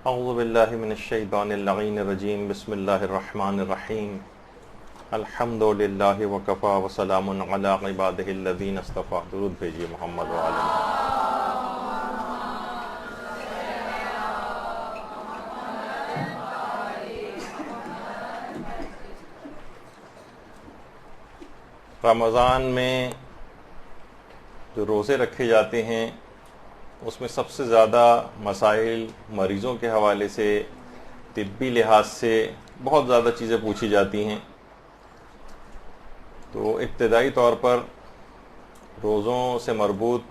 اعوذ باللہ من الشیطان اللعین الرجیم بسم اللہ الرحمن الرحیم الحمد للہ وکفا وسلام علی عبادہ الذین اصطفیٰ. درود بھیجیے محمد وعلی رمضان میں جو روزے رکھے جاتے ہیں اس میں سب سے زیادہ مسائل مریضوں کے حوالے سے، طبی لحاظ سے بہت زیادہ چیزیں پوچھی جاتی ہیں. تو ابتدائی طور پر روزوں سے مربوط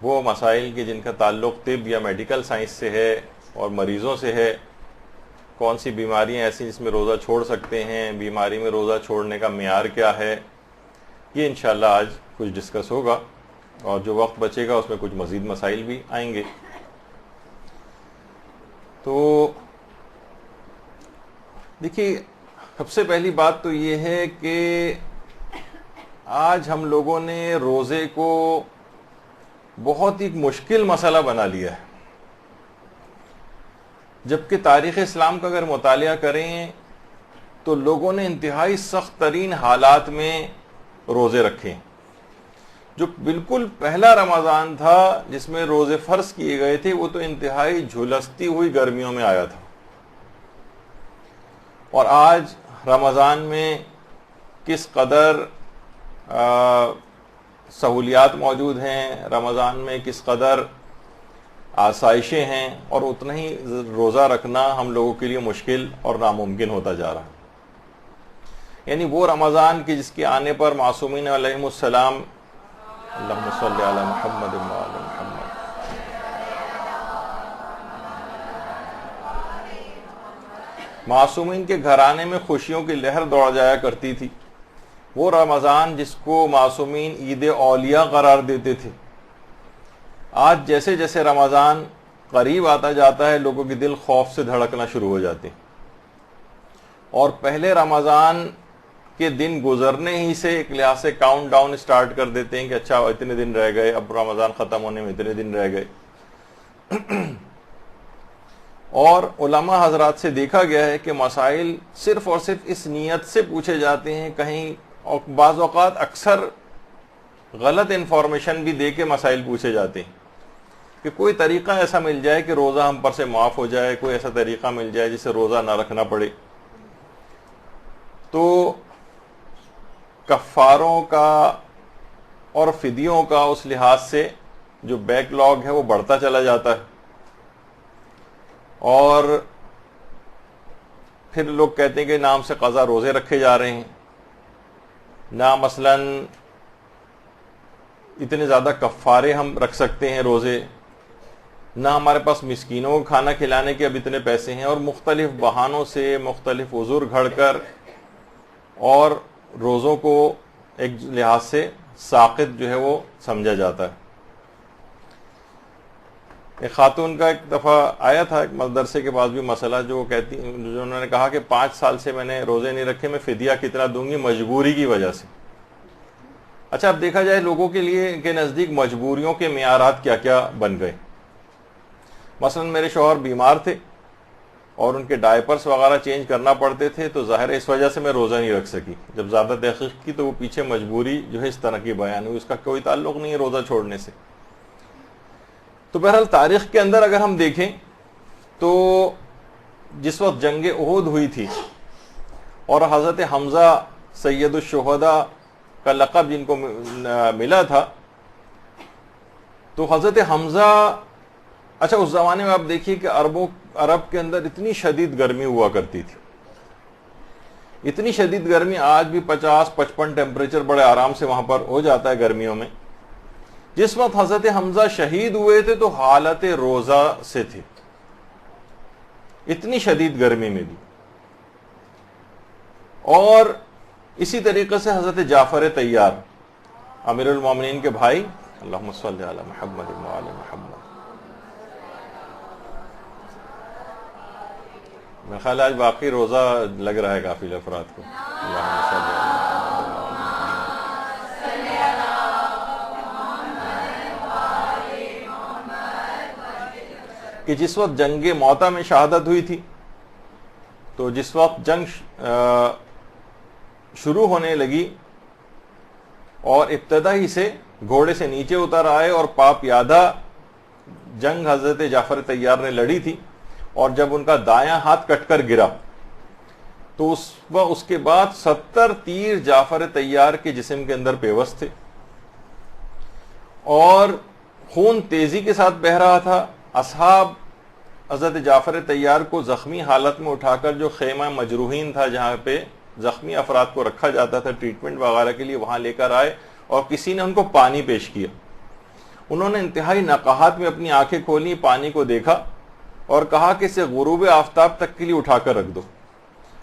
وہ مسائل کہ جن کا تعلق طب یا میڈیکل سائنس سے ہے اور مریضوں سے ہے، کون سی بیماریاں ایسی جس میں روزہ چھوڑ سکتے ہیں، بیماری میں روزہ چھوڑنے کا معیار کیا ہے، یہ انشاءاللہ آج کچھ ڈسکس ہوگا. اور جو وقت بچے گا اس میں کچھ مزید مسائل بھی آئیں گے. تو دیکھیے، سب سے پہلی بات تو یہ ہے کہ آج ہم لوگوں نے روزے کو بہت ہی مشکل مسئلہ بنا لیا ہے، جبکہ تاریخ اسلام کا اگر مطالعہ کریں تو لوگوں نے انتہائی سخت ترین حالات میں روزے رکھے. جو بالکل پہلا رمضان تھا جس میں روزے فرض کیے گئے تھے، وہ تو انتہائی جھلستی ہوئی گرمیوں میں آیا تھا. اور آج رمضان میں کس قدر سہولیات موجود ہیں، رمضان میں کس قدر آسائشیں ہیں، اور اتنا ہی روزہ رکھنا ہم لوگوں کے لیے مشکل اور ناممکن ہوتا جا رہا ہے. یعنی وہ رمضان کی جس کے آنے پر معصومین علیہم السلام، اللہم صلی علی محمد وعلی محمد، معصومین کے گھرانے میں خوشیوں کی لہر دوڑ جایا کرتی تھی. وہ رمضان جس کو معصومین عید اولیاء قرار دیتے تھے، آج جیسے جیسے رمضان قریب آتا جاتا ہے لوگوں کے دل خوف سے دھڑکنا شروع ہو جاتے ہیں. اور پہلے رمضان کے دن گزرنے ہی سے ایک لحاظ سے کاؤنٹ ڈاؤن سٹارٹ کر دیتے ہیں کہ اچھا اتنے دن رہ گئے، اب رمضان ختم ہونے میں اتنے دن رہ گئے. اور علماء حضرات سے دیکھا گیا ہے کہ مسائل صرف اور صرف اس نیت سے پوچھے جاتے ہیں، کہیں اور بعض اوقات اکثر غلط انفارمیشن بھی دے کے مسائل پوچھے جاتے ہیں کہ کوئی طریقہ ایسا مل جائے کہ روزہ ہم پر سے معاف ہو جائے، کوئی ایسا طریقہ مل جائے جسے روزہ نہ رکھنا پڑے. تو کفاروں کا اور فدیوں کا اس لحاظ سے جو بیک لاگ ہے وہ بڑھتا چلا جاتا ہے. اور پھر لوگ کہتے ہیں کہ نام سے قضا روزے رکھے جا رہے ہیں، نہ مثلاً اتنے زیادہ کفارے ہم رکھ سکتے ہیں روزے، نہ ہمارے پاس مسکینوں کو کھانا کھلانے کے اب اتنے پیسے ہیں، اور مختلف بہانوں سے مختلف عذر گھڑ کر اور روزوں کو ایک لحاظ سے ساقط جو ہے وہ سمجھا جاتا ہے. ایک خاتون کا ایک دفعہ آیا تھا ایک مدرسے کے پاس بھی مسئلہ، جو انہوں نے کہا کہ 5 سال سے میں نے روزے نہیں رکھے، میں فدیہ کتنا دوں گی مجبوری کی وجہ سے. اچھا، اب دیکھا جائے لوگوں کے لیے کے نزدیک مجبوریوں کے معیارات کیا کیا بن گئے. مثلا میرے شوہر بیمار تھے اور ان کے ڈائپرس وغیرہ چینج کرنا پڑتے تھے، تو ظاہر ہے اس وجہ سے میں روزہ نہیں رکھ سکی. جب زیادہ تحقیق کی تو وہ پیچھے مجبوری جو ہے اس طرح کی بیان ہوئی، اس کا کوئی تعلق نہیں ہے روزہ چھوڑنے سے. تو بہرحال تاریخ کے اندر اگر ہم دیکھیں تو جس وقت جنگ احد ہوئی تھی اور حضرت حمزہ سید الشہداء کا لقب جن کو ملا تھا، تو حضرت حمزہ، اچھا اس زمانے میں آپ دیکھیے کہ عرب کے اندر اتنی شدید گرمی ہوا کرتی تھی، اتنی شدید گرمی، آج بھی 50-55 ٹیمپریچر بڑے آرام سے وہاں پر ہو جاتا ہے گرمیوں میں. جس وقت حضرت حمزہ شہید ہوئے تھے تو حالت روزہ سے تھے، اتنی شدید گرمی میں بھی. اور اسی طریقے سے حضرت جعفر طیار امیر المومنین کے بھائی، اللہم صلی علی محمد وعلی محمد، میرا خیال آج باقی روزہ لگ رہا ہے کافی افراد کو. اللہم صلی علی کہ جس وقت جنگ موتا میں شہادت ہوئی تھی، تو جس وقت جنگ شروع ہونے لگی اور ابتدا ہی سے گھوڑے سے نیچے اتر آئے اور پاپ یادہ جنگ حضرت جعفر طیار نے لڑی تھی، اور جب ان کا دایاں ہاتھ کٹ کر گرا تو اس کے بعد 70 تیر جعفر طیار کے جسم کے اندر پیوست تھے اور خون تیزی کے ساتھ بہہ رہا تھا۔ اصحاب حضرت جعفر طیار کو زخمی حالت میں اٹھا کر جو خیمہ مجروحین تھا، جہاں پہ زخمی افراد کو رکھا جاتا تھا ٹریٹمنٹ وغیرہ کے لیے، وہاں لے کر آئے اور کسی نے ان کو پانی پیش کیا۔ انہوں نے انتہائی نقاہت میں اپنی آنکھیں کھولی، پانی کو دیکھا اور کہا کہ اسے غروب آفتاب تک کے لیے اٹھا کر رکھ دو،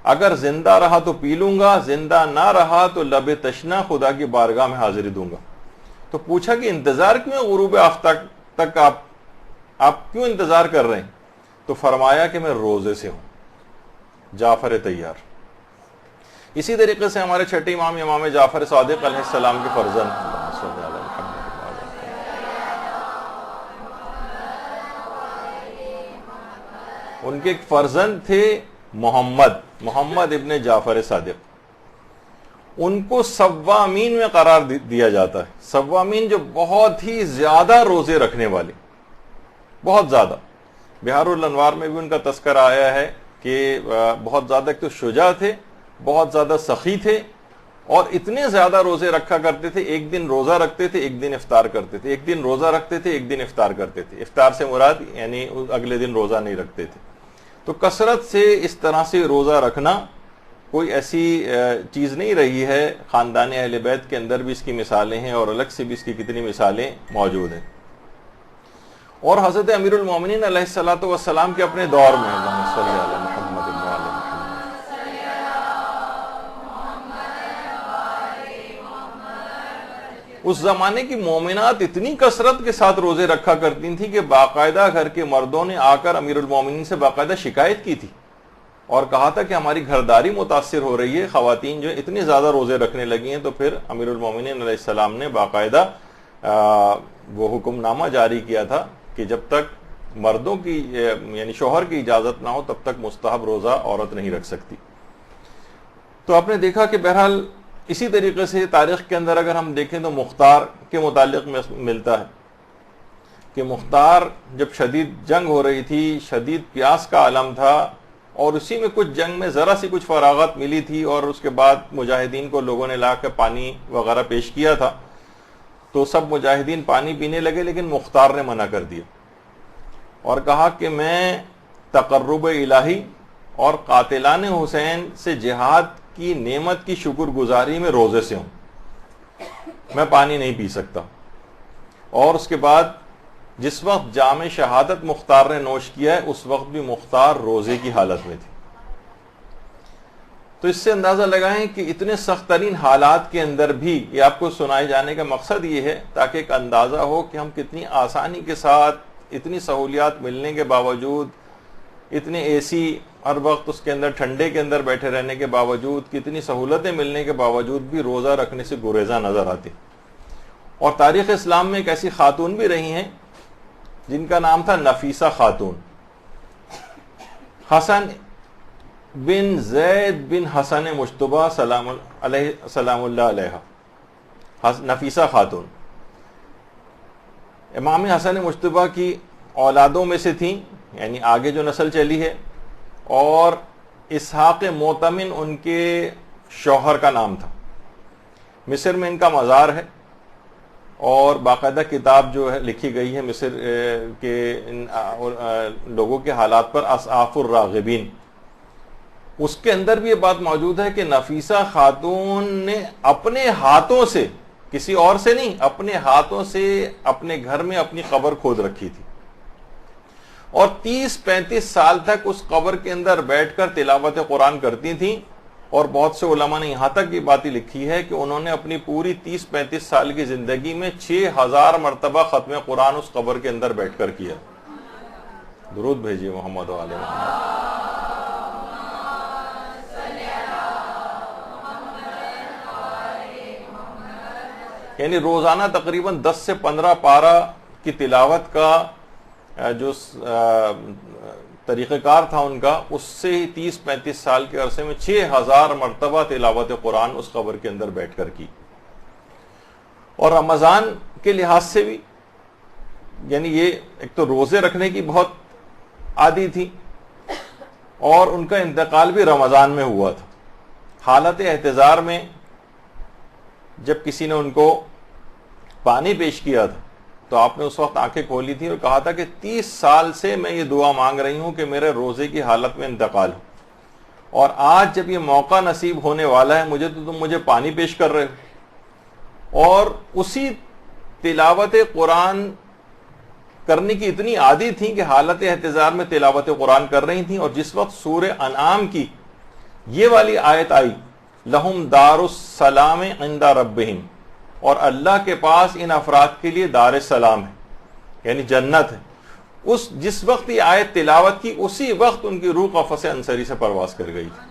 اگر زندہ رہا تو پی لوں گا، زندہ نہ رہا تو لب تشنا خدا کی بارگاہ میں حاضری دوں گا۔ تو پوچھا کہ انتظار کیوں ہے غروب آفتاب تک، آپ کیوں انتظار کر رہے ہیں؟ تو فرمایا کہ میں روزے سے ہوں، جعفر طیار۔ اسی طریقے سے ہمارے چھٹے امام امام جعفر صادق علیہ السلام کے فرزند، ان کے ایک فرزند تھے محمد ابن جعفر صادق، ان کو سوامین میں قرار دیا جاتا ہے۔ سوامین جو بہت ہی زیادہ روزے رکھنے والے، بہت زیادہ۔ بہار الانوار میں بھی ان کا تذکرہ آیا ہے کہ بہت زیادہ ایک تو شجاع تھے، بہت زیادہ سخی تھے، اور اتنے زیادہ روزے رکھا کرتے تھے، ایک دن روزہ رکھتے تھے، ایک دن افطار کرتے تھے، ایک دن روزہ رکھتے تھے، ایک دن افطار کرتے تھے۔ افطار سے مراد یعنی اگلے دن روزہ نہیں رکھتے تھے۔ تو کثرت سے اس طرح سے روزہ رکھنا کوئی ایسی چیز نہیں رہی ہے، خاندان اہل بیت کے اندر بھی اس کی مثالیں ہیں اور الگ سے بھی اس کی کتنی مثالیں موجود ہیں۔ اور حضرت امیر المومنین علیہ الصلوۃ والسلام کے اپنے دور میں، اللہم صلی علی محمد و علی محمد، اس زمانے کی مومنات اتنی کثرت کے ساتھ روزے رکھا کرتی تھیں کہ باقاعدہ گھر کے مردوں نے آ کر امیر المومنین سے باقاعدہ شکایت کی تھی اور کہا تھا کہ ہماری گھرداری متاثر ہو رہی ہے، خواتین جو اتنے زیادہ روزے رکھنے لگی ہیں۔ تو پھر امیر المومنین علیہ السلام نے باقاعدہ وہ حکم نامہ جاری کیا تھا کہ جب تک مردوں کی یعنی شوہر کی اجازت نہ ہو تب تک مستحب روزہ عورت نہیں رکھ سکتی۔ تو آپ نے دیکھا کہ بہرحال اسی طریقے سے تاریخ کے اندر اگر ہم دیکھیں تو مختار کے متعلق ملتا ہے کہ مختار جب شدید جنگ ہو رہی تھی، شدید پیاس کا عالم تھا، اور اسی میں کچھ جنگ میں ذرا سی کچھ فراغت ملی تھی اور اس کے بعد مجاہدین کو لوگوں نے لا کے پانی وغیرہ پیش کیا تھا، تو سب مجاہدین پانی پینے لگے، لیکن مختار نے منع کر دیا اور کہا کہ میں تقرب الہی اور قاتلان حسین سے جہاد کی نعمت کی شکر گزاری میں روزے سے ہوں، میں پانی نہیں پی سکتا۔ اور اس کے بعد جس وقت جام شہادت مختار نے نوش کیا ہے، اس وقت بھی مختار روزے کی حالت میں تھی۔ تو اس سے اندازہ لگائیں کہ اتنے سخت ترین حالات کے اندر بھی یہ آپ کو سنائے جانے کا مقصد یہ ہے تاکہ ایک اندازہ ہو کہ ہم کتنی آسانی کے ساتھ، اتنی سہولیات ملنے کے باوجود، اتنے اے سی ہر وقت اس کے اندر ٹھنڈے کے اندر بیٹھے رہنے کے باوجود، کتنی سہولتیں ملنے کے باوجود بھی روزہ رکھنے سے گریزاں نظر آتی۔ اور تاریخ اسلام میں ایک ایسی خاتون بھی رہی ہیں جن کا نام تھا نفیسہ خاتون، حسن بن زید بن حسن مجتبیٰ سلام اللہ علیہ، نفیسہ خاتون امام حسن مجتبیٰ کی اولادوں میں سے تھیں، یعنی آگے جو نسل چلی ہے، اور اسحاق معتمن ان کے شوہر کا نام تھا۔ مصر میں ان کا مزار ہے اور باقاعدہ کتاب جو ہے لکھی گئی ہے مصر کے ان لوگوں کے حالات پر، اسعاف الراغبین، اس کے اندر بھی یہ بات موجود ہے کہ نفیسہ خاتون نے اپنے ہاتھوں سے، کسی اور سے نہیں، اپنے ہاتھوں سے اپنے گھر میں اپنی قبر کھود رکھی تھی اور 30-35 سال تک اس قبر کے اندر بیٹھ کر تلاوت قرآن کرتی تھیں۔ اور بہت سے علماء نے یہاں تک یہ بات لکھی ہے کہ انہوں نے اپنی پوری 30-35 سال کی زندگی میں 6000 مرتبہ ختم قرآن اس قبر کے اندر بیٹھ کر کیا۔ درود بھیجیے محمد و آل محمد۔ یعنی روزانہ تقریباً 10 سے 15 پارہ کی تلاوت کا جو طریقہ کار تھا ان کا، اس سے ہی 30-35 سال کے عرصے میں 6000 مرتبہ تلاوت قرآن اس قبر کے اندر بیٹھ کر کی. اور رمضان کے لحاظ سے بھی، یعنی یہ ایک تو روزے رکھنے کی بہت عادی تھی، اور ان کا انتقال بھی رمضان میں ہوا تھا. حالت احتضار میں جب کسی نے ان کو پانی پیش کیا تھا تو آپ نے اس وقت آنکھیں کھولی تھی اور کہا تھا کہ 30 سال سے میں یہ دعا مانگ رہی ہوں کہ میرے روزے کی حالت میں انتقال ہو، اور آج جب یہ موقع نصیب ہونے والا ہے مجھے، تو تم مجھے پانی پیش کر رہے ہو. اور اسی تلاوت قرآن کرنے کی اتنی عادی تھی کہ حالت احتضار میں تلاوت قرآن کر رہی تھیں، اور جس وقت سورہ انعام کی یہ والی آیت آئی، لہم دار السلام عند ربہم، اور اللہ کے پاس ان افراد کے لیے دار السلام ہے، یعنی جنت ہے، جس وقت یہ آیت تلاوت کی اسی وقت ان کی روح قفس انصری سے پرواز کر گئی تھی.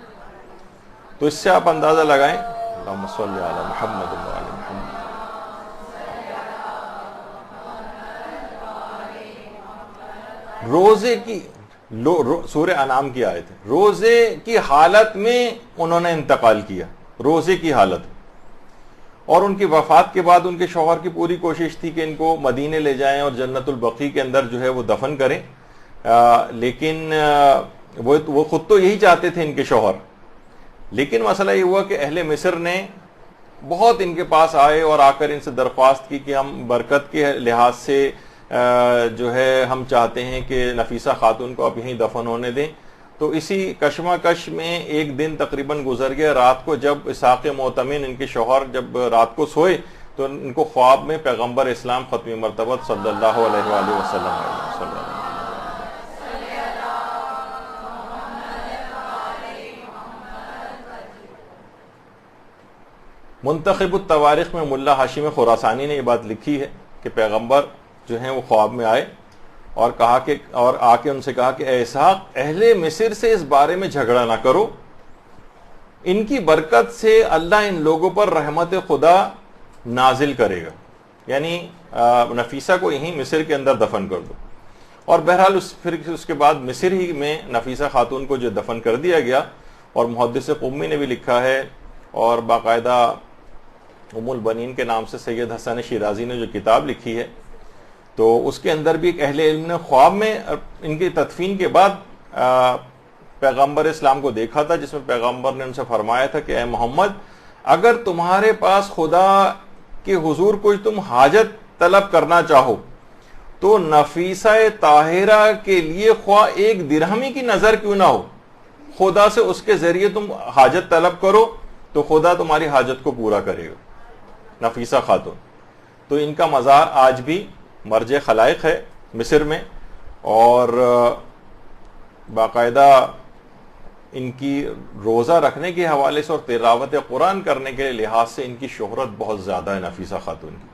تو اس سے آپ اندازہ لگائیں. اللہم صلی علی محمد و علی محمد. روزے کی سورہ انعام کی آیت ہے، روزے کی حالت میں انہوں نے انتقال کیا، روزے کی حالت. اور ان کی وفات کے بعد ان کے شوہر کی پوری کوشش تھی کہ ان کو مدینے لے جائیں اور جنت البقیع کے اندر جو ہے وہ دفن کریں، لیکن وہ خود تو یہی چاہتے تھے ان کے شوہر. لیکن مسئلہ یہ ہوا کہ اہل مصر نے بہت ان کے پاس آئے اور آ کر ان سے درخواست کی کہ ہم برکت کے لحاظ سے جو ہے ہم چاہتے ہیں کہ نفیسہ خاتون کو آپ یہیں دفن ہونے دیں. تو اسی کشمکش میں ایک دن تقریباً گزر گیا. رات کو جب اسحاق معتمن ان کے شوہر جب رات کو سوئے تو ان کو خواب میں پیغمبر اسلام ختم مرتبہ صلی اللہ علیہ وآلہ وسلم منتخب التواریخ میں ملا ہاشم خراسانی نے یہ بات لکھی ہے کہ پیغمبر جو ہیں وہ خواب میں آئے اور کہا کہ، اور آ کے ان سے کہا کہ اے اسحاق، اہل مصر سے اس بارے میں جھگڑا نہ کرو، ان کی برکت سے اللہ ان لوگوں پر رحمت خدا نازل کرے گا، یعنی نفیسہ کو یہیں مصر کے اندر دفن کر دو. اور بہرحال پھر اس کے بعد مصر ہی میں نفیسہ خاتون کو جو دفن کر دیا گیا. اور محدث قمی نے بھی لکھا ہے، اور باقاعدہ ام البنین کے نام سے سید حسن شیرازی نے جو کتاب لکھی ہے، تو اس کے اندر بھی ایک اہل علم نے خواب میں ان کی تدفین کے بعد پیغمبر اسلام کو دیکھا تھا، جس میں پیغمبر نے ان سے فرمایا تھا کہ اے محمد، اگر تمہارے پاس خدا کے حضور کوئی تم حاجت طلب کرنا چاہو تو نفیسہ طاہرہ کے لیے خواہ ایک درہمی کی نظر کیوں نہ ہو، خدا سے اس کے ذریعے تم حاجت طلب کرو تو خدا تمہاری حاجت کو پورا کرے گا. نفیسہ خاتون. تو ان کا مزار آج بھی مرج خلائق ہے مصر میں، اور باقاعدہ ان کی روزہ رکھنے کے حوالے سے اور تلاوت قرآن کرنے کے لحاظ سے ان کی شہرت بہت زیادہ ہے نفیسہ خاتون کی.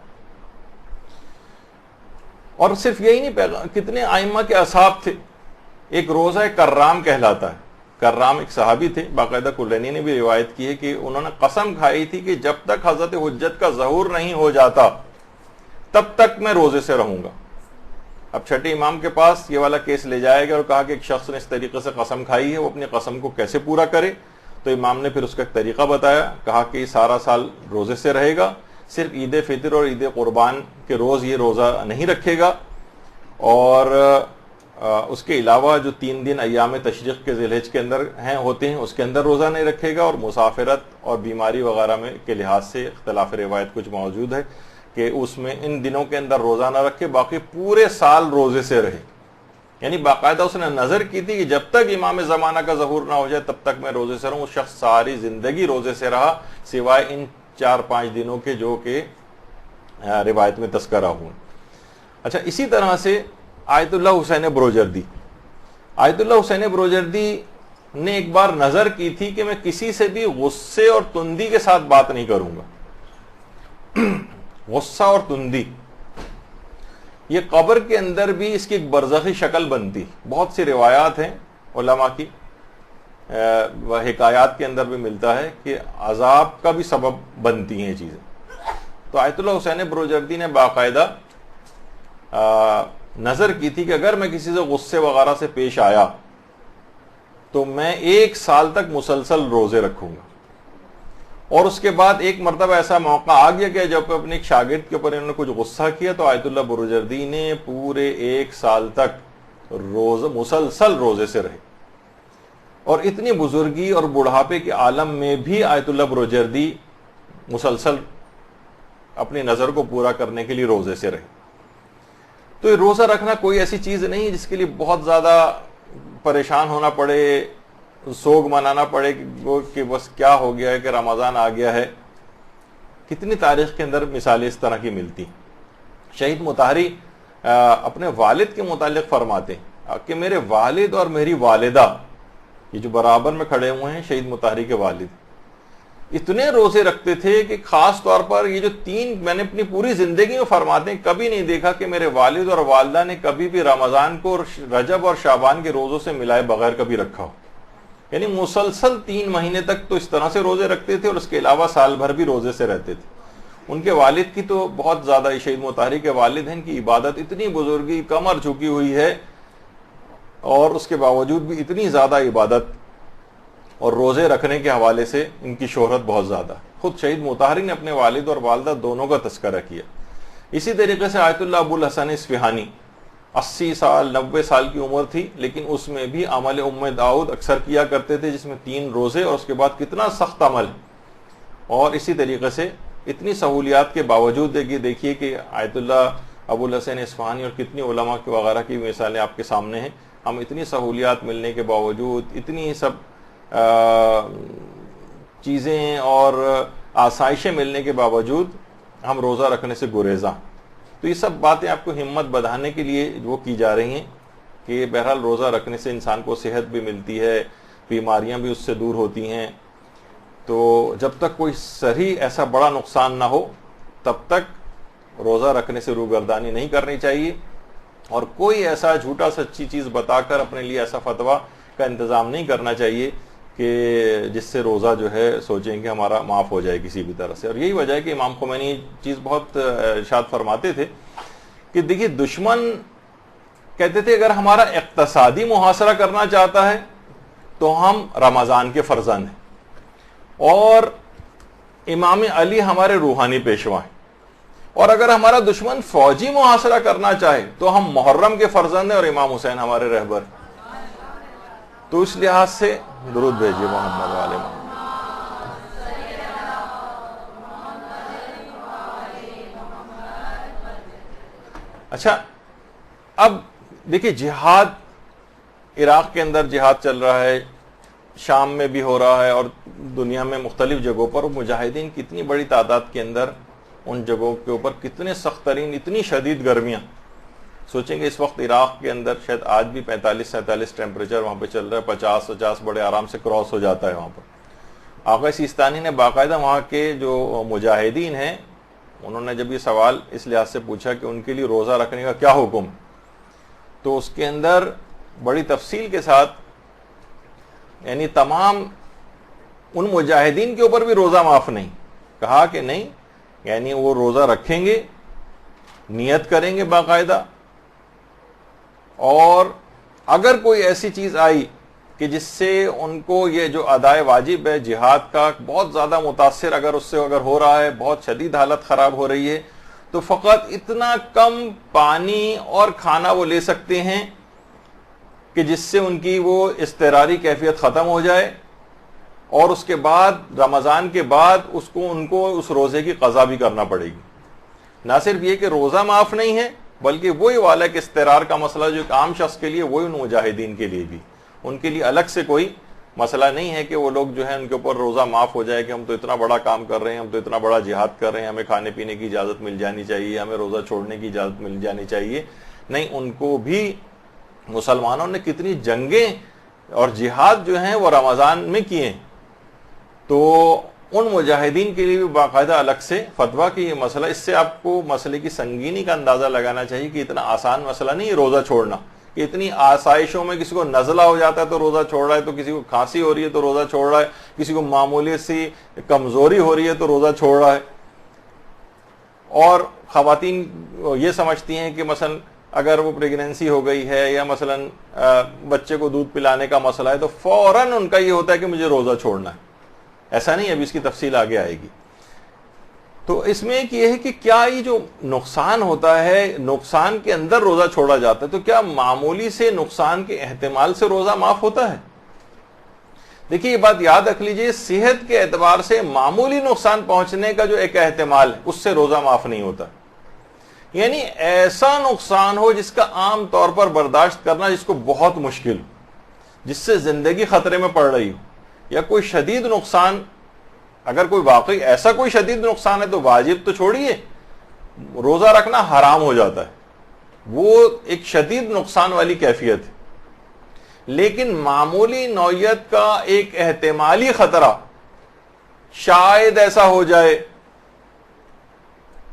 اور صرف یہی نہیں، کتنے ائمہ کے اصحاب تھے. ایک روزہ کرام کہلاتا ہے. کرام ایک صحابی تھے، باقاعدہ کلینی نے بھی روایت کی ہے کہ انہوں نے قسم کھائی تھی کہ جب تک حضرت حجت کا ظہور نہیں ہو جاتا تب تک میں روزے سے رہوں گا. اب چھٹے امام کے پاس یہ والا کیس لے جائے گا اور کہا کہ ایک شخص نے اس طریقے سے قسم کھائی ہے، وہ اپنی قسم کو کیسے پورا کرے. تو امام نے پھر اس کا ایک طریقہ بتایا، کہا کہ یہ سارا سال روزے سے رہے گا، صرف عید فطر اور عید قربان کے روز یہ روزہ نہیں رکھے گا، اور اس کے علاوہ جو 3 دن ایام تشریق کے ذی الحج کے اندر ہوتے ہیں اس کے اندر روزہ نہیں رکھے گا. اور مسافرت اور بیماری وغیرہ میں کے لحاظ سے اختلاف روایت کچھ موجود ہے کہ اس میں ان دنوں کے اندر روزہ نہ رکھے، باقی پورے سال روزے سے رہے. یعنی باقاعدہ اس نے نظر کی تھی کہ جب تک امام زمانہ کا ظہور نہ ہو جائے تب تک میں روزے سے رہوں. اس شخص ساری زندگی روزے سے رہا سوائے ان 4-5 دنوں کے جو کہ روایت میں تذکرہ ہوں. اچھا، اسی طرح سے آیت اللہ حسین بروجردی، آیت اللہ حسین بروجردی نے ایک بار نظر کی تھی کہ میں کسی سے بھی غصے اور تندی کے ساتھ بات نہیں کروں گا. غصہ اور تندی، یہ قبر کے اندر بھی اس کی ایک برزخی شکل بنتی. بہت سی روایات ہیں علماء کی، حکایات کے اندر بھی ملتا ہے کہ عذاب کا بھی سبب بنتی ہیں چیزیں. تو آیت اللہ حسین بروجردی نے باقاعدہ نظر کی تھی کہ اگر میں کسی سے غصے وغیرہ سے پیش آیا تو میں 1 سال تک مسلسل روزے رکھوں گا. اور اس کے بعد ایک مرتبہ ایسا موقع آ گیا کہ جب اپنے ایک شاگرد کے اوپر انہوں نے کچھ غصہ کیا تو آیت اللہ بروجردی نے پورے 1 سال تک مسلسل روزے سے رہے. اور اتنی بزرگی اور بڑھاپے کے عالم میں بھی آیت اللہ بروجردی مسلسل اپنی نظر کو پورا کرنے کے لیے روزے سے رہے. تو یہ روزہ رکھنا کوئی ایسی چیز نہیں جس کے لیے بہت زیادہ پریشان ہونا پڑے, سوگ منانا پڑے کہ بس کیا ہو گیا ہے کہ رمضان آ گیا ہے. کتنی تاریخ کے اندر مثالیں اس طرح کی ملتی. شہید مطہری اپنے والد کے متعلق فرماتے ہیں کہ میرے والد اور میری والدہ, یہ جو برابر میں کھڑے ہوئے ہیں شہید مطہری کے والد, اتنے روزے رکھتے تھے کہ خاص طور پر یہ جو 3 میں نے اپنی پوری زندگی میں فرماتے ہیں کبھی نہیں دیکھا کہ میرے والد اور والدہ نے کبھی بھی رمضان کو رجب اور شعبان کے روزوں سے ملائے بغیر کبھی رکھا ہو. یعنی مسلسل 3 مہینے تک تو اس طرح سے روزے رکھتے تھے اور اس کے علاوہ سال بھر بھی روزے سے رہتے تھے. ان کے والد کی تو بہت زیادہ, شہید مطہری کے والد ہیں کی عبادت اتنی بزرگی, کمر جھکی ہوئی ہے اور اس کے باوجود بھی اتنی زیادہ عبادت اور روزے رکھنے کے حوالے سے ان کی شہرت بہت زیادہ. خود شہید مطہری نے اپنے والد اور والدہ دونوں کا تذکرہ کیا. اسی طریقے سے آیت اللہ ابو الحسن اصفہانی 80 سال 90 سال کی عمر تھی, لیکن اس میں بھی عمل داؤد اکثر کیا کرتے تھے جس میں 3 روزے اور اس کے بعد کتنا سخت عمل. اور اسی طریقے سے اتنی سہولیات کے باوجود دیکھیے کہ آیت اللہ ابو الحسن اصفہانی اور کتنی علماء کے وغیرہ کی مثالیں آپ کے سامنے ہیں. ہم اتنی سہولیات ملنے کے باوجود, اتنی سب چیزیں اور آسائشیں ملنے کے باوجود ہم روزہ رکھنے سے گریزاں. تو یہ سب باتیں آپ کو ہمت بڑھانے کے لیے وہ کی جا رہی ہیں کہ بہرحال روزہ رکھنے سے انسان کو صحت بھی ملتی ہے, بیماریاں بھی اس سے دور ہوتی ہیں. تو جب تک کوئی صحیح ایسا بڑا نقصان نہ ہو تب تک روزہ رکھنے سے روگردانی نہیں کرنی چاہیے, اور کوئی ایسا جھوٹا سچی چیز بتا کر اپنے لیے ایسا فتویٰ کا انتظام نہیں کرنا چاہیے کہ جس سے روزہ جو ہے سوچیں کہ ہمارا معاف ہو جائے کسی بھی طرح سے. اور یہی وجہ ہے کہ امام خمینی چیز بہت ارشاد فرماتے تھے کہ دیکھیے دشمن کہتے تھے اگر ہمارا اقتصادی محاصرہ کرنا چاہتا ہے تو ہم رمضان کے فرزند ہیں, اور امام علی ہمارے روحانی پیشوا ہیں, اور اگر ہمارا دشمن فوجی محاصرہ کرنا چاہے تو ہم محرم کے فرزند ہیں اور امام حسین ہمارے رہبر. تو اس لحاظ سے درود بھیجیے محمد والے محمد. اچھا, اب دیکھیے جہاد, عراق کے اندر جہاد چل رہا ہے, شام میں بھی ہو رہا ہے, اور دنیا میں مختلف جگہوں پر مجاہدین کتنی بڑی تعداد کے اندر ان جگہوں کے اوپر کتنے سخت ترین, اتنی شدید گرمیاں. سوچیں گے اس وقت عراق کے اندر شاید آج بھی 45-47 ٹیمپریچر وہاں پہ چل رہا ہے, 50 بڑے آرام سے کراس ہو جاتا ہے وہاں پر. آقا سیستانی نے باقاعدہ وہاں کے جو مجاہدین ہیں انہوں نے جب یہ سوال اس لحاظ سے پوچھا کہ ان کے لیے روزہ رکھنے کا کیا حکم, تو اس کے اندر بڑی تفصیل کے ساتھ یعنی تمام ان مجاہدین کے اوپر بھی روزہ معاف نہیں, کہا کہ نہیں یعنی وہ روزہ رکھیں گے, نیت کریں گے باقاعدہ, اور اگر کوئی ایسی چیز آئی کہ جس سے ان کو یہ جو ادائے واجب ہے جہاد کا بہت زیادہ متاثر اگر اس سے اگر ہو رہا ہے, بہت شدید حالت خراب ہو رہی ہے, تو فقط اتنا کم پانی اور کھانا وہ لے سکتے ہیں کہ جس سے ان کی وہ اضطراری کیفیت ختم ہو جائے, اور اس کے بعد رمضان کے بعد ان کو اس روزے کی قضا بھی کرنا پڑے گی. نہ صرف یہ کہ روزہ معاف نہیں ہے بلکہ وہی والا کہ اضطرار کا مسئلہ جو ایک عام شخص کے لیے وہی ان مجاہدین کے لیے بھی, ان کے لیے الگ سے کوئی مسئلہ نہیں ہے کہ وہ لوگ جو ہے ان کے اوپر روزہ معاف ہو جائے کہ ہم تو اتنا بڑا کام کر رہے ہیں, ہم تو اتنا بڑا جہاد کر رہے ہیں, ہمیں کھانے پینے کی اجازت مل جانی چاہیے, ہمیں روزہ چھوڑنے کی اجازت مل جانی چاہیے. نہیں, ان کو بھی مسلمانوں نے کتنی جنگیں اور جہاد جو ہیں وہ رمضان میں کیے, تو ان مجاہدین کے لیے بھی باقاعدہ الگ سے فتویٰ کی یہ مسئلہ. اس سے آپ کو مسئلے کی سنگینی کا اندازہ لگانا چاہیے کہ اتنا آسان مسئلہ نہیں ہے روزہ چھوڑنا, کہ اتنی آسائشوں میں کسی کو نزلہ ہو جاتا ہے تو روزہ چھوڑ رہا ہے, تو کسی کو کھانسی ہو رہی ہے تو روزہ چھوڑ رہا ہے, کسی کو معمولی سی کمزوری ہو رہی ہے تو روزہ چھوڑ رہا ہے. اور خواتین یہ سمجھتی ہیں کہ مثلا اگر وہ پریگنینسی ہو گئی ہے یا مثلاً بچے کو دودھ پلانے کا مسئلہ ہے تو فوراً ان کا یہ ہوتا ہے کہ مجھے روزہ چھوڑنا ہے. ایسا نہیں, ابھی اس کی تفصیل آگے آئے گی. تو اس میں ایک یہ ہے کہ کیا یہ جو نقصان ہوتا ہے, نقصان کے اندر روزہ چھوڑا جاتا ہے, تو کیا معمولی سے نقصان کے احتمال سے روزہ معاف ہوتا ہے؟ دیکھیے یہ بات یاد رکھ لیجئے, صحت کے اعتبار سے معمولی نقصان پہنچنے کا جو ایک احتمال ہے اس سے روزہ معاف نہیں ہوتا. یعنی ایسا نقصان ہو جس کا عام طور پر برداشت کرنا جس کو بہت مشکل ہو, جس سے زندگی خطرے میں پڑ رہی ہو, یا کوئی شدید نقصان, اگر کوئی واقعی ایسا کوئی شدید نقصان ہے تو واجب تو چھوڑیے, روزہ رکھنا حرام ہو جاتا ہے. وہ ایک شدید نقصان والی کیفیت ہے. لیکن معمولی نوعیت کا ایک احتمالی خطرہ, شاید ایسا ہو جائے,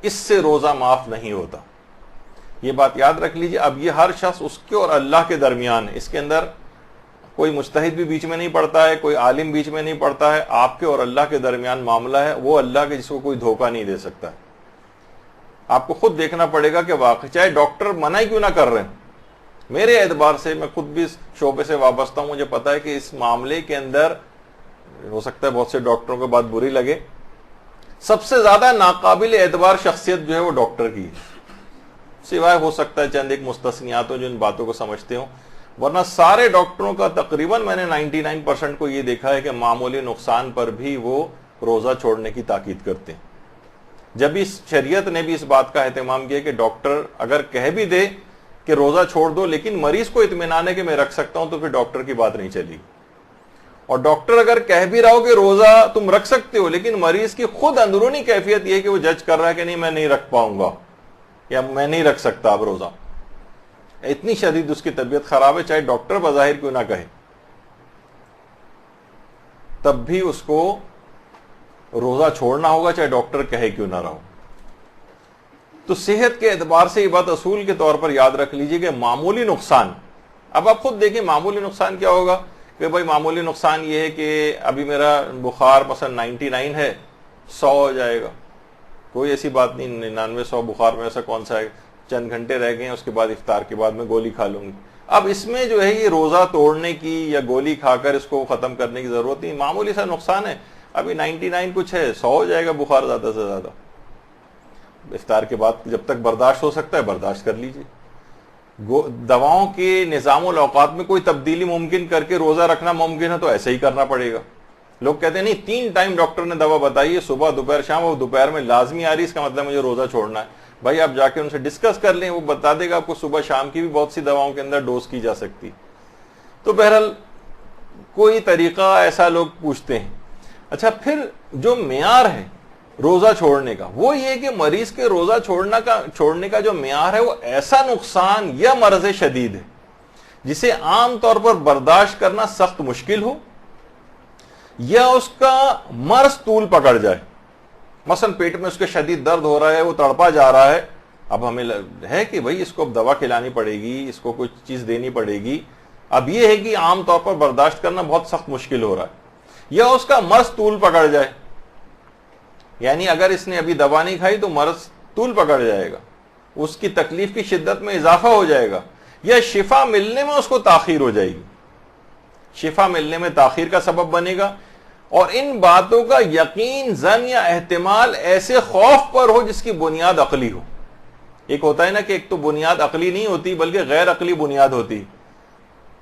اس سے روزہ معاف نہیں ہوتا. یہ بات یاد رکھ لیجیے. اب یہ ہر شخص اس کے اور اللہ کے درمیان ہے, اس کے اندر کوئی مجتہد بھی بیچ میں نہیں پڑتا ہے, کوئی عالم بیچ میں نہیں پڑتا ہے, آپ کے اور اللہ کے درمیان معاملہ ہے. وہ اللہ کے جس کو کوئی دھوکہ نہیں دے سکتا. آپ کو خود دیکھنا پڑے گا کہ واقعی چاہے ڈاکٹر منع کیوں نہ کر رہے ہیں, میرے اعتبار سے, میں خود بھی اس شعبے سے وابستہ ہوں, مجھے پتا ہے کہ اس معاملے کے اندر ہو سکتا ہے بہت سے ڈاکٹروں کو بات بری لگے, سب سے زیادہ ناقابل اعتبار شخصیت جو ہے وہ ڈاکٹر کی ہے, سوائے ہو سکتا ہے چند ایک مستثنیات ہوں جو ان باتوں کو سمجھتے ہوں, ورنہ سارے ڈاکٹروں کا تقریباً میں نے 99% کو یہ دیکھا ہے کہ معمولی نقصان پر بھی وہ روزہ چھوڑنے کی تاکید کرتے ہیں. جب اس شریعت نے بھی اس بات کا اہتمام کیا کہ ڈاکٹر اگر کہہ بھی دے کہ روزہ چھوڑ دو لیکن مریض کو اطمینان ہے کہ میں رکھ سکتا ہوں, تو پھر ڈاکٹر کی بات نہیں چلی. اور ڈاکٹر اگر کہہ بھی رہا ہو کہ روزہ تم رکھ سکتے ہو, لیکن مریض کی خود اندرونی کیفیت یہ ہے کہ وہ جج کر رہا ہے کہ نہیں میں نہیں رکھ پاؤں گا یا میں نہیں رکھ سکتا اب روزہ, اتنی شدید اس کی طبیعت خراب ہے, چاہے ڈاکٹر بظاہر کیوں نہ کہے, تب بھی اس کو روزہ چھوڑنا ہوگا چاہے ڈاکٹر کہے کیوں نہ رہو. تو صحت کے اعتبار سے یہ بات اصول کے طور پر یاد رکھ لیجئے کہ معمولی نقصان, اب آپ خود دیکھیں معمولی نقصان کیا ہوگا کہ بھائی معمولی نقصان یہ ہے کہ ابھی میرا بخار مثلا 99 ہے, 100 ہو جائے گا, کوئی ایسی بات نہیں, 99 100 بخار میں ایسا کون سا ہے, چند گھنٹے رہ گئے ہیں, اس کے بعد افطار کے بعد میں گولی کھا لوں گی. اب اس میں جو ہے یہ روزہ توڑنے کی یا گولی کھا کر اس کو ختم کرنے کی ضرورت نہیں, معمولی سا نقصان ہے, ابھی 99 کچھ ہے, 100 ہو جائے گا بخار زیادہ سے زیادہ. افطار کے بعد جب تک برداشت ہو سکتا ہے برداشت کر لیجیے. دواؤں کے نظام الاوقات میں کوئی تبدیلی ممکن کر کے روزہ رکھنا ممکن ہے تو ایسے ہی کرنا پڑے گا. لوگ کہتے ہیں نہیں 3 ٹائم ڈاکٹر نے دوا بتائی ہے, صبح دوپہر شام, اور دوپہر میں لازمی آ رہی, اس کا مطلب مجھے روزہ چھوڑنا ہے. بھائی آپ جا کے ان سے ڈسکس کر لیں, وہ بتا دے گا آپ کو صبح شام کی بھی بہت سی دواؤں کے اندر ڈوز کی جا سکتی. تو بہرحال کوئی طریقہ ایسا لوگ پوچھتے ہیں. اچھا پھر جو معیار ہے روزہ چھوڑنے کا وہ یہ کہ مریض کے روزہ چھوڑنے کا جو معیار ہے وہ ایسا نقصان یا مرض شدید ہے جسے عام طور پر برداشت کرنا سخت مشکل ہو, یا اس کا مرض طول پکڑ جائے. مثلا پیٹ میں اس کے شدید درد ہو رہا ہے, وہ تڑپا جا رہا ہے, اب ہمیں ہے کہ بھئی اس کو اب دوا کھلانی پڑے گی, اس کو کچھ چیز دینی پڑے گی. اب یہ ہے کہ عام طور پر برداشت کرنا بہت سخت مشکل ہو رہا ہے, یا اس کا مرض طول پکڑ جائے, یعنی اگر اس نے ابھی دوا نہیں کھائی تو مرض طول پکڑ جائے گا, اس کی تکلیف کی شدت میں اضافہ ہو جائے گا, یا شفا ملنے میں اس کو تاخیر ہو جائے گی, شفا ملنے میں تاخیر کا سبب بنے گا. اور ان باتوں کا یقین, ظن یا احتمال ایسے خوف پر ہو جس کی بنیاد عقلی ہو. ایک ہوتا ہے نا کہ ایک تو بنیاد عقلی نہیں ہوتی بلکہ غیر عقلی بنیاد ہوتی.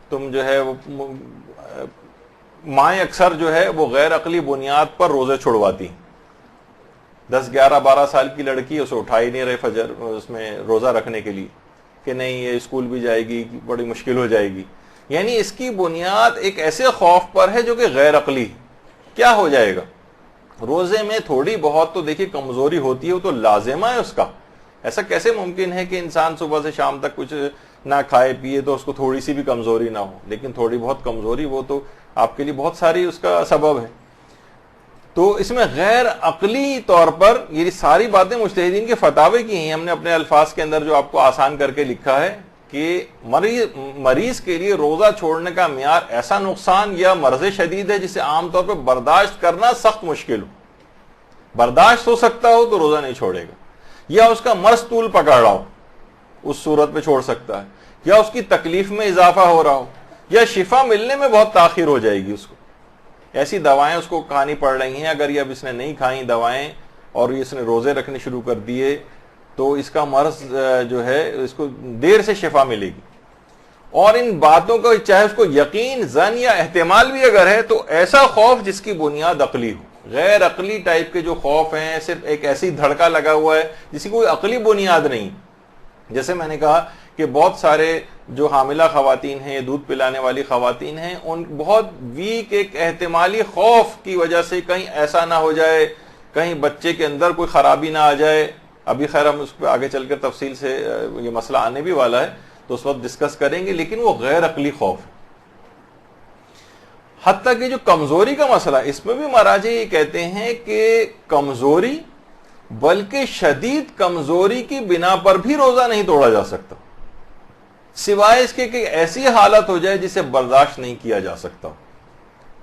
تم جو ہے مائیں اکثر جو ہے وہ غیر عقلی بنیاد پر روزے چھڑواتی, 10 11 12 سال کی لڑکی اسے اٹھا ہی نہیں رہے فجر اس میں روزہ رکھنے کے لیے کہ نہیں یہ اسکول بھی جائے گی, بڑی مشکل ہو جائے گی. یعنی اس کی بنیاد ایک ایسے خوف پر ہے جو کہ غیر عقلی. کیا ہو جائے گا روزے میں تھوڑی بہت تو دیکھیے کمزوری ہوتی ہے, وہ تو لازمہ ہے اس کا. ایسا کیسے ممکن ہے کہ انسان صبح سے شام تک کچھ نہ کھائے پیے تو اس کو تھوڑی سی بھی کمزوری نہ ہو, لیکن تھوڑی بہت کمزوری وہ تو آپ کے لیے بہت ساری اس کا سبب ہے. تو اس میں غیر عقلی طور پر یہ ساری باتیں مجتہدین کے فتاوے کی ہیں, ہم نے اپنے الفاظ کے اندر جو آپ کو آسان کر کے لکھا ہے کہ مریض کے لیے روزہ چھوڑنے کا معیار ایسا نقصان یا مرض شدید ہے جسے عام طور پہ برداشت کرنا سخت مشکل ہو. برداشت ہو سکتا ہو تو روزہ نہیں چھوڑے گا, یا اس کا مرض طول پکڑ رہا ہو, اس صورت پہ چھوڑ سکتا ہے، یا اس کی تکلیف میں اضافہ ہو رہا ہو، یا شفا ملنے میں بہت تاخیر ہو جائے گی، اس کو ایسی دوائیں اس کو کھانی پڑ رہی ہیں، اگر یہ اب اس نے نہیں کھائیں دوائیں اور اس نے روزے رکھنے شروع کر دیے تو اس کا مرض جو ہے اس کو دیر سے شفا ملے گی۔ اور ان باتوں کو چاہے اس کو یقین، ظن یا احتمال بھی اگر ہے تو ایسا خوف جس کی بنیاد عقلی ہو، غیر عقلی ٹائپ کے جو خوف ہیں، صرف ایک ایسی دھڑکا لگا ہوا ہے جس کی کوئی عقلی بنیاد نہیں۔ جیسے میں نے کہا کہ بہت سارے جو حاملہ خواتین ہیں، دودھ پلانے والی خواتین ہیں، ان بہت ویک ایک احتمالی خوف کی وجہ سے کہیں ایسا نہ ہو جائے، کہیں بچے کے اندر کوئی خرابی نہ آ جائے۔ ابھی خیر ہم اس پہ آگے چل کر تفصیل سے یہ مسئلہ آنے بھی والا ہے تو اس وقت ڈسکس کریں گے، لیکن وہ غیر عقلی خوف ہے۔ حتیٰ کہ جو کمزوری کا مسئلہ، اس میں بھی مراجع یہ کہتے ہیں کہ کمزوری، بلکہ شدید کمزوری کی بنا پر بھی روزہ نہیں توڑا جا سکتا، سوائے اس کے کہ ایسی حالت ہو جائے جسے برداشت نہیں کیا جا سکتا۔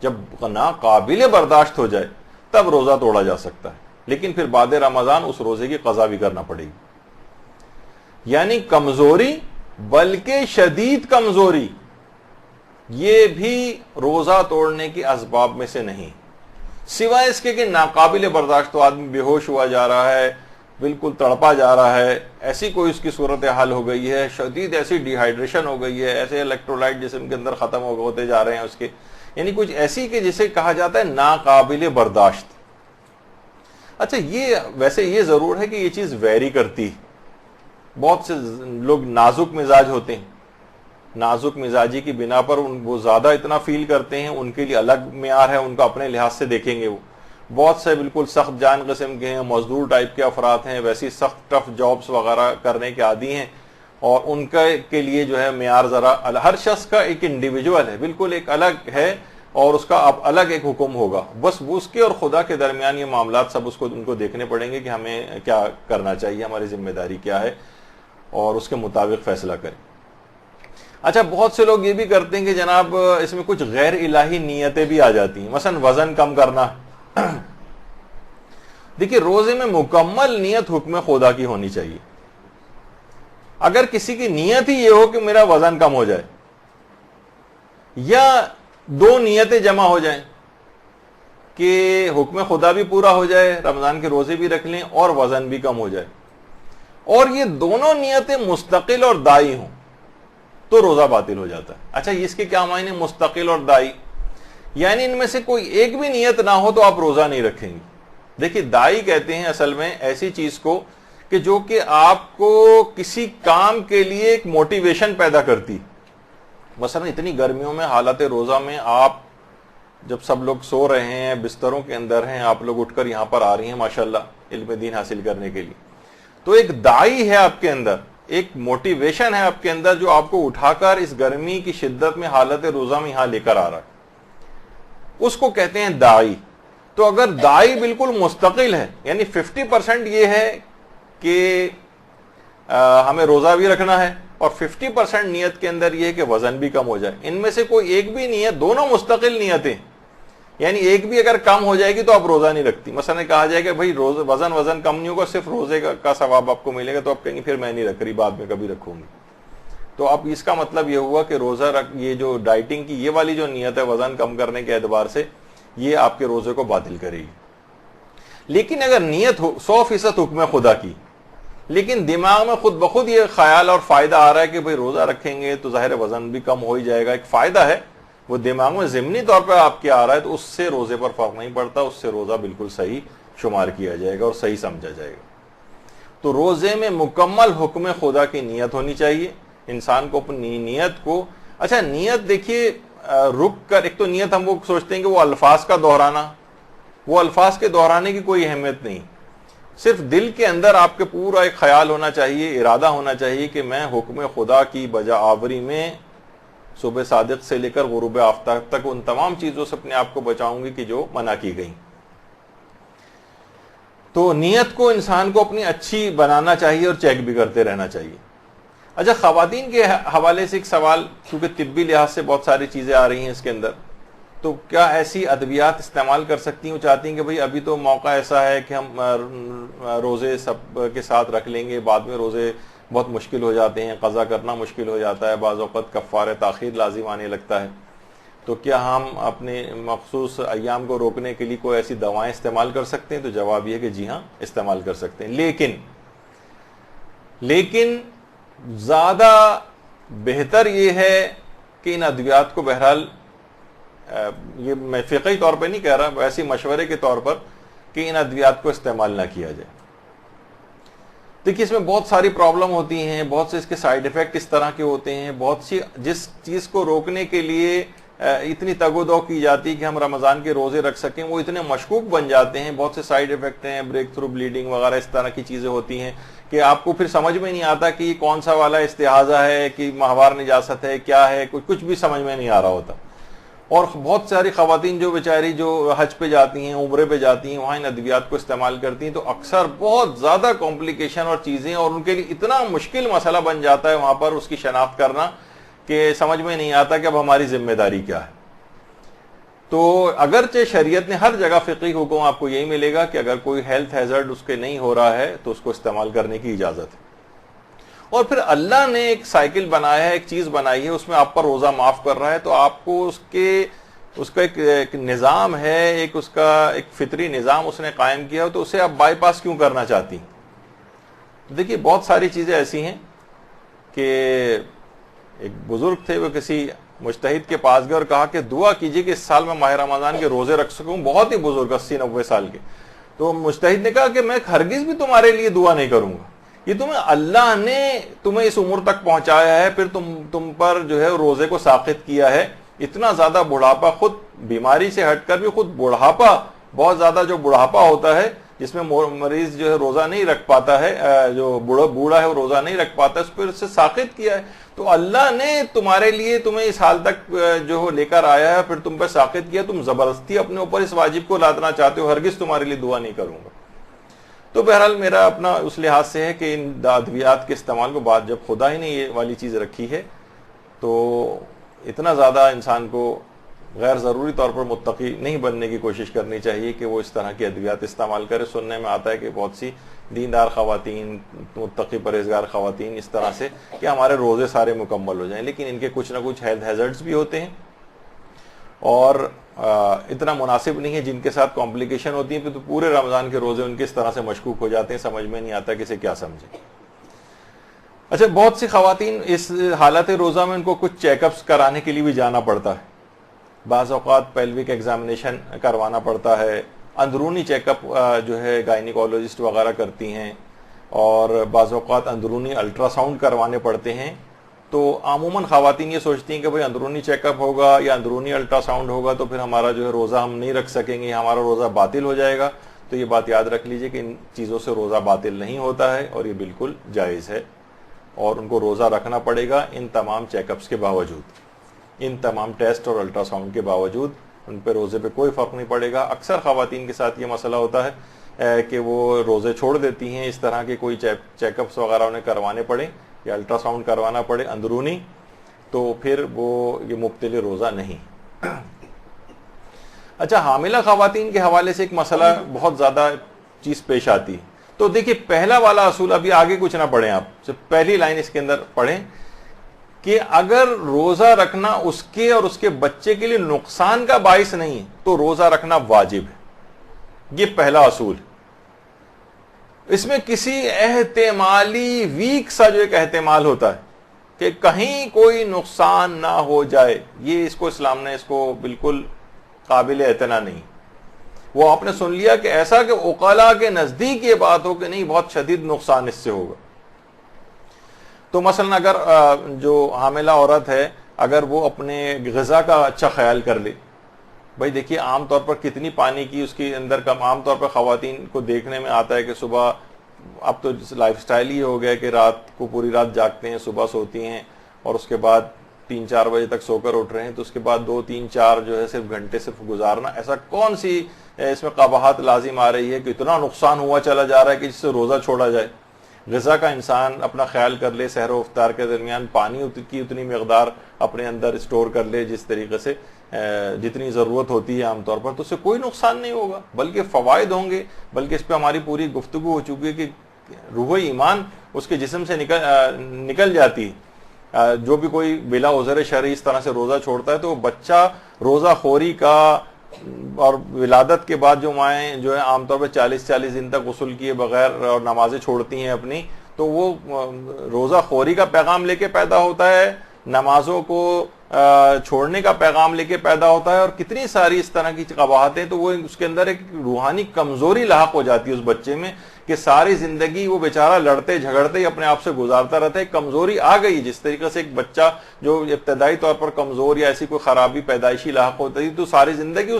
جب ناقابل برداشت ہو جائے تب روزہ توڑا جا سکتا ہے، لیکن پھر بعد رمضان اس روزے کی قضا بھی کرنا پڑے گی۔ یعنی کمزوری بلکہ شدید کمزوری یہ بھی روزہ توڑنے کے اسباب میں سے نہیں، سوائے اس کے کہ ناقابل برداشت، تو آدمی بے ہوش ہوا جا رہا ہے، بالکل تڑپا جا رہا ہے، ایسی کوئی اس کی صورتحال ہو گئی ہے، شدید ایسی ڈی ہائیڈریشن ہو گئی ہے، ایسے الیکٹرولائٹ جسم کے اندر ختم ہوتے جا رہے ہیں اس کے، یعنی کچھ ایسی کہ جسے کہا جاتا ہے ناقابل برداشت۔ اچھا، یہ ویسے یہ ضرور ہے کہ یہ چیز ویری کرتی، بہت سے لوگ نازک مزاج ہوتے ہیں، نازک مزاجی کی بنا پر وہ زیادہ اتنا فیل کرتے ہیں، ان کے لیے الگ معیار ہے، ان کو اپنے لحاظ سے دیکھیں گے۔ وہ بہت سے بالکل سخت جان قسم کے ہیں، مزدور ٹائپ کے افراد ہیں، ویسی سخت ٹف جابس وغیرہ کرنے کے عادی ہیں، اور ان کے لیے جو ہے معیار ذرا ہر شخص کا ایک انڈیویجول ہے، بالکل ایک الگ ہے، اور اس کا اب الگ ایک حکم ہوگا، بس اس کے اور خدا کے درمیان یہ معاملات سب ان کو دیکھنے پڑیں گے کہ ہمیں کیا کرنا چاہیے، ہماری ذمہ داری کیا ہے، اور اس کے مطابق فیصلہ کریں۔ اچھا، بہت سے لوگ یہ بھی کرتے ہیں کہ جناب اس میں کچھ غیر الہی نیتیں بھی آ جاتی ہیں، مثلا وزن کم کرنا۔ دیکھیے، روزے میں مکمل نیت حکم خدا کی ہونی چاہیے۔ اگر کسی کی نیت ہی یہ ہو کہ میرا وزن کم ہو جائے، یا دو نیتیں جمع ہو جائیں کہ حکم خدا بھی پورا ہو جائے، رمضان کے روزے بھی رکھ لیں اور وزن بھی کم ہو جائے، اور یہ دونوں نیتیں مستقل اور دائی ہوں، تو روزہ باطل ہو جاتا ہے۔ اچھا، اس کے کیا معنی مستقل اور دائی؟ یعنی ان میں سے کوئی ایک بھی نیت نہ ہو تو آپ روزہ نہیں رکھیں گے۔ دیکھیے، دائی کہتے ہیں اصل میں ایسی چیز کو کہ جو کہ آپ کو کسی کام کے لیے ایک موٹیویشن پیدا کرتی۔ مثلا اتنی گرمیوں میں حالت روزہ میں آپ جب سب لوگ سو رہے ہیں، بستروں کے اندر ہیں، آپ لوگ اٹھ کر یہاں پر آ رہی ہیں ماشاءاللہ علم دین حاصل کرنے کے لیے، تو ایک دائی ہے آپ کے اندر، ایک موٹیویشن ہے آپ کے اندر جو آپ کو اٹھا کر اس گرمی کی شدت میں حالت روزہ میں یہاں لے کر آ رہا ہے، اس کو کہتے ہیں دائی۔ تو اگر دائی بالکل مستقل ہے، یعنی 50% یہ ہے کہ ہمیں روزہ بھی رکھنا ہے، اور 50% نیت کے اندر یہ ہے کہ وزن بھی کم ہو جائے، ان میں سے کوئی ایک بھی نیت، دونوں مستقل نیتیں، یعنی ایک بھی اگر کم ہو جائے گی تو آپ روزہ نہیں رکھتی۔ مثلا کہا جائے کہ بھائی وزن کم نہیں ہوگا، صرف روزے کا ثواب آپ کو ملے گا، تو آپ کہیں گے پھر میں نہیں رکھ رہی، بعد میں کبھی رکھوں گی۔ تو اب اس کا مطلب یہ ہوا کہ روزہ یہ جو ڈائٹنگ کی یہ والی جو نیت ہے وزن کم کرنے کے اعتبار سے، یہ آپ کے روزے کو باطل کرے گی۔ لیکن اگر نیت ہو 100% حکم خدا کی، لیکن دماغ میں خود بخود یہ خیال اور فائدہ آ رہا ہے کہ بھئی روزہ رکھیں گے تو ظاہر وزن بھی کم ہو ہی جائے گا، ایک فائدہ ہے، وہ دماغ میں ضمنی طور پر آپ کے آ رہا ہے، تو اس سے روزے پر فرق نہیں پڑتا، اس سے روزہ بالکل صحیح شمار کیا جائے گا اور صحیح سمجھا جائے گا۔ تو روزے میں مکمل حکم خدا کی نیت ہونی چاہیے، انسان کو اپنی نیت کو، اچھا نیت دیکھیے رک کر، ایک تو نیت ہم وہ سوچتے ہیں کہ وہ الفاظ کا دہرانا، وہ الفاظ کے دہرانے کی کوئی اہمیت نہیں، صرف دل کے اندر آپ کے پورا ایک خیال ہونا چاہیے، ارادہ ہونا چاہیے کہ میں حکم خدا کی بجا آوری میں صبح صادق سے لے کر غروب آفتاب تک ان تمام چیزوں سے اپنے آپ کو بچاؤں گی کہ جو منع کی گئی۔ تو نیت کو انسان کو اپنی اچھی بنانا چاہیے اور چیک بھی کرتے رہنا چاہیے۔ اچھا، خواتین کے حوالے سے ایک سوال، کیونکہ طبی لحاظ سے بہت ساری چیزیں آ رہی ہیں اس کے اندر، تو کیا ایسی ادویات استعمال کر سکتی ہیں؟ وہ چاہتی ہیں کہ بھئی ابھی تو موقع ایسا ہے کہ ہم روزے سب کے ساتھ رکھ لیں گے، بعد میں روزے بہت مشکل ہو جاتے ہیں، قضا کرنا مشکل ہو جاتا ہے، بعض اوقات کفارہ تاخیر لازم آنے لگتا ہے، تو کیا ہم اپنے مخصوص ایام کو روکنے کے لیے کوئی ایسی دوائیں استعمال کر سکتے ہیں؟ تو جواب یہ ہے کہ جی ہاں استعمال کر سکتے ہیں، لیکن زیادہ بہتر یہ ہے کہ ان ادویات کو بہرحال، یہ میں فقہی طور پہ نہیں کہہ رہا، ویسے مشورے کے طور پر، کہ ان ادویات کو استعمال نہ کیا جائے۔ دیکھیے اس میں بہت ساری پرابلم ہوتی ہیں، بہت سے اس کے سائیڈ ایفیکٹ اس طرح کے ہوتے ہیں، بہت سی جس چیز کو روکنے کے لیے اتنی تگ و دو کی جاتی ہے کہ ہم رمضان کے روزے رکھ سکیں، وہ اتنے مشکوک بن جاتے ہیں، بہت سے سائیڈ ایفیکٹ ہیں، بریک تھرو بلیڈنگ وغیرہ اس طرح کی چیزیں ہوتی ہیں کہ آپ کو پھر سمجھ میں نہیں آتا کہ یہ کون سا والا استحاضہ ہے کہ ماہوار نجاست ہے، کیا ہے، کچھ بھی سمجھ میں نہیں آ رہا ہوتا۔ اور بہت ساری خواتین جو بیچاری جو حج پہ جاتی ہیں، عمرے پہ جاتی ہیں، وہاں ان ادویات کو استعمال کرتی ہیں تو اکثر بہت زیادہ کمپلیکیشن اور چیزیں، اور ان کے لیے اتنا مشکل مسئلہ بن جاتا ہے وہاں پر اس کی شناخت کرنا کہ سمجھ میں نہیں آتا کہ اب ہماری ذمہ داری کیا ہے۔ تو اگرچہ شریعت نے ہر جگہ فقہی حکم آپ کو یہی ملے گا کہ اگر کوئی ہیلتھ ہیزرڈ اس کے نہیں ہو رہا ہے تو اس کو استعمال کرنے کی اجازت ہے، اور پھر اللہ نے ایک سائیکل بنایا ہے، ایک چیز بنائی ہے، اس میں آپ پر روزہ معاف کر رہا ہے، تو آپ کو اس کا ایک نظام ہے، ایک اس کا ایک فطری نظام اس نے قائم کیا، تو اسے آپ بائی پاس کیوں کرنا چاہتی ہیں؟ دیکھیے بہت ساری چیزیں ایسی ہیں کہ ایک بزرگ تھے، وہ کسی مجتہد کے پاس گئے اور کہا کہ دعا کیجئے کہ اس سال میں ماہ رمضان کے روزے رکھ سکوں، بہت ہی بزرگ 80-90 سال کے۔ تو مجتہد نے کہا کہ میں ہرگز بھی تمہارے لیے دعا نہیں کروں گا، یہ اللہ نے تمہیں اس عمر تک پہنچایا ہے، پھر تم پر جو ہے روزے کو ساقط کیا ہے، اتنا زیادہ بڑھاپا، خود بیماری سے ہٹ کر بھی خود بڑھاپا، بہت زیادہ جو بڑھاپا ہوتا ہے جس میں مریض جو ہے روزہ نہیں رکھ پاتا ہے، جو بوڑھا ہے وہ روزہ نہیں رکھ پاتا، اس پر سے ساقط کیا ہے۔ تو اللہ نے تمہارے لیے تمہیں اس حال تک جو لے کر آیا ہے، پھر تم پہ ساقط کیا، تم زبردستی اپنے اوپر اس واجب کو لادنا چاہتے ہو، ہرگز تمہارے لیے دعا نہیں کروں گا۔ تو بہرحال میرا اپنا اس لحاظ سے ہے کہ ان ادویات کے استعمال کو بعد جب خدا ہی نے یہ والی چیز رکھی ہے تو اتنا زیادہ انسان کو غیر ضروری طور پر متقی نہیں بننے کی کوشش کرنی چاہیے کہ وہ اس طرح کی ادویات استعمال کرے۔ سننے میں آتا ہے کہ بہت سی دیندار خواتین، متقی پرہیزگار خواتین اس طرح سے کہ ہمارے روزے سارے مکمل ہو جائیں، لیکن ان کے کچھ نہ کچھ ہیلتھ ہیزرڈز بھی ہوتے ہیں اور اتنا مناسب نہیں ہے، جن کے ساتھ کمپلیکیشن ہوتی ہیں، پھر تو پورے رمضان کے روزے ان کے اس طرح سے مشکوک ہو جاتے ہیں، سمجھ میں نہیں آتا کہ اسے کیا سمجھیں۔ اچھا، بہت سی خواتین اس حالت روزہ میں ان کو کچھ چیک اپس کرانے کے لیے بھی جانا پڑتا ہے، بعض اوقات پیلوک ایگزامینیشن کروانا پڑتا ہے، اندرونی چیک اپ جو ہے گائنیکولوجسٹ وغیرہ کرتی ہیں، اور بعض اوقات اندرونی الٹرا ساؤنڈ کروانے پڑتے ہیں۔ تو عموماً خواتین یہ سوچتی ہیں کہ بھئی اندرونی چیک اپ ہوگا یا اندرونی الٹرا ساؤنڈ ہوگا تو پھر ہمارا جو ہے روزہ ہم نہیں رکھ سکیں گے، ہمارا روزہ باطل ہو جائے گا۔ تو یہ بات یاد رکھ لیجئے کہ ان چیزوں سے روزہ باطل نہیں ہوتا ہے اور یہ بالکل جائز ہے، اور ان کو روزہ رکھنا پڑے گا ان تمام چیک اپس کے باوجود، ان تمام ٹیسٹ اور الٹرا ساؤنڈ کے باوجود ان پہ روزے پہ کوئی فرق نہیں پڑے گا۔ اکثر خواتین کے ساتھ یہ مسئلہ ہوتا ہے کہ وہ روزے چھوڑ دیتی ہیں، اس طرح کے کوئی چیک اپس وغیرہ انہیں کروانے پڑے یا الٹرا ساؤنڈ کروانا پڑے اندرونی، تو پھر وہ یہ مبتل روزہ نہیں۔ اچھا، حاملہ خواتین کے حوالے سے ایک مسئلہ بہت زیادہ چیز پیش آتی ہے۔ تو دیکھیے پہلا والا اصول، ابھی آگے کچھ نہ پڑھیں، آپ صرف پہلی لائن اس کے اندر پڑھیں کہ اگر روزہ رکھنا اس کے اور اس کے بچے کے لیے نقصان کا باعث نہیں ہے تو روزہ رکھنا واجب ہے، یہ پہلا اصول۔ اس میں کسی احتمالی ویک سا جو ایک احتمال ہوتا ہے کہ کہیں کوئی نقصان نہ ہو جائے، یہ اس کو اسلام نے اس کو بالکل قابل اعتنا نہیں۔ وہ آپ نے سن لیا کہ ایسا کہ عقلاء کے نزدیک یہ بات ہو کہ نہیں بہت شدید نقصان اس سے ہوگا۔ تو مثلا اگر جو حاملہ عورت ہے اگر وہ اپنے غذا کا اچھا خیال کر لے، بھائی دیکھیے عام طور پر کتنی پانی کی اس کے اندر کم، عام طور پر خواتین کو دیکھنے میں آتا ہے کہ صبح، اب تو لائف سٹائل ہی ہو گیا کہ رات کو پوری رات جاگتے ہیں، صبح سوتی ہیں اور اس کے بعد 3-4 بجے تک سو کر اٹھ رہے ہیں، تو اس کے بعد 2-3-4 جو ہے صرف گھنٹے صرف گزارنا، ایسا کون سی اس میں قباحت لازم آ رہی ہے کہ اتنا نقصان ہوا چلا جا رہا ہے کہ جس سے روزہ چھوڑا جائے؟ غذا کا انسان اپنا خیال کر لے، سحر و افطار کے درمیان پانی کی اتنی مقدار اپنے اندر اسٹور کر لے جس طریقے سے جتنی ضرورت ہوتی ہے عام طور پر، تو اس سے کوئی نقصان نہیں ہوگا بلکہ فوائد ہوں گے۔ بلکہ اس پہ ہماری پوری گفتگو ہو چکی ہے کہ روح ایمان اس کے جسم سے نکل جاتی، جو بھی کوئی بلا عذر شرعی اس طرح سے روزہ چھوڑتا ہے، تو بچہ روزہ خوری کا، اور ولادت کے بعد جو مائیں جو ہے عام طور پہ 40 دن تک غسل کیے بغیر اور نمازیں چھوڑتی ہیں اپنی، تو وہ روزہ خوری کا پیغام لے کے پیدا ہوتا ہے، نمازوں کو چھوڑنے کا پیغام لے کے پیدا ہوتا ہے، اور کتنی ساری اس طرح کی قباحتیں، تو وہ اس کے اندر ایک روحانی کمزوری لاحق ہو جاتی ہے اس بچے میں، کہ ساری زندگی وہ بیچارہ لڑتے جھگڑتے ہی اپنے آپ سے گزارتا رہتا ہے۔ کمزوری آ گئی، جس طریقے سے ایک بچہ جو ابتدائی طور پر کمزور یا ایسی کوئی خرابی پیدائشی لاحق ہوتی تو ساری زندگی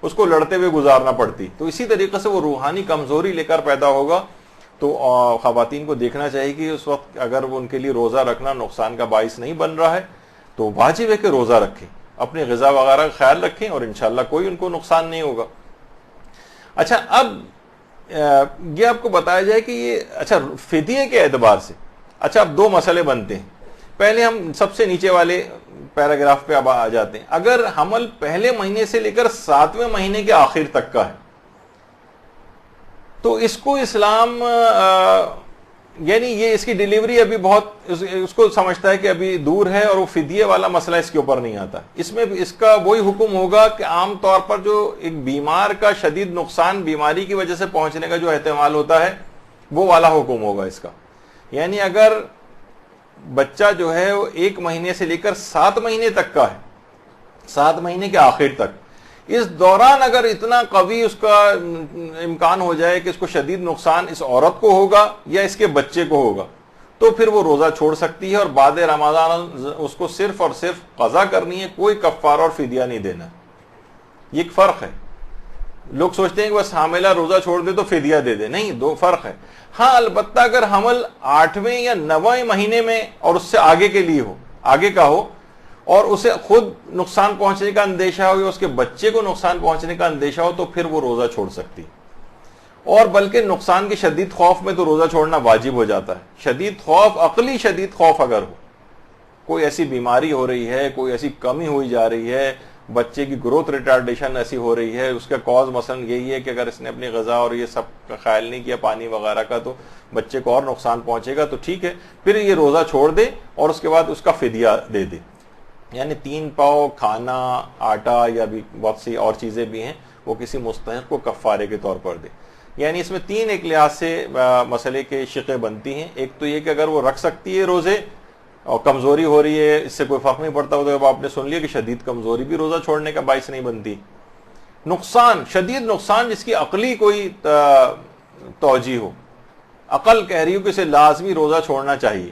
اس کو لڑتے ہوئے گزارنا پڑتی، تو اسی طریقے سے وہ روحانی کمزوری لے کر پیدا ہوگا۔ تو خواتین کو دیکھنا چاہیے کہ اس وقت اگر ان کے لیے روزہ رکھنا نقصان کا باعث نہیں بن رہا ہے تو واجب ہے کہ روزہ رکھیں، اپنی غذا وغیرہ کا خیال رکھیں، اور انشاءاللہ کوئی ان کو نقصان نہیں ہوگا۔ اچھا، اب یہ آپ کو بتایا جائے کہ یہ اچھا فدیے کے اعتبار سے اچھا اب دو مسئلے بنتے ہیں۔ پہلے ہم سب سے نیچے والے پیراگراف پہ اب آ جاتے ہیں۔ اگر حمل پہلے مہینے سے لے کر 7ویں مہینے کے آخر تک کا ہے تو اس کو اسلام یعنی یہ اس کی ڈیلیوری ابھی بہت اس کو سمجھتا ہے کہ ابھی دور ہے، اور وہ فدیے والا مسئلہ اس کے اوپر نہیں آتا۔ اس میں اس کا وہی حکم ہوگا کہ عام طور پر جو ایک بیمار کا شدید نقصان بیماری کی وجہ سے پہنچنے کا جو احتمال ہوتا ہے وہ والا حکم ہوگا اس کا۔ یعنی اگر بچہ جو ہے وہ 1 مہینے سے لے کر 7 مہینے تک کا ہے، 7 مہینے کے آخر تک، اس دوران اگر اتنا قوی اس کا امکان ہو جائے کہ اس کو شدید نقصان اس عورت کو ہوگا یا اس کے بچے کو ہوگا، تو پھر وہ روزہ چھوڑ سکتی ہے، اور بعد رمضان اس کو صرف اور صرف قضا کرنی ہے، کوئی کفارہ اور فدیہ نہیں دینا۔ یہ ایک فرق ہے۔ لوگ سوچتے ہیں کہ بس حاملہ روزہ چھوڑ دے تو فدیہ دے دے، نہیں، دو فرق ہے۔ ہاں، البتہ اگر حمل 8ویں یا 9ویں مہینے میں اور اس سے آگے کے لیے ہو، آگے کا ہو، اور اسے خود نقصان پہنچنے کا اندیشہ ہو یا اس کے بچے کو نقصان پہنچنے کا اندیشہ ہو، تو پھر وہ روزہ چھوڑ سکتی، اور بلکہ نقصان کے شدید خوف میں تو روزہ چھوڑنا واجب ہو جاتا ہے۔ شدید خوف، عقلی شدید خوف اگر ہو، کوئی ایسی بیماری ہو رہی ہے، کوئی ایسی کمی ہوئی جا رہی ہے، بچے کی گروتھ ریٹارڈیشن ایسی ہو رہی ہے، اس کا کاز مثلا یہی ہے کہ اگر اس نے اپنی غذا اور یہ سب کا خیال نہیں کیا، پانی وغیرہ کا، تو بچے کو اور نقصان پہنچے گا، تو ٹھیک ہے، پھر یہ روزہ چھوڑ دے اور اس کے بعد اس کا فدیہ دے دے۔ یعنی 3 پاؤ کھانا، آٹا، یا بھی بہت سی اور چیزیں بھی ہیں، وہ کسی مستحق کو کفارے کے طور پر دے۔ یعنی اس میں 3 ایک لحاظ سے مسئلے کے شقیں بنتی ہیں۔ ایک تو یہ کہ اگر وہ رکھ سکتی ہے روزے اور کمزوری ہو رہی ہے، اس سے کوئی فرق نہیں پڑتا، تو آپ نے سن لیا کہ شدید کمزوری بھی روزہ چھوڑنے کا باعث نہیں بنتی۔ نقصان، شدید نقصان جس کی عقلی کوئی توجیہ ہو، عقل کہہ رہی ہو کہ اسے لازمی روزہ چھوڑنا چاہیے،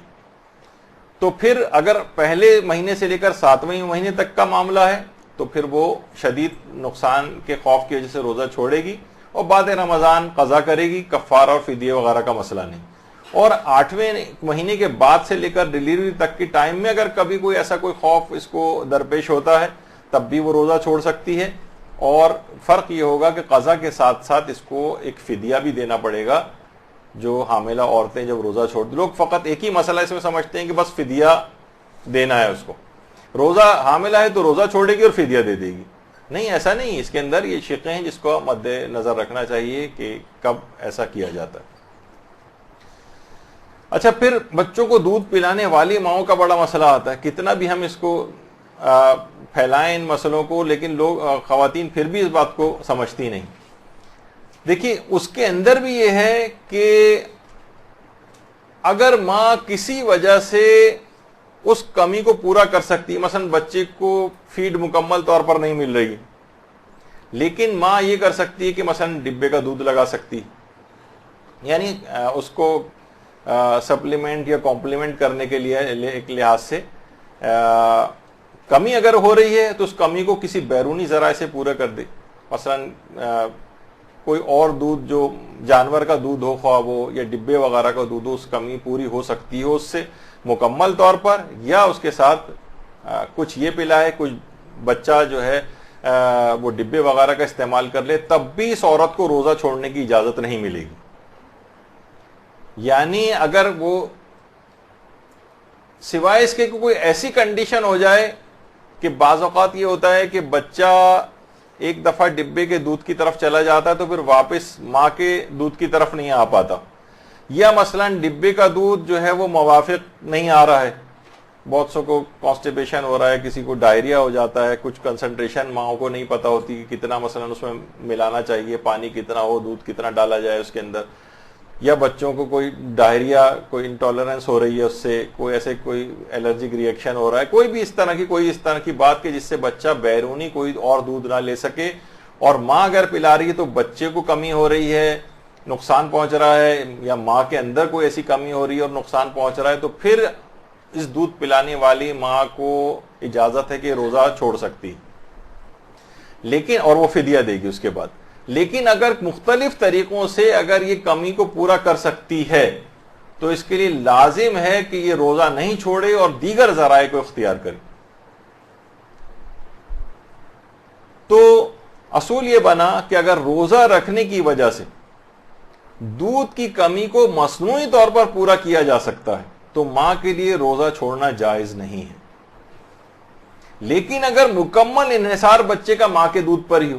تو پھر اگر پہلے مہینے سے لے کر 7ویں مہینے تک کا معاملہ ہے تو پھر وہ شدید نقصان کے خوف کی وجہ سے روزہ چھوڑے گی، اور بعد رمضان قضا کرے گی، کفارہ اور فدیہ وغیرہ کا مسئلہ نہیں۔ اور 8ویں مہینے کے بعد سے لے کر ڈیلیوری تک کے ٹائم میں اگر کبھی کوئی ایسا کوئی خوف اس کو درپیش ہوتا ہے تب بھی وہ روزہ چھوڑ سکتی ہے، اور فرق یہ ہوگا کہ قضا کے ساتھ ساتھ اس کو ایک فدیہ بھی دینا پڑے گا۔ جو حاملہ عورتیں جب روزہ چھوڑ، لوگ فقط ایک ہی مسئلہ اس میں سمجھتے ہیں کہ بس فدیہ دینا ہے اس کو، روزہ حاملہ ہے تو روزہ چھوڑے گی اور فدیہ دے دے گی۔ نہیں، ایسا نہیں، اس کے اندر یہ شقیں ہیں جس کو مد نظر رکھنا چاہیے کہ کب ایسا کیا جاتا ہے۔ اچھا، پھر بچوں کو دودھ پلانے والی ماؤں کا بڑا مسئلہ آتا ہے۔ کتنا بھی ہم اس کو پھیلائیں ان مسئلوں کو، لیکن لوگ خواتین پھر بھی اس بات کو سمجھتی نہیں۔ دیکھیے، اس کے اندر بھی یہ ہے کہ اگر ماں کسی وجہ سے اس کمی کو پورا کر سکتی، مثلا بچے کو فیڈ مکمل طور پر نہیں مل رہی، لیکن ماں یہ کر سکتی ہے کہ مثلا ڈبے کا دودھ لگا سکتی، یعنی اس کو سپلیمنٹ یا کمپلیمنٹ کرنے کے لیے ایک لحاظ سے کمی اگر ہو رہی ہے تو اس کمی کو کسی بیرونی ذرائع سے پورا کر دے۔ مثلا کوئی اور دودھ جو جانور کا دودھ ہو، خواہ وہ یا ڈبے وغیرہ کا دودھ ہو، اس کمی پوری ہو سکتی ہو اس سے مکمل طور پر، یا اس کے ساتھ کچھ یہ پلائے، کچھ بچہ جو ہے وہ ڈبے وغیرہ کا استعمال کر لے، تب بھی اس عورت کو روزہ چھوڑنے کی اجازت نہیں ملے گی۔ یعنی اگر وہ سوائے اس کے کوئی ایسی کنڈیشن ہو جائے کہ بعض اوقات یہ ہوتا ہے کہ بچہ ایک دفعہ ڈبے کے دودھ کی طرف چلا جاتا ہے تو پھر واپس ماں کے دودھ کی طرف نہیں آ پاتا، یا مثلا ڈبے کا دودھ جو ہے وہ موافق نہیں آ رہا ہے، بہت سو کو کانسٹیپیشن ہو رہا ہے، کسی کو ڈائریا ہو جاتا ہے، کچھ کنسنٹریشن ماؤں کو نہیں پتا ہوتی کہ کتنا مثلا اس میں ملانا چاہیے، پانی کتنا ہو، دودھ کتنا ڈالا جائے اس کے اندر، یا بچوں کو کوئی ڈائریا، کوئی انٹالرنس ہو رہی ہے، اس سے کوئی ایسے کوئی الرجک ریئیکشن ہو رہا ہے، کوئی بھی اس طرح کی بات کہ جس سے بچہ بیرونی کوئی اور دودھ نہ لے سکے، اور ماں اگر پلا رہی ہے تو بچے کو کمی ہو رہی ہے، نقصان پہنچ رہا ہے، یا ماں کے اندر کوئی ایسی کمی ہو رہی ہے اور نقصان پہنچ رہا ہے، تو پھر اس دودھ پلانے والی ماں کو اجازت ہے کہ روزہ چھوڑ سکتی، لیکن اور وہ فدیہ دے گی اس کے بعد. لیکن اگر مختلف طریقوں سے اگر یہ کمی کو پورا کر سکتی ہے تو اس کے لیے لازم ہے کہ یہ روزہ نہیں چھوڑے اور دیگر ذرائع کو اختیار کرے. تو اصول یہ بنا کہ اگر روزہ رکھنے کی وجہ سے دودھ کی کمی کو مصنوعی طور پر پورا کیا جا سکتا ہے تو ماں کے لیے روزہ چھوڑنا جائز نہیں ہے. لیکن اگر مکمل انحصار بچے کا ماں کے دودھ پر ہی ہو،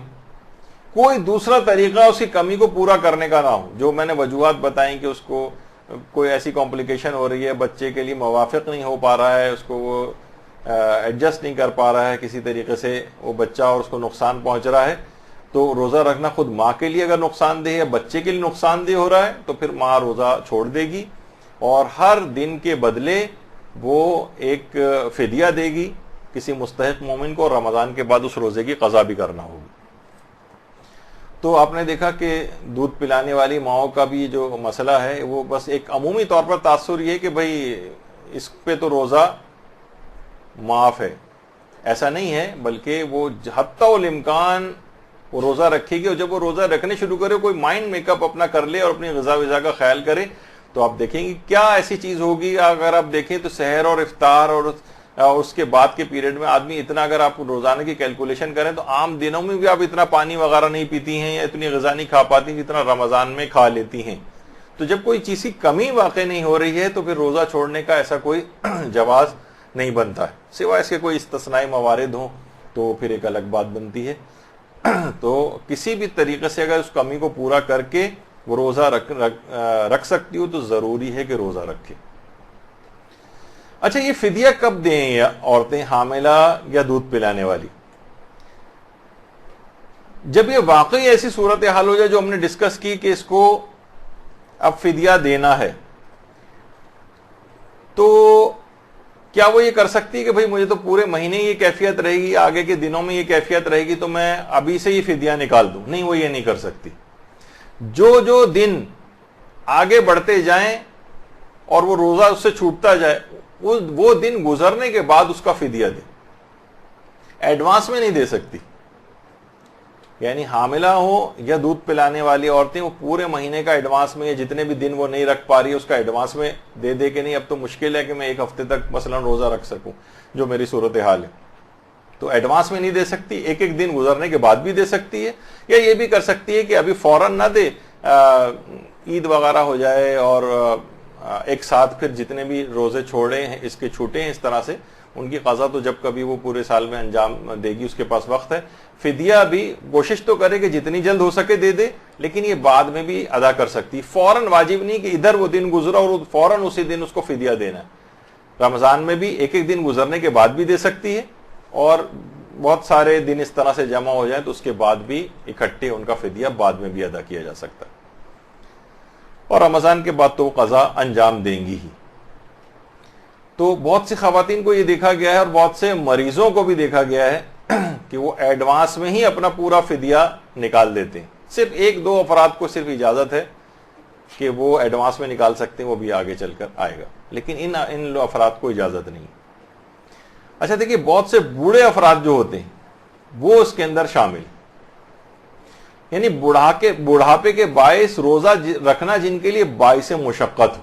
کوئی دوسرا طریقہ اس کی کمی کو پورا کرنے کا نہ ہو، جو میں نے وجوہات بتائیں کہ اس کو کوئی ایسی کمپلیکیشن ہو رہی ہے، بچے کے لیے موافق نہیں ہو پا رہا ہے، اس کو وہ ایڈجسٹ نہیں کر پا رہا ہے کسی طریقے سے وہ بچہ، اور اس کو نقصان پہنچ رہا ہے، تو روزہ رکھنا خود ماں کے لیے اگر نقصان دہ ہے، بچے کے لیے نقصان دہ ہو رہا ہے، تو پھر ماں روزہ چھوڑ دے گی اور ہر دن کے بدلے وہ ایک فدیہ دے گی کسی مستحق مومن کو، اور رمضان کے بعد اس روزے کی قضا بھی کرنا ہوگی. تو آپ نے دیکھا کہ دودھ پلانے والی ماؤں کا بھی جو مسئلہ ہے وہ بس ایک عمومی طور پر تاثر یہ ہے کہ بھئی اس پہ تو روزہ معاف ہے، ایسا نہیں ہے، بلکہ وہ حتی الامکان وہ روزہ رکھے گی، اور جب وہ روزہ رکھنے شروع کرے کوئی مائنڈ میک اپ اپنا کر لے اور اپنی غذا وزا کا خیال کرے تو آپ دیکھیں گے کیا ایسی چیز ہوگی. اگر آپ دیکھیں تو سحر اور افطار اور اس کے بعد کے پیریڈ میں آدمی اتنا، اگر آپ روزانہ کی کیلکولیشن کریں تو عام دنوں میں بھی آپ اتنا پانی وغیرہ نہیں پیتی ہیں یا اتنی غذا نہیں کھا پاتی جتنا رمضان میں کھا لیتی ہیں. تو جب کوئی چیز کی کمی واقع نہیں ہو رہی ہے تو پھر روزہ چھوڑنے کا ایسا کوئی جواز نہیں بنتا ہے، سوائے اس کے کوئی استثنائی موارد ہوں تو پھر ایک الگ بات بنتی ہے. تو کسی بھی طریقے سے اگر اس کمی کو پورا کر کے وہ روزہ رکھ سکتی ہو تو ضروری ہے کہ روزہ رکھے. اچھا، یہ فدیہ کب دیں یا عورتیں حاملہ یا دودھ پلانے والی؟ جب یہ واقعی ایسی صورتحال ہو جائے جو ہم نے ڈسکس کی کہ اس کو اب فدیہ دینا ہے، تو کیا وہ یہ کر سکتی ہے کہ بھئی مجھے تو پورے مہینے یہ کیفیت رہے گی، آگے کے دنوں میں یہ کیفیت رہے گی تو میں ابھی سے یہ فدیہ نکال دوں؟ نہیں، وہ یہ نہیں کر سکتی. جو دن آگے بڑھتے جائیں اور وہ روزہ اس سے چھوٹتا جائے، وہ دن گزرنے کے بعد اس کا فدیہ دے، ایڈوانس میں نہیں دے سکتی. یعنی حاملہ ہو یا دودھ پلانے والی عورتیں وہ پورے مہینے کا ایڈوانس میں، جتنے بھی دن وہ نہیں رکھ پا رہی ہے اس کا ایڈوانس میں دے کہ نہیں اب تو مشکل ہے کہ میں ایک ہفتے تک مثلا روزہ رکھ سکوں، جو میری صورتحال ہے، تو ایڈوانس میں نہیں دے سکتی. ایک ایک دن گزرنے کے بعد بھی دے سکتی ہے، یا یہ بھی کر سکتی ہے کہ ابھی فوراً نہ دے، عید وغیرہ ہو جائے اور ایک ساتھ پھر جتنے بھی روزے چھوڑے ہیں اس کے چھوٹے ہیں، اس طرح سے ان کی قضا تو جب کبھی وہ پورے سال میں انجام دے گی، اس کے پاس وقت ہے. فدیہ بھی کوشش تو کرے کہ جتنی جلد ہو سکے دے، لیکن یہ بعد میں بھی ادا کر سکتی. فوراً واجب نہیں کہ ادھر وہ دن گزرا اور فوراً اسی دن اس کو فدیہ دینا ہے. رمضان میں بھی ایک ایک دن گزرنے کے بعد بھی دے سکتی ہے، اور بہت سارے دن اس طرح سے جمع ہو جائیں تو اس کے بعد بھی اکٹھے ان کا فدیہ بعد میں بھی ادا کیا جا سکتا ہے. اور رمضان کے بعد تو وہ قضا انجام دیں گی ہی. تو بہت سی خواتین کو یہ دیکھا گیا ہے اور بہت سے مریضوں کو بھی دیکھا گیا ہے کہ وہ ایڈوانس میں ہی اپنا پورا فدیہ نکال دیتے ہیں. صرف ایک دو افراد کو صرف اجازت ہے کہ وہ ایڈوانس میں نکال سکتے ہیں، وہ بھی آگے چل کر آئے گا، لیکن ان افراد کو اجازت نہیں. اچھا دیکھیے، بہت سے بوڑھے افراد جو ہوتے ہیں وہ اس کے اندر شامل، یعنی بڑھاپے کے باعث روزہ رکھنا جن کے لیے باعث مشقت ہو.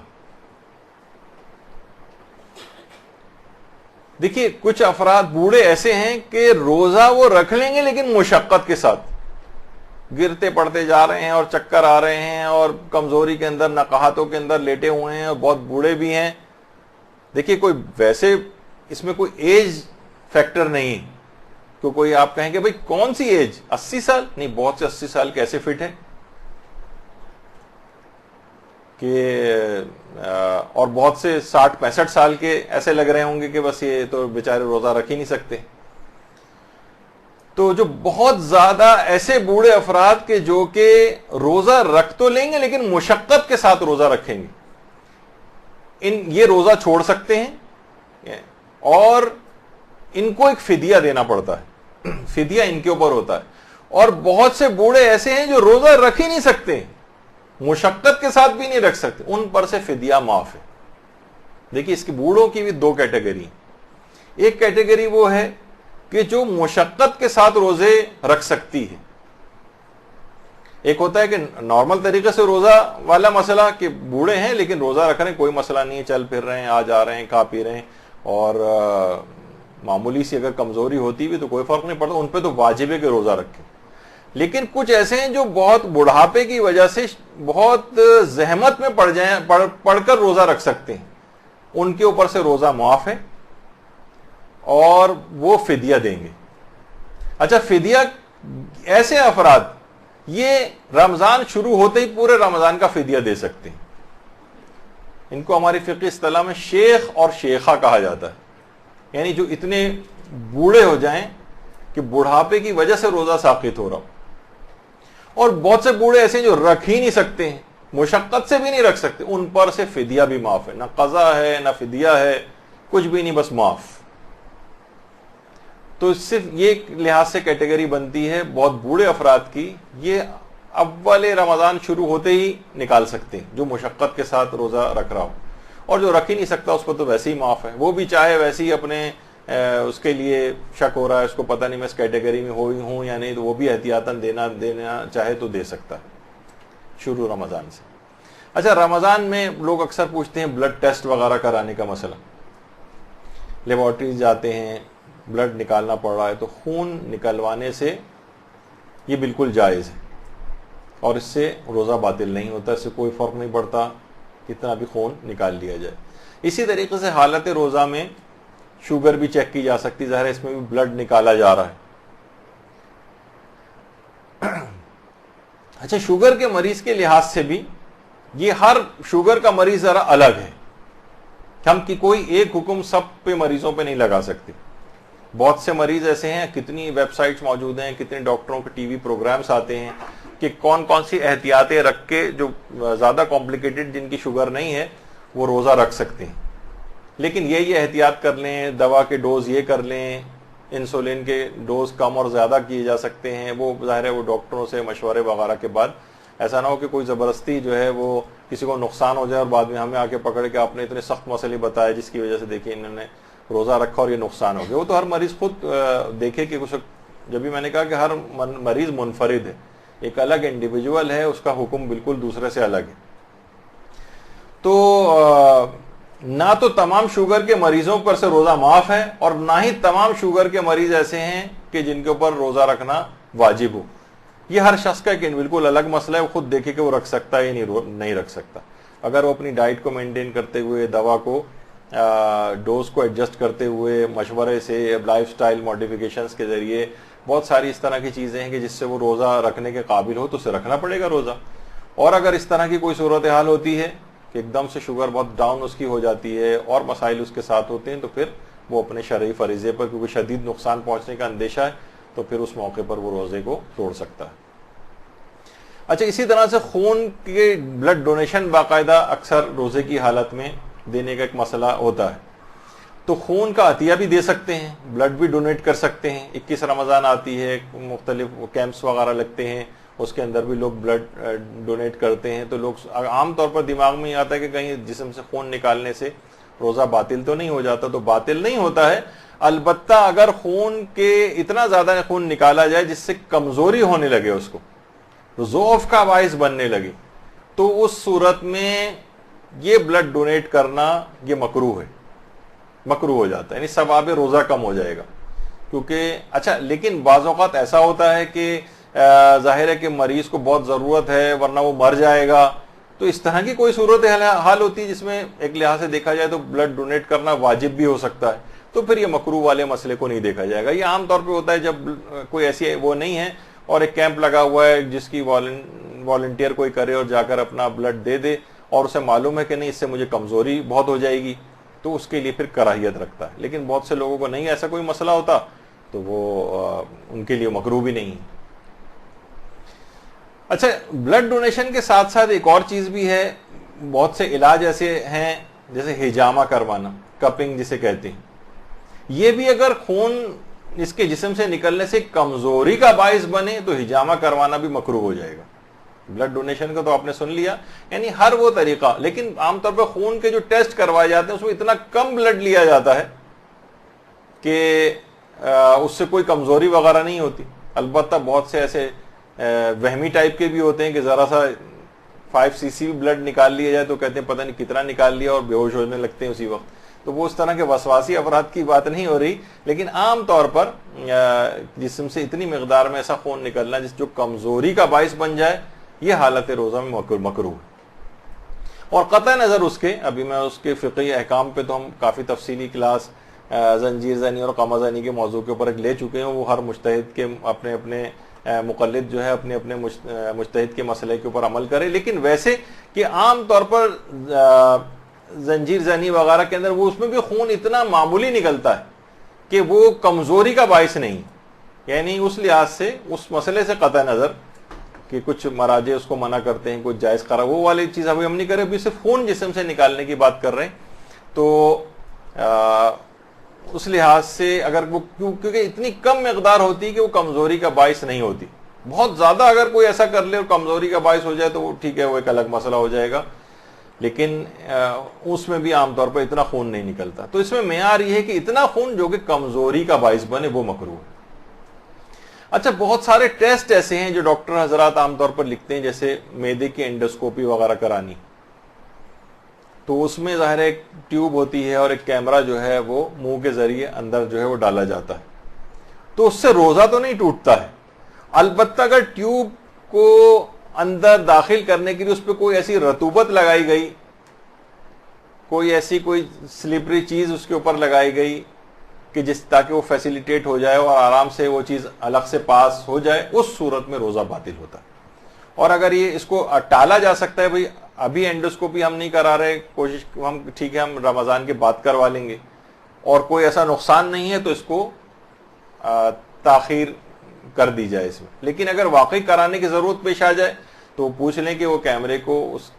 دیکھیے، کچھ افراد بوڑھے ایسے ہیں کہ روزہ وہ رکھ لیں گے لیکن مشقت کے ساتھ، گرتے پڑتے جا رہے ہیں اور چکر آ رہے ہیں اور کمزوری کے اندر، نقاہتوں کے اندر لیٹے ہوئے ہیں اور بہت بوڑھے بھی ہیں. دیکھیے، کوئی ویسے اس میں کوئی ایج فیکٹر نہیں تو کوئی آپ کہیں کہ بھئی کون سی ایج، 80 سال؟ نہیں، بہت سے 80 سال کیسے فٹ ہے. کہ اور بہت سے 60-65 سال کے ایسے لگ رہے ہوں گے کہ بس یہ تو بیچارے روزہ رکھ ہی نہیں سکتے. تو جو بہت زیادہ ایسے بوڑھے افراد کے جو کہ روزہ رکھ تو لیں گے لیکن مشقت کے ساتھ روزہ رکھیں گے, یہ روزہ چھوڑ سکتے ہیں اور ان کو ایک فدیہ دینا پڑتا ہے, فدیہ ان کے اوپر ہوتا ہے. اور بہت سے بوڑھے ایسے ہیں جو روزہ رکھ ہی نہیں سکتے, مشقت کے ساتھ بھی نہیں رکھ سکتے, ان پر سے فدیہ معاف ہے. دیکھیے اس کی بوڑھوں کی بھی 2 کیٹیگری. ایک کیٹیگری وہ ہے کہ جو مشقت کے ساتھ روزے رکھ سکتی ہے. ایک ہوتا ہے کہ نارمل طریقے سے روزہ والا مسئلہ کہ بوڑھے ہیں لیکن روزہ رکھ رہے ہیں, کوئی مسئلہ نہیں ہے, چل پھر رہے ہیں, آ جا رہے ہیں, کھا پی رہے ہیں, اور معمولی سی اگر کمزوری ہوتی بھی تو کوئی فرق نہیں پڑتا, ان پہ تو واجب ہے کہ روزہ رکھیں. لیکن کچھ ایسے ہیں جو بہت بڑھاپے کی وجہ سے بہت زحمت میں پڑ کر روزہ رکھ سکتے ہیں, ان کے اوپر سے روزہ معاف ہے اور وہ فدیہ دیں گے. اچھا, فدیہ ایسے افراد یہ رمضان شروع ہوتے ہی پورے رمضان کا فدیہ دے سکتے ہیں. ان کو ہماری فقہی اصطلاح میں شیخ اور شیخہ کہا جاتا ہے, یعنی جو اتنے بوڑھے ہو جائیں کہ بڑھاپے کی وجہ سے روزہ ساقط ہو رہا ہو. اور بہت سے بوڑھے ایسے جو رکھ ہی نہیں سکتے ہیں, مشقت سے بھی نہیں رکھ سکتے, ان پر سے فدیہ بھی معاف ہے. نہ قضا ہے نہ فدیہ ہے, کچھ بھی نہیں, بس معاف. تو صرف یہ لحاظ سے کیٹیگری بنتی ہے بہت بوڑھے افراد کی, یہ اول رمضان شروع ہوتے ہی نکال سکتے ہیں جو مشقت کے ساتھ روزہ رکھ رہا ہو. اور جو رکھ ہی نہیں سکتا اس کو تو ویسے ہی معاف ہے, وہ بھی چاہے ویسے ہی اپنے اس کے لیے شک ہو رہا ہے, اس کو پتہ نہیں میں اس کیٹیگری میں ہوں یا نہیں, تو وہ بھی احتیاطاً دینا چاہے تو دے سکتا ہے شروع رمضان سے. اچھا, رمضان میں لوگ اکثر پوچھتے ہیں بلڈ ٹیسٹ وغیرہ کرانے کا مسئلہ, لیبارٹریز جاتے ہیں, بلڈ نکالنا پڑ رہا ہے, تو خون نکلوانے سے یہ بالکل جائز ہے اور اس سے روزہ باطل نہیں ہوتا, اس سے کوئی فرق نہیں پڑتا کتنا بھی خون نکال لیا جائے. اسی طریقے سے حالت روزہ میں شوگر بھی چیک کی جا سکتی, ظاہر ہے اس میں بھی بلڈ نکالا جا رہا ہے. اچھا, شوگر کے مریض کے لحاظ سے بھی یہ ہر شوگر کا مریض ذرا الگ ہے, ہم کی کوئی ایک حکم سب پہ مریضوں پہ نہیں لگا سکتے. بہت سے مریض ایسے ہیں, کتنی ویب سائٹس موجود ہیں, کتنے ڈاکٹروں کے ٹی وی پروگرامز آتے ہیں کہ کون کون سی احتیاطیں رکھ کے جو زیادہ کمپلیکیٹڈ جن کی شوگر نہیں ہے وہ روزہ رکھ سکتے ہیں. لیکن یہ احتیاط کر لیں, دوا کے ڈوز یہ کر لیں, انسولین کے ڈوز کم اور زیادہ کیے جا سکتے ہیں, وہ ظاہر ہے وہ ڈاکٹروں سے مشورے وغیرہ کے بعد. ایسا نہ ہو کہ کوئی زبردستی جو ہے وہ کسی کو نقصان ہو جائے اور بعد میں ہمیں آ کے پکڑ کے آپ نے اتنے سخت مسئلے بتائے جس کی وجہ سے دیکھیے انہوں نے روزہ رکھا اور یہ نقصان ہو گیا. وہ تو ہر مریض خود دیکھے کہ کچھ, جب بھی میں نے کہا کہ ہر مریض منفرد ہے, ایک الگ انڈیویجول ہے, اس کا حکم بالکل دوسرے سے الگ ہے. تو نہ تو تمام شوگر کے مریضوں پر سے روزہ معاف ہے اور نہ ہی تمام شوگر کے مریض ایسے ہیں کہ جن کے اوپر روزہ رکھنا واجب ہو. یہ ہر شخص کا ایک بالکل الگ مسئلہ ہے, وہ خود دیکھے کہ وہ رکھ سکتا ہے یا نہیں رکھ سکتا. اگر وہ اپنی ڈائٹ کو مینٹین کرتے ہوئے, دوا کو ڈوز کو ایڈجسٹ کرتے ہوئے, مشورے سے, لائف سٹائل ماڈیفیکیشنز کے ذریعے, بہت ساری اس طرح کی چیزیں ہیں کہ جس سے وہ روزہ رکھنے کے قابل ہو تو اسے رکھنا پڑے گا روزہ. اور اگر اس طرح کی کوئی صورتحال ہوتی ہے کہ ایک دم سے شوگر بہت ڈاؤن اس کی ہو جاتی ہے اور مسائل اس کے ساتھ ہوتے ہیں, تو پھر وہ اپنے شرعی فریضے پر, کیونکہ شدید نقصان پہنچنے کا اندیشہ ہے, تو پھر اس موقع پر وہ روزے کو توڑ سکتا ہے. اچھا, اسی طرح سے خون کے بلڈ ڈونیشن باقاعدہ اکثر روزے کی حالت میں دینے کا ایک مسئلہ ہوتا ہے. تو خون کا عطیہ بھی دے سکتے ہیں, بلڈ بھی ڈونیٹ کر سکتے ہیں. 21 رمضان آتی ہے, مختلف کیمپس وغیرہ لگتے ہیں, اس کے اندر بھی لوگ بلڈ ڈونیٹ کرتے ہیں. تو لوگ عام طور پر دماغ میں یہ آتا ہے کہ کہیں جسم سے خون نکالنے سے روزہ باطل تو نہیں ہو جاتا. تو باطل نہیں ہوتا ہے, البتہ اگر خون کے اتنا زیادہ خون نکالا جائے جس سے کمزوری ہونے لگے, اس کو ضعف کا باعث بننے لگی, تو اس صورت میں یہ بلڈ ڈونیٹ کرنا یہ مکروہ ہے, مکروہ ہو جاتا ہے, یعنی ثواب روزہ کم ہو جائے گا. کیونکہ اچھا, لیکن بعض اوقات ایسا ہوتا ہے کہ ظاہر ہے کہ مریض کو بہت ضرورت ہے ورنہ وہ مر جائے گا, تو اس طرح کی کوئی صورت حال ہوتی ہے جس میں ایک لحاظ سے دیکھا جائے تو بلڈ ڈونیٹ کرنا واجب بھی ہو سکتا ہے, تو پھر یہ مکروہ والے مسئلے کو نہیں دیکھا جائے گا. یہ عام طور پہ ہوتا ہے جب کوئی ایسی وہ نہیں ہے اور ایک کیمپ لگا ہوا ہے جس کی والنٹیئر کوئی کرے اور جا کر اپنا بلڈ دے دے, اور اسے معلوم ہے کہ نہیں اس سے مجھے کمزوری بہت ہو جائے گی تو اس کے لیے پھر کراہیت رکھتا ہے. لیکن بہت سے لوگوں کو نہیں ایسا کوئی مسئلہ ہوتا تو وہ ان کے لیے مکروہ بھی نہیں. اچھا, بلڈ ڈونیشن کے ساتھ ساتھ ایک اور چیز بھی ہے, بہت سے علاج ایسے ہیں جیسے ہجامہ کروانا, کپنگ جسے کہتے ہیں. یہ بھی اگر خون اس کے جسم سے نکلنے سے کمزوری کا باعث بنے تو ہجامہ کروانا بھی مکروہ ہو جائے گا. بلڈ ڈونیشن کا تو آپ نے سن لیا, یعنی ہر وہ طریقہ. لیکن عام طور پہ خون کے جو ٹیسٹ کروائے جاتے ہیں اس میں اتنا کم بلڈ لیا جاتا ہے کہ اس سے کوئی کمزوری وغیرہ نہیں ہوتی. البتہ بہت سے ایسے وہمی ٹائپ کے بھی ہوتے ہیں کہ ذرا سا 5 cc بلڈ نکال لیا جائے تو کہتے ہیں پتہ نہیں کتنا نکال لیا اور بے ہوش ہونے لگتے ہیں اسی وقت. تو وہ اس طرح کے وسواسی افراد کی بات نہیں ہو رہی, لیکن عام طور پر جسم سے اتنی مقدار میں ایسا خون نکلنا جس جو کمزوری کا باعث بن جائے, یہ حالت روزہ میں مکروہ ہے. اور قطع نظر اس کے, ابھی میں اس کے فقہی احکام پہ تو ہم کافی تفصیلی کلاس زنجیر زنی اور قمع زنی کے موضوع کے اوپر لے چکے ہیں. وہ ہر مجتہد کے اپنے اپنے مقلد جو ہے اپنے اپنے مجتہد کے مسئلے کے اوپر عمل کرے. لیکن ویسے کہ عام طور پر زنجیر زنی وغیرہ کے اندر وہ اس میں بھی خون اتنا معمولی نکلتا ہے کہ وہ کمزوری کا باعث نہیں. یعنی اس لحاظ سے اس مسئلے سے قطع نظر کہ کچھ مراجع اس کو منع کرتے ہیں, کچھ جائز قرار, وہ والی چیز ابھی ہم نہیں کر رہے, ابھی صرف خون جسم سے نکالنے کی بات کر رہے ہیں. تو اس لحاظ سے اگر وہ کیونکہ اتنی کم مقدار ہوتی ہے کہ وہ کمزوری کا باعث نہیں ہوتی. بہت زیادہ اگر کوئی ایسا کر لے اور کمزوری کا باعث ہو جائے تو وہ ٹھیک ہے, وہ ایک الگ مسئلہ ہو جائے گا. لیکن اس میں بھی عام طور پر اتنا خون نہیں نکلتا. تو اس میں معیار یہ ہے کہ اتنا خون جو کہ کمزوری کا باعث بنے وہ مکروہ ہے. اچھا, بہت سارے ٹیسٹ ایسے ہیں جو ڈاکٹر حضرات عام طور پر لکھتے ہیں, جیسے معدے کی انڈوسکوپی وغیرہ کرانی. تو اس میں ظاہر ایک ٹیوب ہوتی ہے اور ایک کیمرہ جو ہے وہ منہ کے ذریعے اندر جو ہے وہ ڈالا جاتا ہے. تو اس سے روزہ تو نہیں ٹوٹتا ہے, البتہ اگر ٹیوب کو اندر داخل کرنے کے لیے اس پہ کوئی ایسی رطوبت لگائی گئی, کوئی ایسی کوئی سلپری چیز اس کے اوپر لگائی گئی کہ تاکہ وہ فیسیلیٹیٹ ہو جائے اور آرام سے وہ چیز الگ سے پاس ہو جائے, اس صورت میں روزہ باطل ہوتا ہے. اور اگر یہ اس کو ٹالا جا سکتا ہے, بھئی ابھی انڈوسکوپی ہم نہیں کرا رہے, کوشش ہم ٹھیک ہے ہم رمضان کے بعد کروا لیں گے, اور کوئی ایسا نقصان نہیں ہے تو اس کو تاخیر کر دی جائے اس میں. لیکن اگر واقعی کرانے کی ضرورت پیش آ جائے تو پوچھ لیں کہ وہ کیمرے کو اس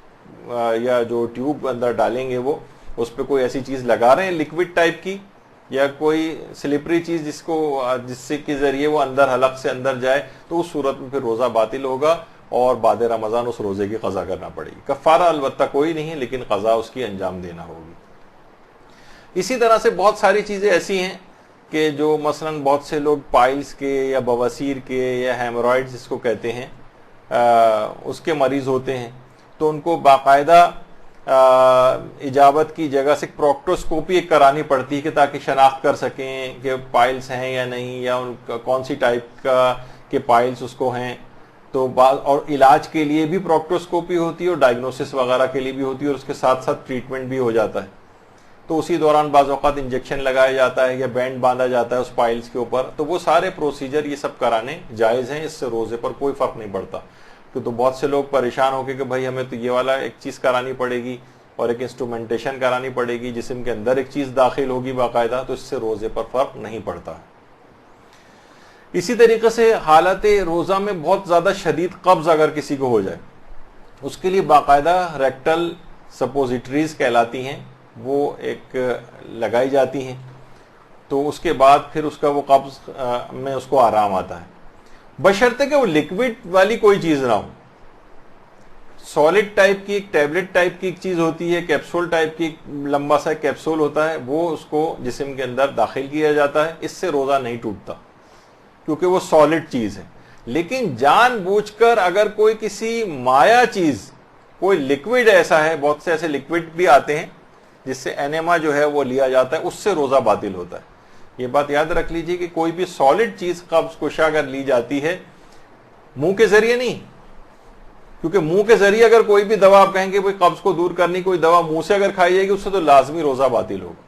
یا جو ٹیوب اندر ڈالیں گے وہ اس پہ کوئی ایسی چیز لگا رہے ہیں لکوڈ ٹائپ کی, یا کوئی سلپری چیز جس سے کے ذریعے وہ اندر حلق سے اندر جائے, تو اس صورت میں پھر روزہ باطل ہوگا اور بعد رمضان اس روزے کی قضا کرنا پڑے گی. کفارہ البتہ کوئی نہیں ہے, لیکن قضا اس کی انجام دینا ہوگی. اسی طرح سے بہت ساری چیزیں ایسی ہیں کہ جو مثلاً بہت سے لوگ پائلز کے یا بواسیر کے یا ہیمورائڈز جس کو کہتے ہیں اس کے مریض ہوتے ہیں, تو ان کو باقاعدہ اجابت کی جگہ سے پروکٹوسکوپی ایک کرانی پڑتی ہے کہ تاکہ شناخت کر سکیں کہ پائلز ہیں یا نہیں, یا ان کا کون سی ٹائپ کا کہ پائلز اس کو ہیں. تو اور علاج کے لیے بھی پروکٹوسکوپی ہوتی ہے اور ڈائگنوسس وغیرہ کے لیے بھی ہوتی ہے, اور اس کے ساتھ ساتھ ٹریٹمنٹ بھی ہو جاتا ہے. تو اسی دوران بعض اوقات انجیکشن لگایا جاتا ہے یا بینڈ باندھا جاتا ہے اس پائلز کے اوپر. تو وہ سارے پروسیجر یہ سب کرانے جائز ہیں, اس سے روزے پر کوئی فرق نہیں پڑتا. تو بہت سے لوگ پریشان ہو کے کہ بھائی ہمیں تو یہ والا ایک چیز کرانی پڑے گی اور ایک انسٹرومنٹیشن کرانی پڑے گی, جسم کے اندر ایک چیز داخل ہوگی باقاعدہ, تو اس سے روزے پر فرق نہیں پڑتا. اسی طریقے سے حالت روزہ میں بہت زیادہ شدید قبض اگر کسی کو ہو جائے, اس کے لیے باقاعدہ ریکٹل سپوزیٹریز کہلاتی ہیں, وہ ایک لگائی جاتی ہیں. تو اس کے بعد پھر اس کا وہ قبض میں اس کو آرام آتا ہے, بشرطے کہ وہ لکوڈ والی کوئی چیز نہ ہو. سالڈ ٹائپ کی ایک ٹیبلٹ ٹائپ کی ایک چیز ہوتی ہے, کیپسول ٹائپ کی لمبا سا کیپسول ہوتا ہے, وہ اس کو جسم کے اندر داخل کیا جاتا ہے. اس سے روزہ نہیں ٹوٹتا کیونکہ وہ سالڈ چیز ہے. لیکن جان بوجھ کر اگر کوئی کسی مایا چیز, کوئی لکوڈ ایسا ہے, بہت سے ایسے لکوڈ بھی آتے ہیں جس سے اینیما جو ہے وہ لیا جاتا ہے, اس سے روزہ باطل ہوتا ہے. یہ بات یاد رکھ لیجئے کہ کوئی بھی سالڈ چیز قبض کشا اگر لی جاتی ہے, منہ کے ذریعے نہیں, کیونکہ منہ کے ذریعے اگر کوئی بھی دوا آپ کہیں گے کوئی قبض کو دور کرنی کوئی دوا منہ سے اگر کھائی جائے گی, اس سے تو لازمی روزہ باطل ہوگا.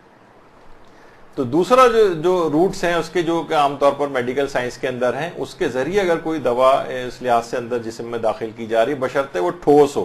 تو دوسرا جو روٹس ہیں اس کے جو کہ عام طور پر میڈیکل سائنس کے اندر ہیں, اس کے ذریعے اگر کوئی دوا اس لحاظ سے اندر جسم میں داخل کی جا رہی, بشرطے وہ ٹھوس ہو,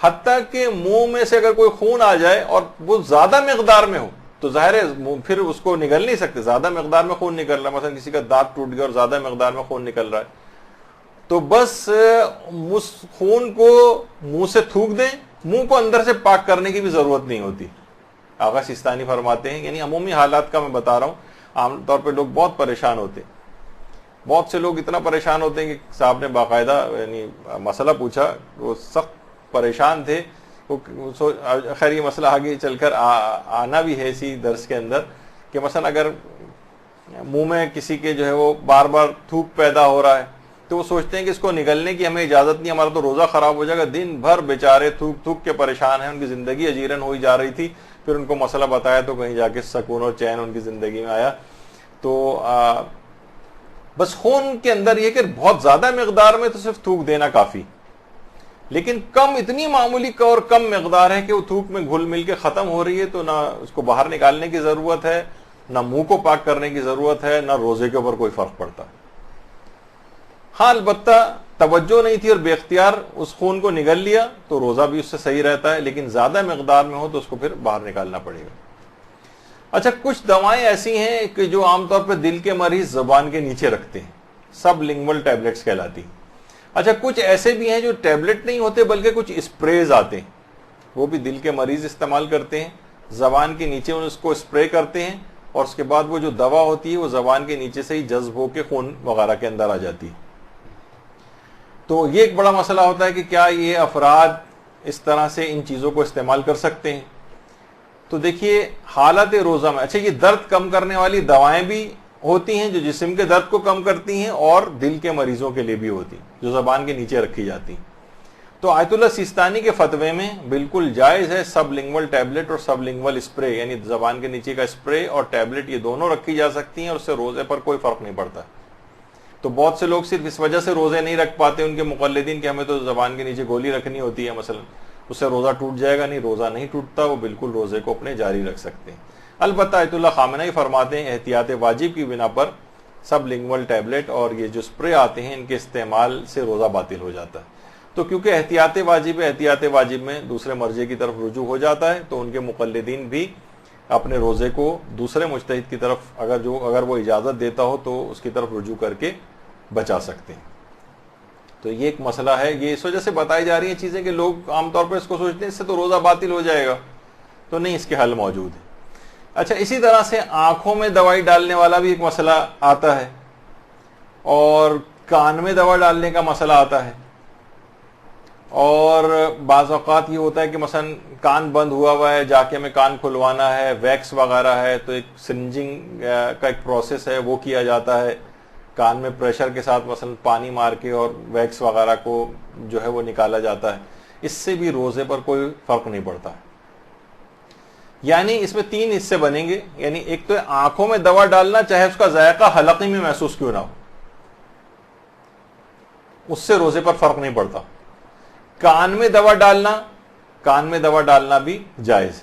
حتیٰ کہ منہ میں سے اگر کوئی خون آ جائے اور وہ زیادہ مقدار میں ہو تو ظاہر ہے پھر اس کو نگل نہیں سکتے، زیادہ مقدار میں خون نکل رہا ہے، مثلا کسی کا دانت ٹوٹ گیا اور زیادہ مقدار میں خون نکل رہا ہے، تو بس اس خون کو منہ سے تھوک دیں، منہ کو اندر سے پاک کرنے کی بھی ضرورت نہیں ہوتی۔ آغا سیستانی فرماتے ہیں، یعنی عمومی حالات کا میں بتا رہا ہوں، عام طور پہ لوگ بہت پریشان ہوتے ہیں، بہت سے لوگ اتنا پریشان ہوتے ہیں کہ صاحب نے باقاعدہ یعنی مسئلہ پوچھا، وہ سخت پریشان تھے، خیر یہ مسئلہ آگے چل کر آنا بھی ہے اسی درس کے اندر، کہ مثلا اگر منہ میں کسی کے جو ہے وہ بار بار تھوک پیدا ہو رہا ہے تو وہ سوچتے ہیں کہ اس کو نگلنے کی ہمیں اجازت نہیں، ہمارا تو روزہ خراب ہو جائے گا، دن بھر بیچارے تھوک تھوک کے پریشان ہیں، ان کی زندگی اجیرن ہوئی جا رہی تھی، پھر ان کو مسئلہ بتایا تو کہیں جا کے سکون اور چین ان کی زندگی میں آیا۔ تو بس خون کے اندر یہ کہ بہت زیادہ مقدار میں تو صرف تھوک دینا کافی، لیکن کم، اتنی معمولی اور کم مقدار ہے کہ وہ تھوک میں گھل مل کے ختم ہو رہی ہے تو نہ اس کو باہر نکالنے کی ضرورت ہے، نہ منہ کو پاک کرنے کی ضرورت ہے، نہ روزے کے اوپر کوئی فرق پڑتا۔ ہاں البتہ توجہ نہیں تھی اور بے اختیار اس خون کو نگل لیا تو روزہ بھی اس سے صحیح رہتا ہے، لیکن زیادہ مقدار میں ہو تو اس کو پھر باہر نکالنا پڑے گا۔ اچھا، کچھ دوائیں ایسی ہیں کہ جو عام طور پہ دل کے مریض زبان کے نیچے رکھتے ہیں، سب لنگول ٹیبلٹس کہلاتی ہیں۔ اچھا، کچھ ایسے بھی ہیں جو ٹیبلٹ نہیں ہوتے بلکہ کچھ اسپریز آتے ہیں، وہ بھی دل کے مریض استعمال کرتے ہیں، زبان کے نیچے اس کو اسپرے کرتے ہیں اور اس کے بعد وہ جو دوا ہوتی ہے وہ زبان کے نیچے سے ہی جذب ہو کے خون وغیرہ کے اندر آ جاتی ہے۔ تو یہ ایک بڑا مسئلہ ہوتا ہے کہ کیا یہ افراد اس طرح سے ان چیزوں کو استعمال کر سکتے ہیں؟ تو دیکھیے حالت روزہ میں، اچھا یہ درد کم کرنے والی دوائیں بھی ہوتی ہیں جو جسم کے درد کو کم کرتی ہیں اور دل کے مریضوں کے لیے بھی ہوتی ہیں جو زبان کے نیچے رکھی جاتی ہیں۔ تو آیت اللہ سیستانی کے فتوے میں بالکل جائز ہے سب لنگول ٹیبلٹ اور سب لنگول اسپرے، یعنی زبان کے نیچے کا اسپرے اور ٹیبلٹ یہ دونوں رکھی جا سکتی ہیں اور اس سے روزے پر کوئی فرق نہیں پڑتا۔ تو بہت سے لوگ صرف اس وجہ سے روزے نہیں رکھ پاتے ان کے مقلدین کہ ہمیں تو زبان کے نیچے گولی رکھنی ہوتی ہے، مثلا اس سے روزہ ٹوٹ جائے گا، نہیں، روزہ نہیں ٹوٹتا، وہ بالکل روزے کو اپنے جاری رکھ سکتے ہیں۔ البتہ آیت اللہ خامنہئی فرماتے ہیں احتیاط واجب کی بنا پر سب لنگول ٹیبلٹ اور یہ جو اسپرے آتے ہیں ان کے استعمال سے روزہ باطل ہو جاتا ہے۔ تو کیونکہ احتیاط واجب ہے، احتیاط واجب میں دوسرے مرجع کی طرف رجوع ہو جاتا ہے، تو ان کے مقلدین بھی اپنے روزے کو دوسرے مجتہد کی طرف اگر وہ اجازت دیتا ہو تو اس کی طرف رجوع کر کے بچا سکتے ہیں۔ تو یہ ایک مسئلہ ہے، یہ اس وجہ سے بتائی جا رہی ہیں چیزیں کہ لوگ عام طور پر اس کو سوچتے ہیں اس سے تو روزہ باطل ہو جائے گا، تو نہیں، اس کے حل موجود ہے۔ اچھا، اسی طرح سے آنکھوں میں دوائی ڈالنے والا بھی ایک مسئلہ آتا ہے اور کان میں دوا ڈالنے کا مسئلہ آتا ہے، اور بعض اوقات یہ ہوتا ہے کہ مثلا کان بند ہوا ہے، جا کے ہمیں کان کھلوانا ہے، ویکس وغیرہ ہے، تو ایک سرنجنگ کا ایک پروسیس ہے وہ کیا جاتا ہے، کان میں پریشر کے ساتھ مثلا پانی مار کے اور ویکس وغیرہ کو جو ہے وہ نکالا جاتا ہے، اس سے بھی روزے پر کوئی فرق نہیں پڑتا۔ یعنی اس میں تین حصے بنیں گے، یعنی ایک تو آنکھوں میں دوا ڈالنا چاہے اس کا ذائقہ حلقی میں محسوس کیوں نہ ہو، اس سے روزے پر فرق نہیں پڑتا۔ کان میں دوا ڈالنا بھی جائز۔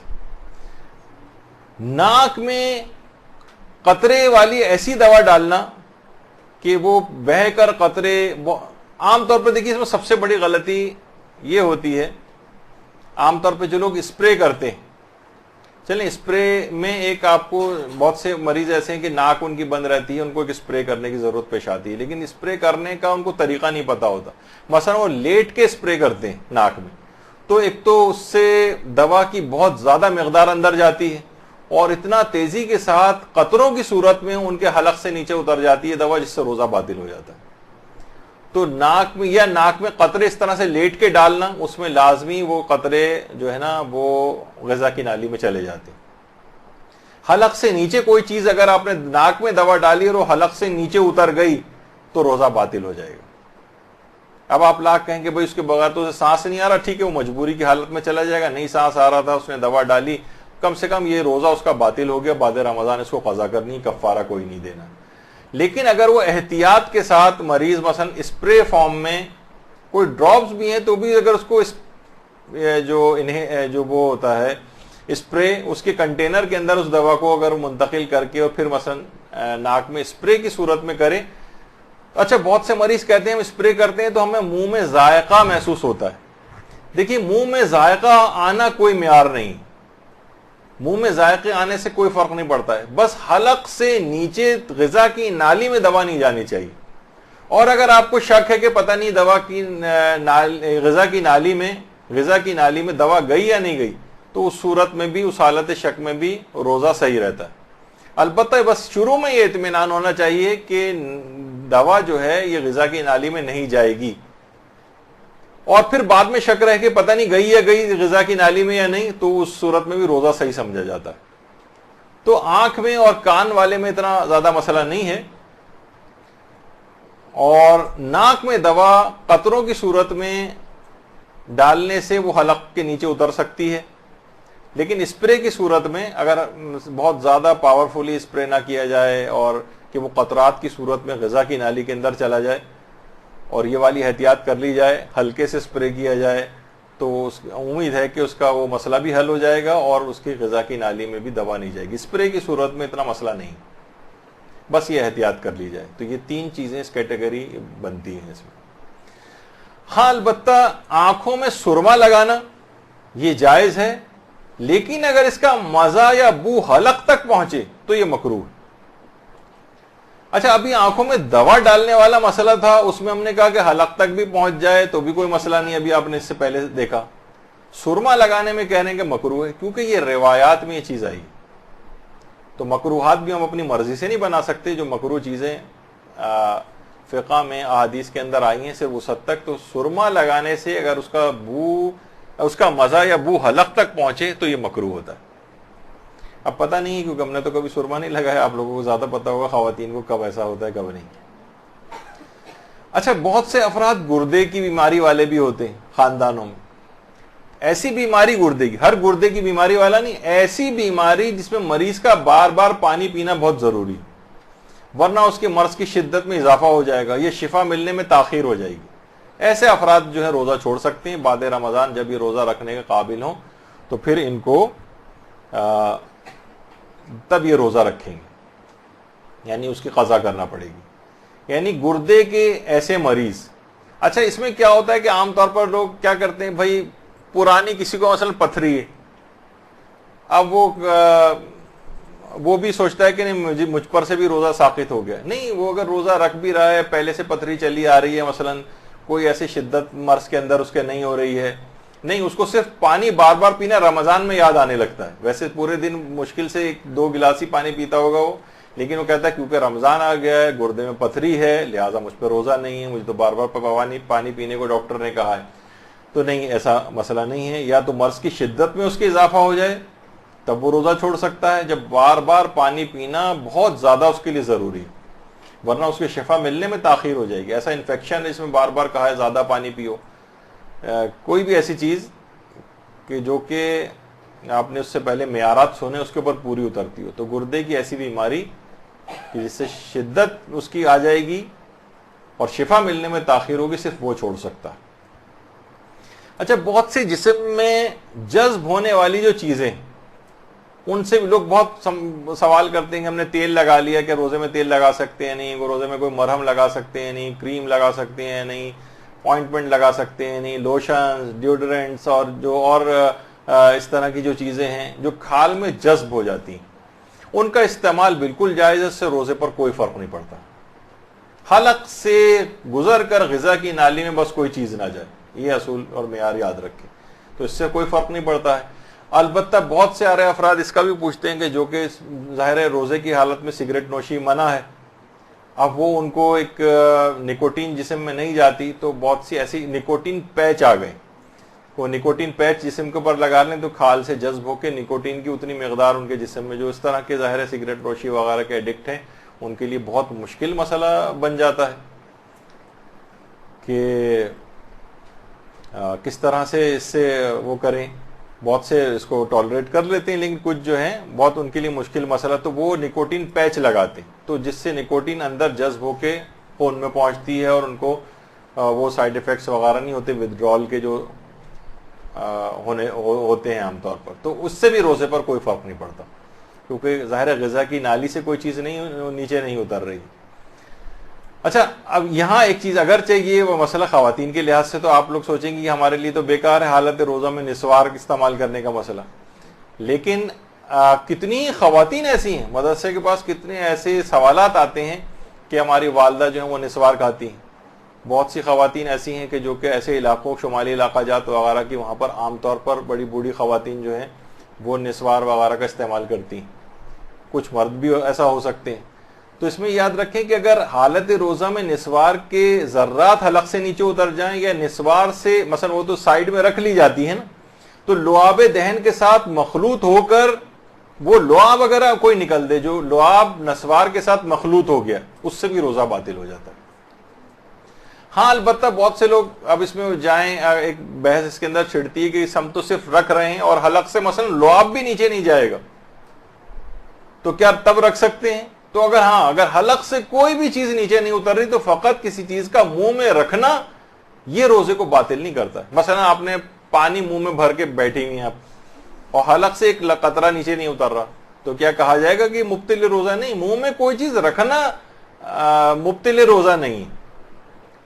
ناک میں قطرے والی ایسی دوا ڈالنا کہ وہ بہہ کر قطرے، عام طور پہ دیکھیے اس میں سب سے بڑی غلطی یہ ہوتی ہے، عام طور پہ جو لوگ اسپرے کرتے ہیں، چلیں اسپرے میں ایک آپ کو بہت سے مریض ایسے ہیں کہ ناک ان کی بند رہتی ہے، ان کو ایک اسپرے کرنے کی ضرورت پیش آتی ہے، لیکن اسپرے کرنے کا ان کو طریقہ نہیں پتا ہوتا، مثلا وہ لیٹ کے اسپرے کرتے ہیں ناک میں، تو ایک تو اس سے دوا کی بہت زیادہ مقدار اندر جاتی ہے اور اتنا تیزی کے ساتھ قطروں کی صورت میں ان کے حلق سے نیچے اتر جاتی ہے دوا، جس سے روزہ باطل ہو جاتا ہے۔ تو ناک میں قطرے اس طرح سے لیٹ کے ڈالنا، اس میں لازمی وہ قطرے جو ہے نا وہ غذا کی نالی میں چلے جاتے ہیں۔ حلق سے نیچے کوئی چیز اگر آپ نے ناک میں دوا ڈالی اور وہ حلق سے نیچے اتر گئی تو روزہ باطل ہو جائے گا۔ اب آپ لاکھ کہیں کہ بھائی اس کے بغیر تو اسے سانس نہیں آ رہا، ٹھیک ہے وہ مجبوری کی حالت میں چلا جائے گا، نہیں سانس آ رہا تھا، اس نے دوا ڈالی، کم سے کم یہ روزہ اس کا باطل ہو گیا، بعد رمضان اس کو قضا کرنی، کفارہ کوئی نہیں دینا۔ لیکن اگر وہ احتیاط کے ساتھ مریض مثلا اسپرے فارم میں کوئی ڈراپس بھی ہیں تو بھی اگر اس کو جو وہ ہوتا ہے اسپرے اس کے کنٹینر کے اندر اس دوا کو اگر منتقل کر کے اور پھر مثلا ناک میں اسپرے کی صورت میں کرے، اچھا بہت سے مریض کہتے ہیں ہم اسپرے کرتے ہیں تو ہمیں منہ میں ذائقہ محسوس ہوتا ہے، دیکھیے منہ میں ذائقہ آنا کوئی معیار نہیں، منہ میں ذائقے آنے سے کوئی فرق نہیں پڑتا ہے، بس حلق سے نیچے غذا کی نالی میں دوا نہیں جانی چاہیے. اور اگر آپ کو شک ہے کہ پتہ نہیں غذا کی نالی میں دوا گئی یا نہیں گئی، تو اس صورت میں بھی، اس حالت شک میں بھی روزہ صحیح رہتا ہے. البتہ بس شروع میں یہ اطمینان ہونا چاہیے کہ دوا جو ہے یہ غذا کی نالی میں نہیں جائے گی، اور پھر بعد میں شک رہے کہ پتہ نہیں گئی غذا کی نالی میں یا نہیں، تو اس صورت میں بھی روزہ صحیح سمجھا جاتا ہے. تو آنکھ میں اور کان والے میں اتنا زیادہ مسئلہ نہیں ہے، اور ناک میں دوا قطروں کی صورت میں ڈالنے سے وہ حلق کے نیچے اتر سکتی ہے، لیکن اسپرے کی صورت میں اگر بہت زیادہ پاورفلی اسپرے نہ کیا جائے اور کہ وہ قطرات کی صورت میں غذا کی نالی کے اندر چلا جائے، اور یہ والی احتیاط کر لی جائے، ہلکے سے اسپرے کیا جائے، تو امید ہے کہ اس کا وہ مسئلہ بھی حل ہو جائے گا اور اس کی غذا کی نالی میں بھی دوا نہیں جائے گی. اسپرے کی صورت میں اتنا مسئلہ نہیں، بس یہ احتیاط کر لی جائے. تو یہ 3 چیزیں اس کیٹیگری بنتی ہیں اس میں. ہاں البتہ آنکھوں میں سرما لگانا یہ جائز ہے، لیکن اگر اس کا مزہ یا بو حلق تک پہنچے تو یہ مکروہ ہے. اچھا، ابھی آنکھوں میں دوا ڈالنے والا مسئلہ تھا، اس میں ہم نے کہا کہ حلق تک بھی پہنچ جائے تو بھی کوئی مسئلہ نہیں، ابھی آپ نے اس سے پہلے دیکھا. سرما لگانے میں کہہ رہے ہیں کہ مکروہ ہے، کیونکہ یہ روایات میں یہ چیز آئی. تو مکروہات بھی ہم اپنی مرضی سے نہیں بنا سکتے، جو مکروہ چیزیں فقہ میں احادیث کے اندر آئی ہیں صرف اس حد تک. تو سرما لگانے سے اگر اس کا مزہ یا بو حلق تک پہنچے تو یہ مکروہ ہوتا ہے. اب پتہ نہیں کیونکہ ہم نے تو کبھی سرما نہیں لگایا، آپ لوگوں کو زیادہ پتہ ہوگا خواتین کو کب ایسا ہوتا ہے کب نہیں. اچھا، بہت سے افراد گردے کی بیماری والے بھی ہوتے ہیں خاندانوں میں. ایسی بیماری گردے کی، ہر گردے کی بیماری والا نہیں، ایسی بیماری جس میں مریض کا بار بار پانی پینا بہت ضروری، ورنہ اس کے مرض کی شدت میں اضافہ ہو جائے گا، یہ شفا ملنے میں تاخیر ہو جائے گی. ایسے افراد جو ہے روزہ چھوڑ سکتے ہیں بعد رمضان. جب یہ روزہ رکھنے کے قابل ہوں تو پھر ان کو تب یہ روزہ رکھیں گے، یعنی اس کی قضا کرنا پڑے گی. یعنی گردے کے ایسے مریض. اچھا، اس میں کیا ہوتا ہے کہ عام طور پر لوگ کیا کرتے ہیں، بھائی پرانی کسی کو مثلا پتھری ہے، اب وہ بھی سوچتا ہے کہ نہیں مجھ پر سے بھی روزہ ساقط ہو گیا. نہیں، وہ اگر روزہ رکھ بھی رہا ہے، پہلے سے پتھری چلی آ رہی ہے، مثلا کوئی ایسی شدت مرض کے اندر اس کے نہیں ہو رہی ہے، نہیں، اس کو صرف پانی بار بار پینا رمضان میں یاد آنے لگتا ہے. ویسے پورے دن مشکل سے 2 گلاس ہی پانی پیتا ہوگا وہ، لیکن وہ کہتا ہے کیونکہ رمضان آ گیا ہے، گردے میں پتھری ہے، لہٰذا مجھ پہ روزہ نہیں ہے، مجھے تو بار بار پانی پینے کو ڈاکٹر نے کہا ہے. تو نہیں، ایسا مسئلہ نہیں ہے. یا تو مرض کی شدت میں اس کے اضافہ ہو جائے تب وہ روزہ چھوڑ سکتا ہے، جب بار بار پانی پینا بہت زیادہ اس کے لیے ضروری ہے، ورنہ اس کی شفا ملنے میں تاخیر ہو جائے گی. ایسا انفیکشن ہے اس میں بار بار کہا ہے زیادہ پانی پیو، کوئی بھی ایسی چیز کہ جو کہ آپ نے اس سے پہلے معیارات سنے اس کے اوپر پوری اترتی ہو. تو گردے کی ایسی بیماری کہ جس سے شدت اس کی آ جائے گی اور شفا ملنے میں تاخیر ہوگی، صرف وہ چھوڑ سکتا ہے. اچھا، بہت سے جسم میں جذب ہونے والی جو چیزیں، ان سے بھی لوگ بہت سوال کرتے ہیں کہ ہم نے تیل لگا لیا، کہ روزے میں تیل لگا سکتے ہیں نہیں، روزے میں کوئی مرہم لگا سکتے ہیں نہیں، کریم لگا سکتے ہیں نہیں، آئنٹمنٹ لگا سکتے ہیں نہیں، لوشنز، ڈیوڈرنٹس اور جو اور اس طرح کی جو چیزیں ہیں جو کھال میں جذب ہو جاتی ہیں، ان کا استعمال بالکل جائز ہے، اس سے روزے پر کوئی فرق نہیں پڑتا. حلق سے گزر کر غذا کی نالی میں بس کوئی چیز نہ جائے، یہ اصول اور معیار یاد رکھیں، تو اس سے کوئی فرق نہیں پڑتا ہے. البتہ بہت سے سارے افراد اس کا بھی پوچھتے ہیں کہ جو کہ ظاہر ہے روزے کی حالت میں سگریٹ نوشی منع ہے، اب وہ ان کو ایک نکوٹین جسم میں نہیں جاتی، تو بہت سی ایسی نکوٹین پیچ آ گئے. وہ نکوٹین پیچ جسم کے اوپر لگا لیں تو کھال سے جذب ہو کے نکوٹین کی اتنی مقدار ان کے جسم میں، جو اس طرح کے ظاہر ہے سگریٹ نوشی وغیرہ کے ایڈکٹ ہیں، ان کے لیے بہت مشکل مسئلہ بن جاتا ہے کہ کس طرح سے اس سے وہ کریں. بہت سے اس کو ٹالریٹ کر لیتے ہیں، لیکن کچھ جو ہیں بہت ان کے لیے مشکل مسئلہ، تو وہ نکوٹین پیچ لگاتے ہیں، تو جس سے نکوٹین اندر جذب ہو کے خون میں پہنچتی ہے اور ان کو وہ سائیڈ ایفیکٹس وغیرہ نہیں ہوتے ودرول کے جو ہوتے ہیں عام طور پر. تو اس سے بھی روزے پر کوئی فرق نہیں پڑتا، کیونکہ ظاہر غذا کی نالی سے کوئی چیز نہیں نیچے نہیں اتر رہی. اچھا اب یہاں ایک چیز، اگرچہ یہ وہ مسئلہ خواتین کے لحاظ سے تو آپ لوگ سوچیں گے کہ ہمارے لیے تو بیکار ہے حالت روزہ میں نسوار استعمال کرنے کا مسئلہ، لیکن کتنی خواتین ایسی ہیں مدرسے کے پاس، کتنے ایسے سوالات آتے ہیں کہ ہماری والدہ جو ہیں وہ نسوار کھاتی ہیں. بہت سی خواتین ایسی ہیں کہ جو کہ ایسے علاقوں، شمالی علاقہ جات وغیرہ کی، وہاں پر عام طور پر بڑی بوڑھی خواتین جو ہیں وہ نسوار وغیرہ کا استعمال کرتی ہیں. کچھ مرد بھی ایسا ہو سکتے ہیں. تو اس میں یاد رکھیں کہ اگر حالت روزہ میں نسوار کے ذرات حلق سے نیچے اتر جائیں یا نسوار سے مثلا وہ تو سائیڈ میں رکھ لی جاتی ہے نا، تو لعاب دہن کے ساتھ مخلوط ہو کر وہ لعاب اگر کوئی نکل دے، جو لعاب نسوار کے ساتھ مخلوط ہو گیا، اس سے بھی روزہ باطل ہو جاتا ہے. ہاں البتہ بہت سے لوگ اب اس میں جائیں، ایک بحث اس کے اندر چھڑتی ہے کہ ہم تو صرف رکھ رہے ہیں اور حلق سے مثلا لعاب بھی نیچے نہیں جائے گا، تو کیا تب رکھ سکتے ہیں؟ تو اگر حلق سے کوئی بھی چیز نیچے نہیں اتر رہی تو فقط کسی چیز کا منہ میں رکھنا یہ روزے کو باطل نہیں کرتا. مثلا آپ نے پانی منہ میں بھر کے بیٹھی ہوئی ہیں آپ، اور حلق سے ایک قطرہ نیچے نہیں اتر رہا، تو کیا کہا جائے گا کہ مبطل روزہ نہیں؟ منہ میں کوئی چیز رکھنا مبطل روزہ نہیں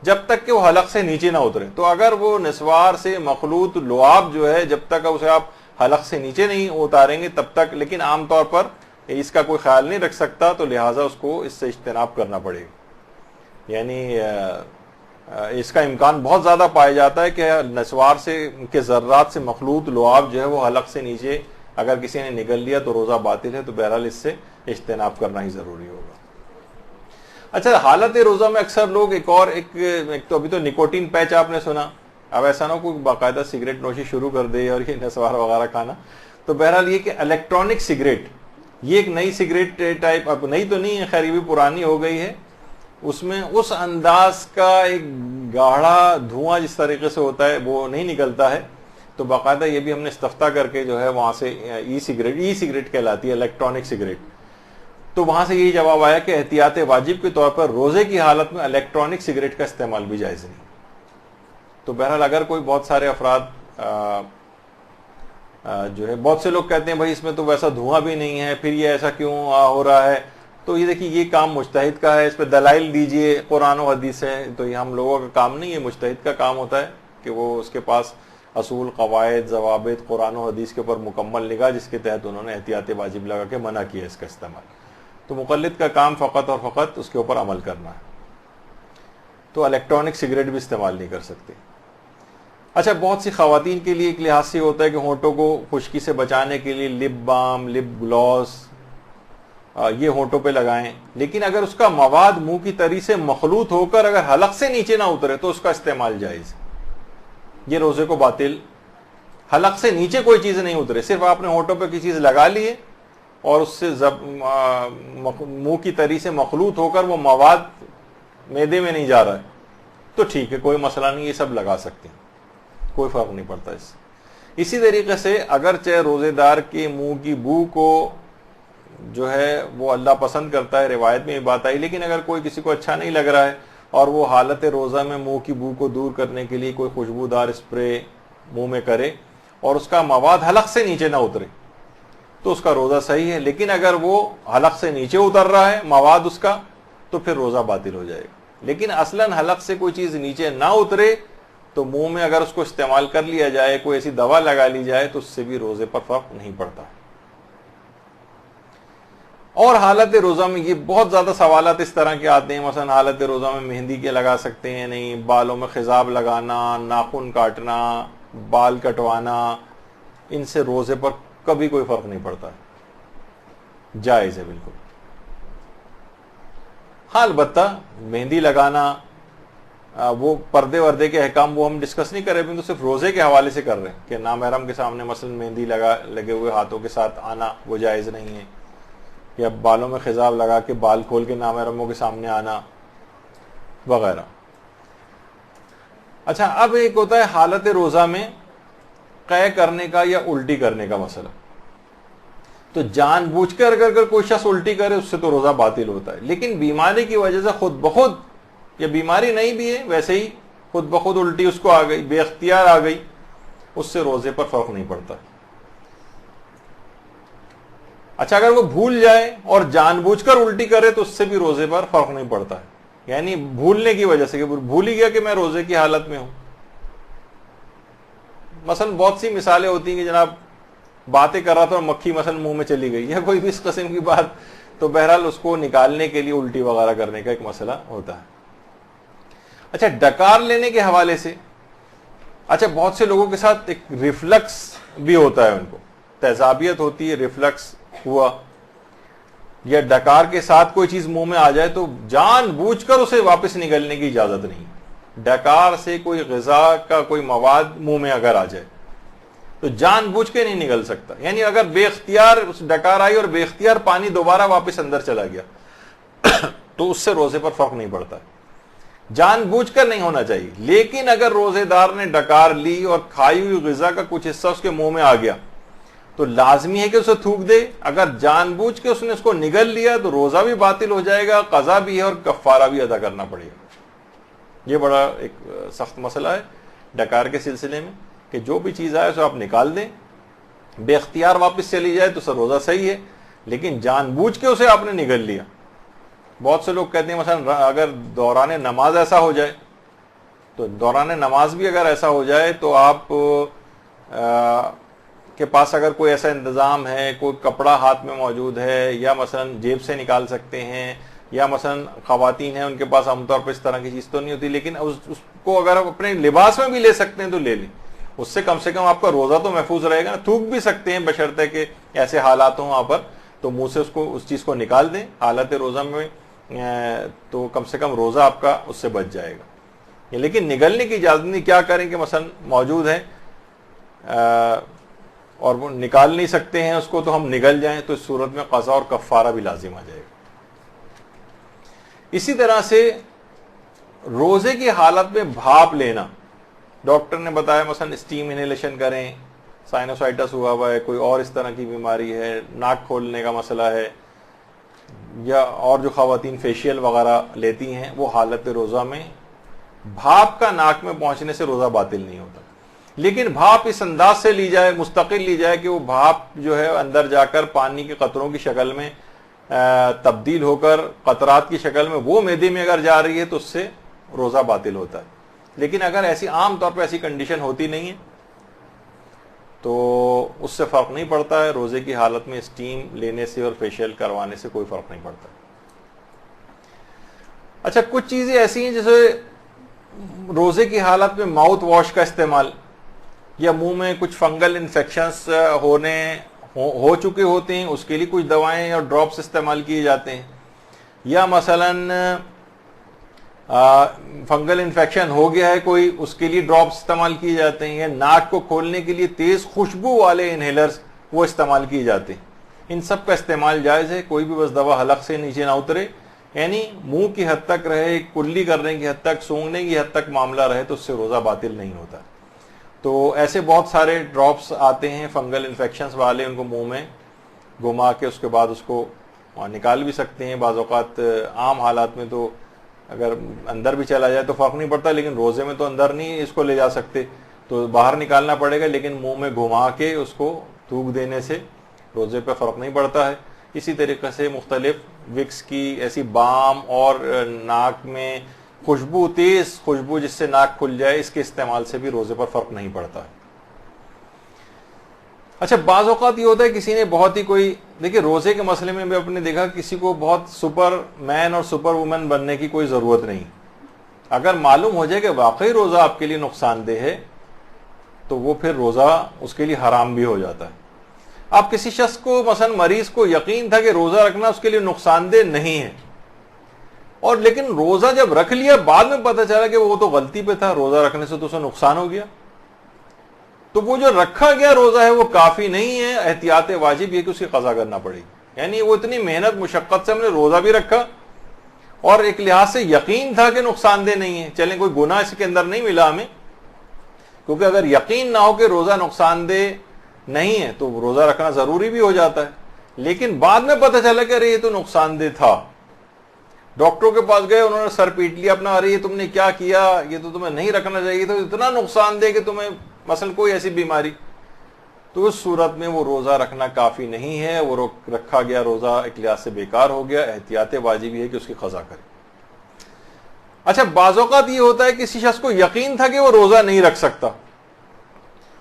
جب تک کہ وہ حلق سے نیچے نہ اترے. تو اگر وہ نسوار سے مخلوط لعاب جو ہے جب تک اسے آپ حلق سے نیچے نہیں اتاریں گے تب تک، لیکن عام طور پر اس کا کوئی خیال نہیں رکھ سکتا تو لہٰذا اس کو اس سے اجتناب کرنا پڑے گا. یعنی اس کا امکان بہت زیادہ پایا جاتا ہے کہ نسوار سے کے ذرات سے مخلوط لعاب جو ہے وہ حلق سے نیچے اگر کسی نے نگل لیا تو روزہ باطل ہے. تو بہرحال اس سے اجتناب کرنا ہی ضروری ہوگا. اچھا حالت روزہ میں اکثر لوگ ایک تو ابھی تو نکوٹین پیچ آپ نے سنا، اب ایسا نہ کوئی باقاعدہ سگریٹ نوشی شروع کر دے اور یہ نسوار وغیرہ کھانا. تو بہرحال یہ کہ الیکٹرانک سگریٹ، یہ ایک نئی سگریٹ ٹائپ، اب نئی تو نہیں ہے خیر، یہ بھی پرانی ہو گئی ہے. اس میں اس انداز کا ایک گاڑھا دھواں جس طریقے سے ہوتا ہے وہ نہیں نکلتا ہے. تو باقاعدہ یہ بھی ہم نے استفتاء کر کے جو ہے وہاں سے ای سگریٹ کہلاتی ہے، الیکٹرانک سگریٹ. تو وہاں سے یہی جواب آیا کہ احتیاط واجب کے طور پر روزے کی حالت میں الیکٹرانک سگریٹ کا استعمال بھی جائز نہیں. تو بہرحال اگر کوئی بہت سارے افراد جو ہے، بہت سے لوگ کہتے ہیں بھائی اس میں تو ویسا دھواں بھی نہیں ہے، پھر یہ ایسا کیوں ہو رہا ہے؟ تو یہ دیکھیے یہ کام مجتہد کا ہے، اس پہ دلائل دیجئے، قرآن و حدیث ہے. تو یہ ہم لوگوں کا کام نہیں ہے، مجتہد کا کام ہوتا ہے کہ وہ اس کے پاس اصول، قواعد، ضوابط قرآن و حدیث کے اوپر مکمل نگاہ جس کے تحت انہوں نے احتیاط واجب لگا کے منع کیا اس کا استعمال. تو مقلد کا کام فقط اور فقط اس کے اوپر عمل کرنا ہے. تو الیکٹرانک سگریٹ بھی استعمال نہیں کر سکتے. اچھا بہت سی خواتین کے لیے ایک لحاظ سے ہوتا ہے کہ ہونٹوں کو خشکی سے بچانے کے لیے لپ بام، لپ گلوس یہ ہونٹوں پہ لگائیں، لیکن اگر اس کا مواد منہ کی تری سے مخلوط ہو کر اگر حلق سے نیچے نہ اترے تو اس کا استعمال جائز. یہ روزے کو باطل، حلق سے نیچے کوئی چیز نہیں اترے، صرف آپ نے ہونٹوں پہ کی چیز لگا لی ہے اور اس سے منہ کی تری سے مخلوط ہو کر وہ مواد معدے میں نہیں جا رہا ہے تو ٹھیک ہے، کوئی مسئلہ نہیں، یہ سب لگا سکتے ہیں، کوئی فرق نہیں پڑتا اس سے. اسی طریقے سے اگرچہ روزے دار کے منہ کی بو کو جو ہے وہ اللہ پسند کرتا ہے، روایت میں یہ بات آئی، لیکن اگر کوئی کسی کو اچھا نہیں لگ رہا ہے اور وہ حالت روزہ میں منہ کی بو کو دور کرنے کے لیے کوئی خوشبودار اسپرے منہ میں کرے اور اس کا مواد حلق سے نیچے نہ اترے تو اس کا روزہ صحیح ہے. لیکن اگر وہ حلق سے نیچے اتر رہا ہے مواد اس کا تو پھر روزہ باطل ہو جائے گا. لیکن اصلاً حلق سے کوئی چیز نیچے نہ اترے تو منہ میں اگر اس کو استعمال کر لیا جائے، کوئی ایسی دوا لگا لی جائے تو اس سے بھی روزے پر فرق نہیں پڑتا. اور حالت روزہ میں یہ بہت زیادہ سوالات اس طرح کے آتے ہیں، مثلا حالت روزہ میں مہندی کے لگا سکتے ہیں نہیں، بالوں میں خضاب لگانا، ناخن کاٹنا، بال کٹوانا، ان سے روزے پر کبھی کوئی فرق نہیں پڑتا، جائز ہے بالکل. ہاں البتہ مہندی لگانا، وہ پردے وردے کے احکام وہ ہم ڈسکس نہیں کر رہے، تو صرف روزے کے حوالے سے کر رہے ہیں کہ نامحرم کے سامنے مثلا مہندی لگے ہوئے ہاتھوں کے ساتھ آنا وہ جائز نہیں ہے، یا بالوں میں خضاب لگا کے بال کھول کے نامحرموں کے سامنے آنا وغیرہ. اچھا اب ایک ہوتا ہے حالت روزہ میں قے کرنے کا یا الٹی کرنے کا مسئلہ. تو جان بوجھ کر اگر کوئی شخص الٹی کرے اس سے تو روزہ باطل ہوتا ہے، لیکن بیماری کی وجہ سے خود بخود، یا بیماری نہیں بھی ہے ویسے ہی خود بخود الٹی اس کو آ گئی، بے اختیار آ گئی، اس سے روزے پر فرق نہیں پڑتا. اچھا اگر وہ بھول جائے اور جان بوجھ کر الٹی کرے تو اس سے بھی روزے پر فرق نہیں پڑتا ہے. یعنی بھولنے کی وجہ سے کہ بھول ہی گیا کہ میں روزے کی حالت میں ہوں. مثلا بہت سی مثالیں ہوتی ہیں کہ جناب باتیں کر رہا تھا اور مکھی مثلا منہ میں چلی گئی یا کوئی بھی اس قسم کی بات, تو بہرحال اس کو نکالنے کے لیے الٹی وغیرہ کرنے کا ایک مسئلہ ہوتا ہے. اچھا, ڈکار لینے کے حوالے سے, اچھا بہت سے لوگوں کے ساتھ ایک ریفلکس بھی ہوتا ہے, ان کو تیزابیت ہوتی ہے, ریفلکس ہوا, یا ڈکار کے ساتھ کوئی چیز منہ میں آ جائے تو جان بوجھ کر اسے واپس نکلنے کی اجازت نہیں. ڈکار سے کوئی غذا کا کوئی مواد منہ میں اگر آ جائے تو جان بوجھ کے نہیں نکل سکتا. یعنی اگر بے اختیار اس ڈکار آئی اور بے اختیار پانی دوبارہ واپس اندر چلا گیا تو اس سے روزے پر فرق نہیں پڑتا. جان بوجھ کر نہیں ہونا چاہیے. لیکن اگر روزے دار نے ڈکار لی اور کھائی ہوئی غذا کا کچھ حصہ اس کے منہ میں آ گیا تو لازمی ہے کہ اسے تھوک دے. اگر جان بوجھ کے اس نے اس کو نگل لیا تو روزہ بھی باطل ہو جائے گا, قضا بھی ہے اور کفارہ بھی ادا کرنا پڑے گا. یہ بڑا ایک سخت مسئلہ ہے ڈکار کے سلسلے میں کہ جو بھی چیز آئے اسے آپ نکال دیں, بے اختیار واپس چلی جائے تو سر روزہ صحیح ہے, لیکن جان بوجھ کے اسے آپ نے نگل لیا. بہت سے لوگ کہتے ہیں مثلا اگر دوران نماز ایسا ہو جائے, تو دوران نماز بھی اگر ایسا ہو جائے تو آپ کے پاس اگر کوئی ایسا انتظام ہے, کوئی کپڑا ہاتھ میں موجود ہے, یا مثلا جیب سے نکال سکتے ہیں, یا مثلا خواتین ہیں ان کے پاس عام طور پر اس طرح کی چیز تو نہیں ہوتی, لیکن اس کو اگر آپ اپنے لباس میں بھی لے سکتے ہیں تو لے لیں. اس سے کم آپ کا روزہ تو محفوظ رہے گا نا. تھوک بھی سکتے ہیں بشرطے کہ ایسے حالات ہوں وہاں پر, تو منہ سے اس چیز کو نکال دیں حالت روزہ میں, تو کم سے کم روزہ آپ کا اس سے بچ جائے گا. لیکن نگلنے کی اجازت نہیں. کیا کریں کہ مثلا موجود ہے اور وہ نکال نہیں سکتے ہیں اس کو, تو ہم نگل جائیں تو اس صورت میں قضا اور کفارہ بھی لازم آ جائے گا. اسی طرح سے روزے کی حالت میں بھاپ لینا, ڈاکٹر نے بتایا مثلا اسٹیم انہیلیشن کریں, سائنوسائٹس ہوا ہوا ہے, کوئی اور اس طرح کی بیماری ہے, ناک کھولنے کا مسئلہ ہے, یا اور جو خواتین فیشیل وغیرہ لیتی ہیں, وہ حالت روزہ میں بھاپ کا ناک میں پہنچنے سے روزہ باطل نہیں ہوتا. لیکن بھاپ اس انداز سے لی جائے, مستقل لی جائے کہ وہ بھاپ جو ہے اندر جا کر پانی کے قطروں کی شکل میں تبدیل ہو کر قطرات کی شکل میں وہ معدے میں اگر جا رہی ہے تو اس سے روزہ باطل ہوتا ہے. لیکن اگر ایسی عام طور پہ ایسی کنڈیشن ہوتی نہیں ہے تو اس سے فرق نہیں پڑتا ہے. روزے کی حالت میں اسٹیم لینے سے اور فیشیل کروانے سے کوئی فرق نہیں پڑتا. اچھا, کچھ چیزیں ایسی ہیں جیسے روزے کی حالت میں ماؤتھ واش کا استعمال, یا منہ میں کچھ فنگل انفیکشنز ہو چکے ہوتے ہیں, اس کے لیے کچھ دوائیں اور ڈراپس استعمال کیے جاتے ہیں, یا مثلاً فنگل انفیکشن ہو گیا ہے کوئی, اس کے لیے ڈراپس استعمال کیے جاتے ہیں, یا ناک کو کھولنے کے لیے تیز خوشبو والے انہیلرز وہ استعمال کیے جاتے ہیں. ان سب کا استعمال جائز ہے. کوئی بھی بس دوا حلق سے نیچے نہ اترے, یعنی منہ کی حد تک رہے, کلی کرنے کی حد تک, سونگنے کی حد تک معاملہ رہے, تو اس سے روزہ باطل نہیں ہوتا. تو ایسے بہت سارے ڈراپس آتے ہیں فنگل انفیکشنز والے, ان کو منہ میں گھما کے اس کے بعد اس کو نکال بھی سکتے ہیں. بعض اوقات عام حالات میں تو اگر اندر بھی چلا جائے تو فرق نہیں پڑتا, لیکن روزے میں تو اندر نہیں اس کو لے جا سکتے, تو باہر نکالنا پڑے گا, لیکن منہ میں گھما کے اس کو تھوک دینے سے روزے پہ فرق نہیں پڑتا ہے. اسی طریقے سے مختلف وکس کی ایسی بام اور ناک میں خوشبو, تیز خوشبو جس سے ناک کھل جائے, اس کے استعمال سے بھی روزے پر فرق نہیں پڑتا ہے. اچھا, بعض اوقات یہ ہوتا ہے کسی نے بہت ہی کوئی, دیکھیں روزے کے مسئلے میں بھی آپ نے دیکھا کسی کو بہت سپر مین اور سپر وومن بننے کی کوئی ضرورت نہیں. اگر معلوم ہو جائے کہ واقعی روزہ آپ کے لیے نقصان دہ ہے تو وہ پھر روزہ اس کے لیے حرام بھی ہو جاتا ہے. آپ کسی شخص کو مثلا مریض کو یقین تھا کہ روزہ رکھنا اس کے لیے نقصان دہ نہیں ہے, اور لیکن روزہ جب رکھ لیا بعد میں پتہ چلا کہ وہ تو غلطی پہ تھا, روزہ رکھنے سے تو اسے نقصان ہو گیا, تو وہ جو رکھا گیا روزہ ہے وہ کافی نہیں ہے. احتیاط واجب یہ کہ اس کی قضا کرنا پڑے گی. یعنی وہ اتنی محنت مشقت سے ہم نے روزہ بھی رکھا اور ایک لحاظ سے یقین تھا کہ نقصان دہ نہیں ہے, چلیں کوئی گناہ اس کے اندر نہیں ملا ہمیں, کیونکہ اگر یقین نہ ہو کہ روزہ نقصان دہ نہیں ہے تو روزہ رکھنا ضروری بھی ہو جاتا ہے. لیکن بعد میں پتہ چلا کہ ارے یہ تو نقصان دہ تھا, ڈاکٹروں کے پاس گئے, انہوں نے سر پیٹ لیا اپنا, ارے یہ تم نے کیا کیا, یہ تو تمہیں نہیں رکھنا چاہیے, تو اتنا نقصان دہ کہ تمہیں مثلا کوئی ایسی بیماری, تو اس صورت میں وہ روزہ رکھنا کافی نہیں ہے. وہ رکھا گیا روزہ ایک لحاظ سے بیکار ہو گیا. احتیاط واجب ہے کہ اس کی قضا کرے. اچھا بعض اوقات یہ ہوتا ہے کہ کسی شخص کو یقین تھا کہ وہ روزہ نہیں رکھ سکتا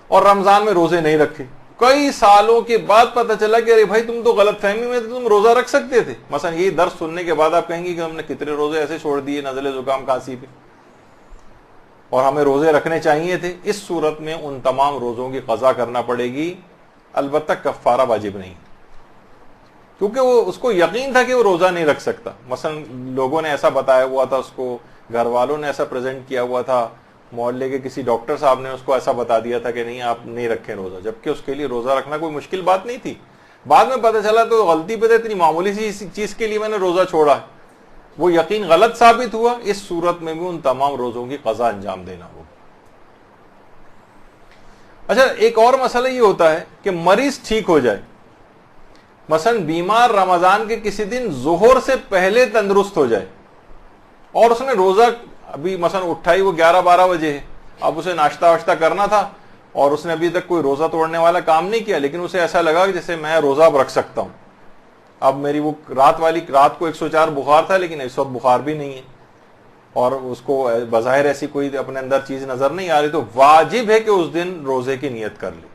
اور رمضان میں روزے نہیں رکھے، کئی سالوں کے بعد پتہ چلا کہ ارے بھائی تم تو غلط فہمی میں تھے، تم روزہ رکھ سکتے تھے. مثلا یہ درس سننے کے بعد آپ کہیں گے کہ ہم نے کتنے روزے ایسے چھوڑ دیے نزلے زکام کھانسی پہ، اور ہمیں روزے رکھنے چاہیے تھے. اس صورت میں ان تمام روزوں کی قضا کرنا پڑے گی، البتہ کفارہ واجب نہیں، کیونکہ وہ اس کو یقین تھا کہ وہ روزہ نہیں رکھ سکتا. مثلا لوگوں نے ایسا بتایا ہوا تھا، اس کو گھر والوں نے ایسا پریزنٹ کیا ہوا تھا، محلے کے کسی ڈاکٹر صاحب نے اس کو ایسا بتا دیا تھا کہ نہیں آپ نہیں رکھیں روزہ، جبکہ اس کے لیے روزہ رکھنا کوئی مشکل بات نہیں تھی. بعد میں پتہ چلا تو غلطی پہ اتنی معمولی سی چیز کے لیے میں نے روزہ چھوڑا ہے، وہ یقین غلط ثابت ہوا. اس صورت میں بھی ان تمام روزوں کی قضا انجام دینا ہوگا. اچھا ایک اور مسئلہ یہ ہوتا ہے کہ مریض ٹھیک ہو جائے، مثلا بیمار رمضان کے کسی دن ظہر سے پہلے تندرست ہو جائے اور اس نے روزہ ابھی مثلا اٹھا ہی وہ 11-12 بجے ہے، اب اسے ناشتہ واشتہ کرنا تھا اور اس نے ابھی تک کوئی روزہ توڑنے والا کام نہیں کیا، لیکن اسے ایسا لگا کہ جیسے میں روزہ اب رکھ سکتا ہوں. اب میری وہ رات کو 104 بخار تھا، لیکن اس وقت بخار بھی نہیں ہے اور اس کو بظاہر ایسی کوئی اپنے اندر چیز نظر نہیں آ رہی، تو واجب ہے کہ اس دن روزے کی نیت کر لے.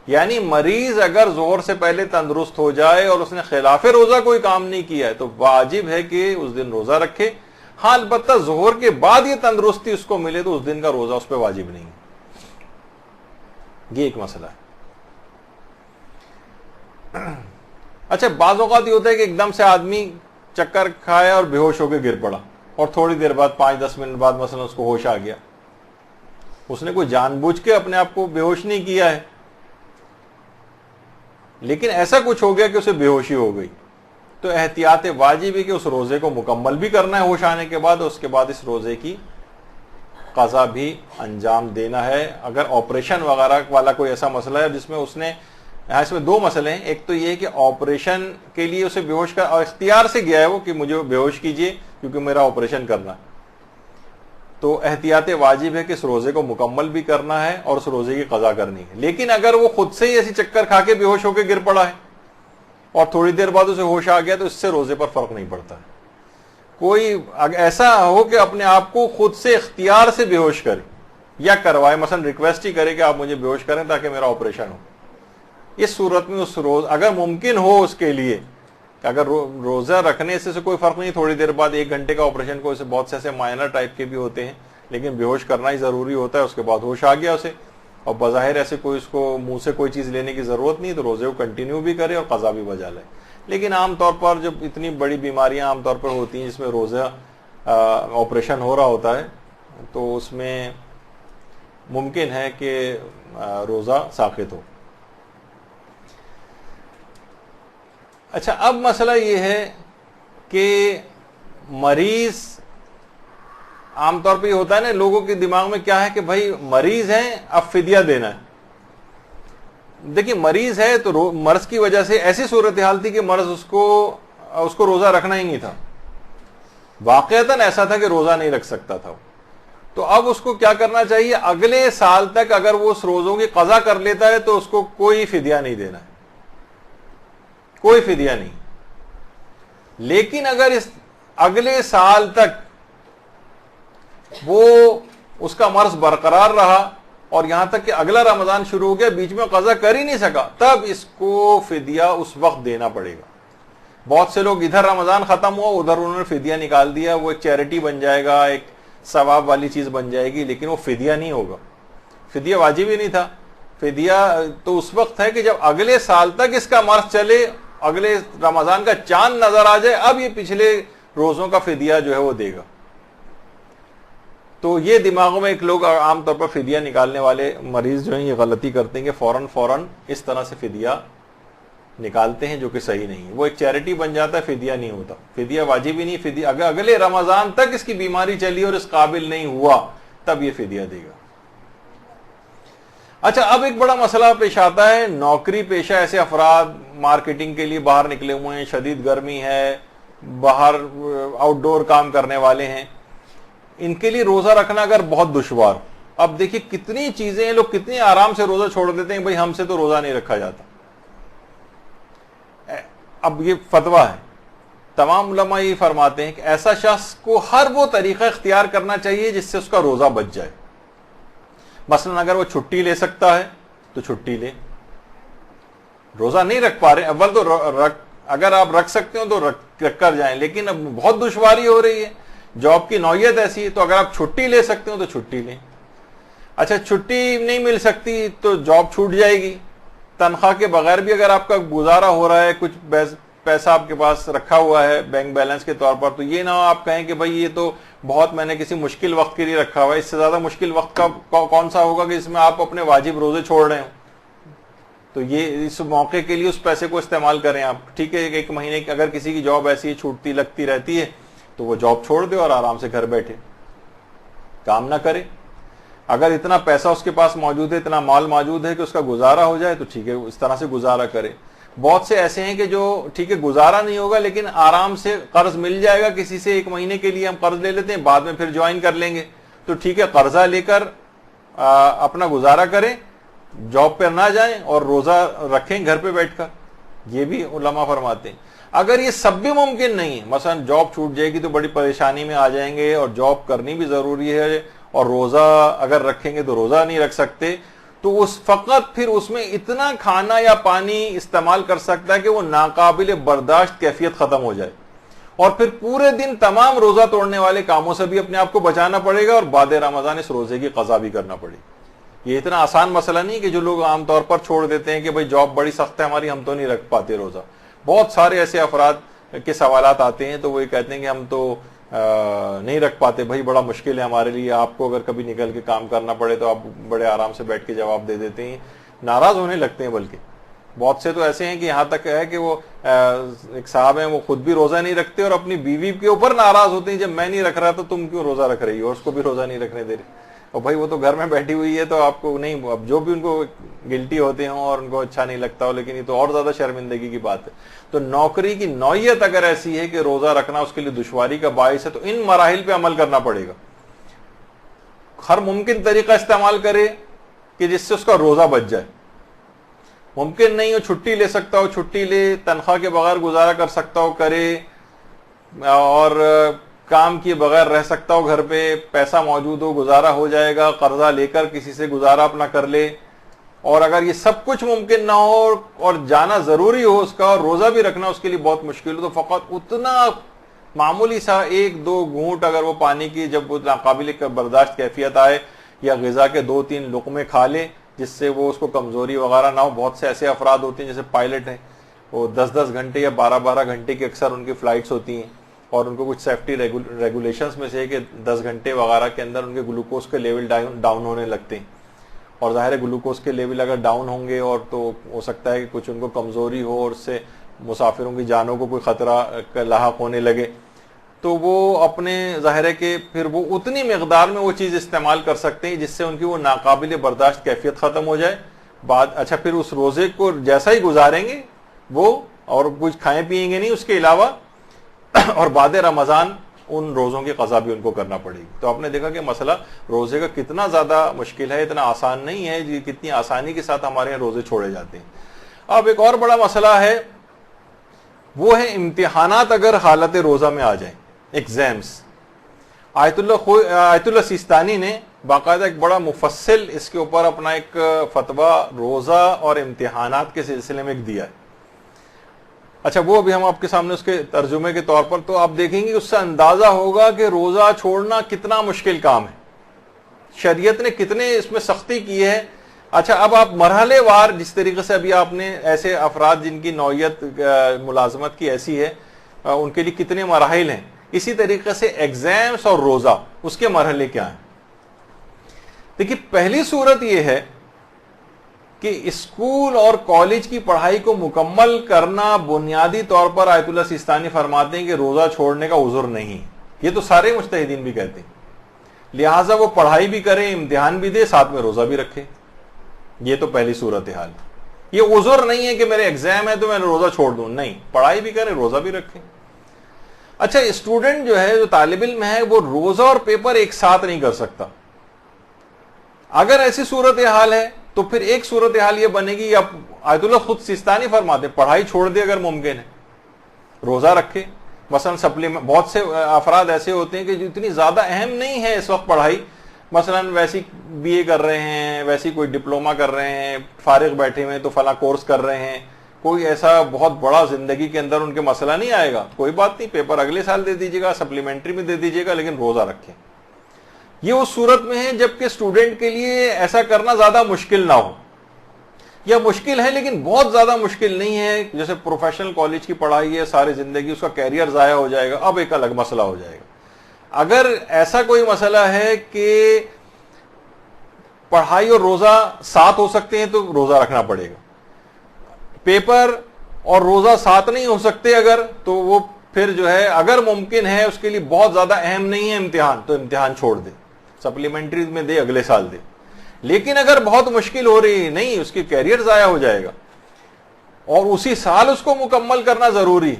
یعنی مریض اگر ظہر سے پہلے تندرست ہو جائے اور اس نے خلاف روزہ کوئی کام نہیں کیا ہے تو واجب ہے کہ اس دن روزہ رکھے. ہاں البتہ ظہر کے بعد یہ تندرستی اس کو ملے تو اس دن کا روزہ اس پہ واجب نہیں. یہ ایک مسئلہ ہے. اچھا بعض اوقات یہ ہوتا ہے کہ ایک دم سے آدمی چکر کھایا اور بے ہوش ہو کے گر پڑا اور تھوڑی دیر بعد 5-10 منٹ بعد مثلا اس کو ہوش آ گیا. اس نے کوئی جان بوجھ کے اپنے آپ کو بے ہوش نہیں کیا ہے، لیکن ایسا کچھ ہو گیا کہ اسے بے ہوشی ہو گئی، تو احتیاط واجب ہے کہ اس روزے کو مکمل بھی کرنا ہے ہوش آنے کے بعد، اور اس کے بعد اس روزے کی قضا بھی انجام دینا ہے. اگر آپریشن وغیرہ والا کوئی ایسا مسئلہ ہے جس میں اس نے، اس میں دو مسئلے ہیں. ایک تو یہ کہ آپریشن کے لیے اسے بے ہوش کر اور اختیار سے گیا ہے وہ کہ مجھے بے ہوش کیجئے کیونکہ میرا آپریشن کرنا ہے، تو احتیاط واجب ہے کہ اس روزے کو مکمل بھی کرنا ہے اور اس روزے کی قضا کرنی ہے. لیکن اگر وہ خود سے ہی ایسی چکر کھا کے بے ہوش ہو کے گر پڑا ہے اور تھوڑی دیر بعد اسے ہوش آ گیا تو اس سے روزے پر فرق نہیں پڑتا ہے. کوئی ایسا ہو کہ اپنے آپ کو خود سے اختیار سے بے ہوش کرے یا کروائے، مثلا ریکویسٹ ہی کرے کہ آپ مجھے بے ہوش کریں تاکہ میرا آپریشن ہو، اس صورت میں اس روز اگر ممکن ہو اس کے لیے کہ اگر روزہ رکھنے سے کوئی فرق نہیں، تھوڑی دیر بعد 1 گھنٹے کا آپریشن کو، اسے بہت سے ایسے مائنر ٹائپ کے بھی ہوتے ہیں لیکن بے ہوش کرنا ہی ضروری ہوتا ہے، اس کے بعد ہوش آ گیا اسے اور بظاہر ایسے کوئی اس کو منہ سے کوئی چیز لینے کی ضرورت نہیں، تو روزے کو کنٹینیو بھی کرے اور قضا بھی بجا لے. لیکن عام طور پر جب اتنی بڑی بیماریاں عام طور پر ہوتی ہیں جس میں روزہ آپریشن ہو رہا ہوتا ہے تو اس میں ممکن ہے کہ روزہ ساقط ہو. اچھا اب مسئلہ یہ ہے کہ مریض، عام طور پہ یہ ہوتا ہے نا لوگوں کے دماغ میں کیا ہے کہ بھائی مریض ہیں اب فدیہ دینا ہے. دیکھیں مریض ہے تو مرض کی وجہ سے ایسی صورتحال تھی کہ مرض اس کو روزہ رکھنا ہی نہیں تھا، واقعتاً ایسا تھا کہ روزہ نہیں رکھ سکتا تھا. تو اب اس کو کیا کرنا چاہیے، اگلے سال تک اگر وہ اس روزوں کی قضا کر لیتا ہے تو اس کو کوئی فدیہ نہیں دینا ہے، کوئی فدیہ نہیں. لیکن اگر اس اگلے سال تک وہ اس کا مرض برقرار رہا اور یہاں تک کہ اگلا رمضان شروع ہو گیا، بیچ میں قضا کر ہی نہیں سکا، تب اس کو فدیہ اس وقت دینا پڑے گا. بہت سے لوگ ادھر رمضان ختم ہوا ادھر انہوں نے فدیہ نکال دیا، وہ ایک چیریٹی بن جائے گا، ایک ثواب والی چیز بن جائے گی، لیکن وہ فدیہ نہیں ہوگا. فدیہ واجب ہی نہیں تھا. فدیہ تو اس وقت ہے کہ جب اگلے سال تک اس کا مرض چلے، اگلے رمضان کا چاند نظر آ جائے، اب یہ پچھلے روزوں کا فدیہ جو ہے وہ دے گا. تو یہ دماغوں میں ایک لوگ عام طور پر فدیہ نکالنے والے مریض جو ہیں یہ غلطی کرتے ہیں کہ فوراً اس طرح سے فدیہ نکالتے ہیں، جو کہ صحیح نہیں ہے. وہ ایک چیریٹی بن جاتا ہے، فدیہ نہیں ہوتا. فدیہ واجب ہی نہیں. فدیہ اگر اگلے رمضان تک اس کی بیماری چلی اور اس قابل نہیں ہوا تب یہ فدیہ دے گا. اچھا اب ایک بڑا مسئلہ پیش آتا ہے، نوکری پیشہ ایسے افراد مارکیٹنگ کے لیے باہر نکلے ہوئے ہیں، شدید گرمی ہے، باہر آؤٹ ڈور کام کرنے والے ہیں، ان کے لیے روزہ رکھنا اگر بہت دشوار. اب دیکھیے کتنی چیزیں ہیں، لوگ کتنے آرام سے روزہ چھوڑ دیتے ہیں، بھائی ہم سے تو روزہ نہیں رکھا جاتا. اب یہ فتویٰ ہے تمام علماء یہ فرماتے ہیں کہ ایسا شخص کو ہر وہ طریقہ اختیار کرنا چاہیے جس سے اس کا روزہ بچ جائے. مثلا اگر وہ چھٹی لے سکتا ہے تو چھٹی لے. روزہ نہیں رکھ پا رہے اول تو اگر آپ رکھ سکتے ہو تو رکھ کر جائیں, لیکن اب بہت دشواری ہو رہی ہے, جاب کی نوعیت ایسی ہے, تو اگر آپ چھٹی لے سکتے ہو تو چھٹی لیں. اچھا چھٹی نہیں مل سکتی تو جاب چھوٹ جائے گی. تنخواہ کے بغیر بھی اگر آپ کا گزارا ہو رہا ہے, کچھ پیسہ آپ کے پاس رکھا ہوا ہے بینک بیلنس کے طور پر, تو یہ نہ آپ کہیں کہ بھائی یہ تو بہت میں نے کسی مشکل وقت کے لیے رکھا ہوا ہے, اس سے زیادہ مشکل وقت کا کون سا ہوگا کہ اس میں آپ اپنے واجب روزے چھوڑ رہے ہوں. تو یہ اس موقع کے لیے اس پیسے کو استعمال کریں آپ. ٹھیک ہے, ایک مہینے کی اگر کسی کی جاب ایسی چھوٹتی لگتی رہتی ہے تو وہ جاب چھوڑ دے اور آرام سے گھر بیٹھے, کام نہ کرے. اگر اتنا پیسہ اس کے پاس موجود ہے, اتنا مال موجود ہے کہ اس کا گزارا ہو جائے تو ٹھیک ہے, اس طرح سے گزارا کرے. بہت سے ایسے ہیں کہ جو ٹھیک ہے گزارا نہیں ہوگا لیکن آرام سے قرض مل جائے گا کسی سے, ایک مہینے کے لیے ہم قرض لے لیتے ہیں, بعد میں پھر جوائن کر لیں گے. تو ٹھیک ہے, قرضہ لے کر اپنا گزارا کریں, جاب پر نہ جائیں اور روزہ رکھیں گھر پہ بیٹھ کر. یہ بھی علماء فرماتے ہیں. اگر یہ سب بھی ممکن نہیں ہے, مثلا جاب چھوٹ جائے گی تو بڑی پریشانی میں آ جائیں گے اور جاب کرنی بھی ضروری ہے, اور روزہ اگر رکھیں گے تو روزہ نہیں رکھ سکتے, تو اس فقط پھر اس میں اتنا کھانا یا پانی استعمال کر سکتا ہے کہ وہ ناقابل برداشت کیفیت ختم ہو جائے, اور پھر پورے دن تمام روزہ توڑنے والے کاموں سے بھی اپنے آپ کو بچانا پڑے گا, اور بعد رمضان اس روزے کی قضا بھی کرنا پڑے گی. یہ اتنا آسان مسئلہ نہیں کہ جو لوگ عام طور پر چھوڑ دیتے ہیں کہ بھائی جاب بڑی سخت ہے ہماری, ہم تو نہیں رکھ پاتے روزہ. بہت سارے ایسے افراد کے سوالات آتے ہیں تو وہ یہ کہتے ہیں کہ ہم تو نہیں رکھ پاتے بھائی, بڑا مشکل ہے ہمارے لیے. آپ کو اگر کبھی نکل کے کام کرنا پڑے تو آپ بڑے آرام سے بیٹھ کے جواب دے دیتے ہیں, ناراض ہونے لگتے ہیں. بلکہ بہت سے تو ایسے ہیں کہ یہاں تک ہے کہ وہ ایک صاحب ہیں, وہ خود بھی روزہ نہیں رکھتے اور اپنی بیوی کے اوپر ناراض ہوتے ہیں, جب میں نہیں رکھ رہا تو تم کیوں روزہ رکھ رہی ہو, اور اس کو بھی روزہ نہیں رکھنے دے رہے. اور بھائی وہ تو گھر میں بیٹھی ہوئی ہے تو آپ کو نہیں, اب جو بھی ان کو گلٹی ہوتے ہوں اور ان کو اچھا نہیں لگتا ہو, لیکن یہ تو اور زیادہ شرمندگی کی بات ہے. تو نوکری کی نوعیت اگر ایسی ہے کہ روزہ رکھنا اس کے لیے دشواری کا باعث ہے, تو ان مراحل پہ عمل کرنا پڑے گا. ہر ممکن طریقہ استعمال کرے کہ جس سے اس کا روزہ بچ جائے. ممکن نہیں ہو چھٹی لے سکتا ہو چھٹی لے, تنخواہ کے بغیر گزارا کر سکتا ہو کرے, اور کام کیے بغیر رہ سکتا ہو گھر پہ, پیسہ موجود ہو گزارا ہو جائے گا, قرضہ لے کر کسی سے گزارا اپنا کر لے. اور اگر یہ سب کچھ ممکن نہ ہو اور جانا ضروری ہو اس کا, اور روزہ بھی رکھنا اس کے لیے بہت مشکل ہو, تو فقط اتنا معمولی سا 1-2 گھونٹ اگر وہ پانی کی جب وہ ناقابل برداشت کیفیت آئے, یا غذا کے 2-3 لقمے کھا لے جس سے وہ اس کو کمزوری وغیرہ نہ ہو. بہت سے ایسے افراد ہوتے ہیں جیسے پائلٹ ہیں, وہ 10-10 گھنٹے یا 12-12 گھنٹے کی اکثر ان کی فلائٹس ہوتی ہیں, اور ان کو کچھ سیفٹی ریگولیشنز میں سے ہے کہ 10 گھنٹے وغیرہ کے اندر ان کے گلوکوز کے لیول ڈاؤن ہونے لگتے ہیں. اور ظاہر ہے گلوکوز کے لیول اگر ڈاؤن ہوں گے اور تو ہو سکتا ہے کہ کچھ ان کو کمزوری ہو اور اس سے مسافروں کی جانوں کو کوئی خطرہ لاحق ہونے لگے, تو وہ اپنے ظاہر ہے کہ پھر وہ اتنی مقدار میں وہ چیز استعمال کر سکتے ہیں جس سے ان کی وہ ناقابل برداشت کیفیت ختم ہو جائے. اچھا پھر اس روزے کو جیسا ہی گزاریں گے وہ, اور کچھ کھائیں پیئیں گے نہیں اس کے علاوہ, اور بعد رمضان ان روزوں کی قضا بھی ان کو کرنا پڑے گی. تو آپ نے دیکھا کہ مسئلہ روزے کا کتنا زیادہ مشکل ہے, اتنا آسان نہیں ہے جی, کتنی آسانی کے ساتھ ہمارے یہاں روزے چھوڑے جاتے ہیں. اب ایک اور بڑا مسئلہ ہے, وہ ہے امتحانات اگر حالت روزہ میں آ جائیں, ایگزامس. آیت اللہ سیستانی نے باقاعدہ ایک بڑا مفصل اس کے اوپر اپنا ایک فتویٰ روزہ اور امتحانات کے سلسلے میں ایک دیا ہے. اچھا وہ بھی ہم آپ کے سامنے اس کے ترجمے کے طور پر, تو آپ دیکھیں گے اس سے اندازہ ہوگا کہ روزہ چھوڑنا کتنا مشکل کام ہے, شریعت نے کتنے اس میں سختی کی ہے. اچھا اب آپ مرحلے وار جس طریقے سے ابھی آپ نے ایسے افراد جن کی نوعیت ملازمت کی ایسی ہے ان کے لیے کتنے مراحل ہیں, اسی طریقے سے ایگزامس اور روزہ اس کے مرحلے کیا ہیں. دیکھیے پہلی صورت یہ ہے کہ اسکول اور کالج کی پڑھائی کو مکمل کرنا بنیادی طور پر آیت اللہ سیستانی فرماتے ہیں کہ روزہ چھوڑنے کا عذر نہیں. یہ تو سارے مجتہدین بھی کہتے ہیں, لہٰذا وہ پڑھائی بھی کرے, امتحان بھی دے, ساتھ میں روزہ بھی رکھے. یہ تو پہلی صورتحال. یہ عذر نہیں ہے کہ میرے ایگزام ہے تو میں روزہ چھوڑ دوں, نہیں, پڑھائی بھی کرے روزہ بھی رکھے. اچھا اسٹوڈنٹ جو ہے, جو طالب علم ہے, وہ روزہ اور پیپر ایک ساتھ نہیں کر سکتا. اگر ایسی صورتحال ہے تو پھر ایک صورتحال یہ بنے گی, اب آیت اللہ خود سیستانی فرماتے پڑھائی چھوڑ دے اگر ممکن ہے, روزہ رکھے, مثلا سپلیمنٹ، بہت سے افراد ایسے ہوتے ہیں کہ جو اتنی زیادہ اہم نہیں ہے اس وقت پڑھائی، مثلا ویسی بی اے کر رہے ہیں، ویسی کوئی ڈپلوما کر رہے ہیں، فارغ بیٹھے ہوئے تو فلاں کورس کر رہے ہیں، کوئی ایسا بہت بڑا زندگی کے اندر ان کے مسئلہ نہیں آئے گا، کوئی بات نہیں، پیپر اگلے سال دے دیجیے گا، سپلیمنٹری میں دے دیجیے گا، لیکن روزہ رکھیں۔ یہ اس صورت میں ہے جبکہ اسٹوڈنٹ کے لیے ایسا کرنا زیادہ مشکل نہ ہو، یا مشکل ہے لیکن بہت زیادہ مشکل نہیں ہے، جیسے پروفیشنل کالج کی پڑھائی ہے، ساری زندگی اس کا کیریئر ضائع ہو جائے گا، اب ایک الگ مسئلہ ہو جائے گا۔ اگر ایسا کوئی مسئلہ ہے کہ پڑھائی اور روزہ ساتھ ہو سکتے ہیں تو روزہ رکھنا پڑے گا، پیپر اور روزہ ساتھ نہیں ہو سکتے اگر، تو وہ پھر جو ہے اگر ممکن ہے اس کے لیے بہت زیادہ اہم نہیں ہے امتحان، تو امتحان چھوڑ دے، سپلیمنٹری میں دے، اگلے سال دے۔ لیکن اگر بہت مشکل ہو رہی ہے، نہیں، اس کی کیریئر ضائع ہو جائے گا اور اسی سال اس کو مکمل کرنا ضروری،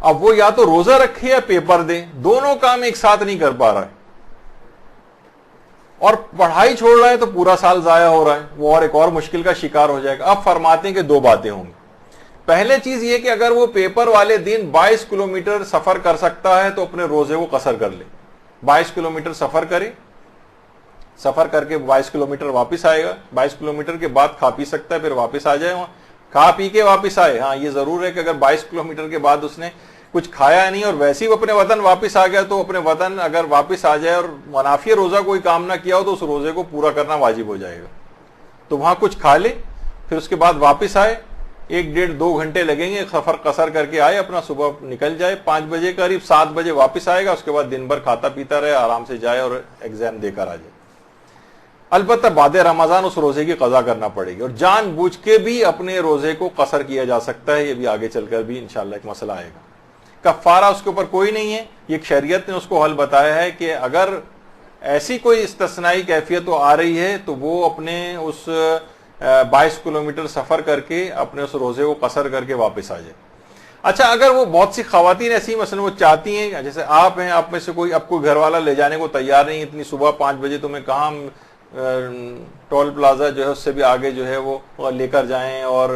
اب وہ یا تو روزہ رکھے یا پیپر دے، دونوں کام ایک ساتھ نہیں کر پا رہا ہے اور پڑھائی چھوڑ رہا ہے تو پورا سال ضائع ہو رہا ہے، وہ اور ایک اور مشکل کا شکار ہو جائے گا۔ اب فرماتے ہیں کہ دو باتیں ہوں گی۔ پہلے چیز یہ کہ اگر وہ پیپر والے دن 22 کلومیٹر سفر کر سکتا ہے تو اپنے روزے کو قصر کر لے، 22 کلومیٹر سفر کرے، سفر کر کے 22 کلومیٹر واپس آئے گا، 22 کلومیٹر کے بعد کھا پی سکتا ہے، پھر واپس آ جائے، وہاں کھا پی کے واپس آئے۔ ہاں یہ ضرور ہے کہ اگر 22 کلومیٹر کے بعد اس نے کچھ کھایا نہیں اور ویسے ہی اپنے وطن واپس آ گیا، تو اپنے وطن اگر واپس آ جائے اور منافی روزہ کوئی کام نہ کیا ہو تو اس روزے کو پورا کرنا واجب ہو جائے گا، تو وہاں کچھ کھا لے، پھر اس کے بعد واپس آئے، 1-1.5-2 گھنٹے لگیں گے، سفر قصر کر کے آئے، اپنا صبح نکل جائے 5 بجے قریب، 7 بجے واپس آئے گا، اس کے بعد دن بھر کھاتا پیتا رہے، آرام سے جائے اور ایگزام دے کر آ جائے۔ البتہ بعد رمضان اس روزے کی قضا کرنا پڑے گی، اور جان بوجھ کے بھی اپنے روزے کو قصر کیا جا سکتا ہے، یہ بھی آگے چل کر بھی انشاءاللہ ایک مسئلہ آئے گا۔ کفارہ اس کے اوپر کوئی نہیں ہے، یہ شریعت نے اس کو حل بتایا ہے کہ اگر ایسی کوئی استثنائی کیفیت آ رہی ہے تو وہ اپنے اس 22 کلومیٹر سفر کر کے اپنے اس روزے کو قصر کر کے واپس آ جائے۔ اچھا، اگر وہ بہت سی خواتین ایسی مثلا وہ چاہتی ہیں، جیسے آپ ہیں، آپ میں سے کوئی اب کوئی گھر والا لے جانے کو تیار نہیں، اتنی صبح 5 بجے تمہیں کہاں ٹول پلازا جو ہے اس سے بھی آگے جو ہے وہ لے کر جائیں، اور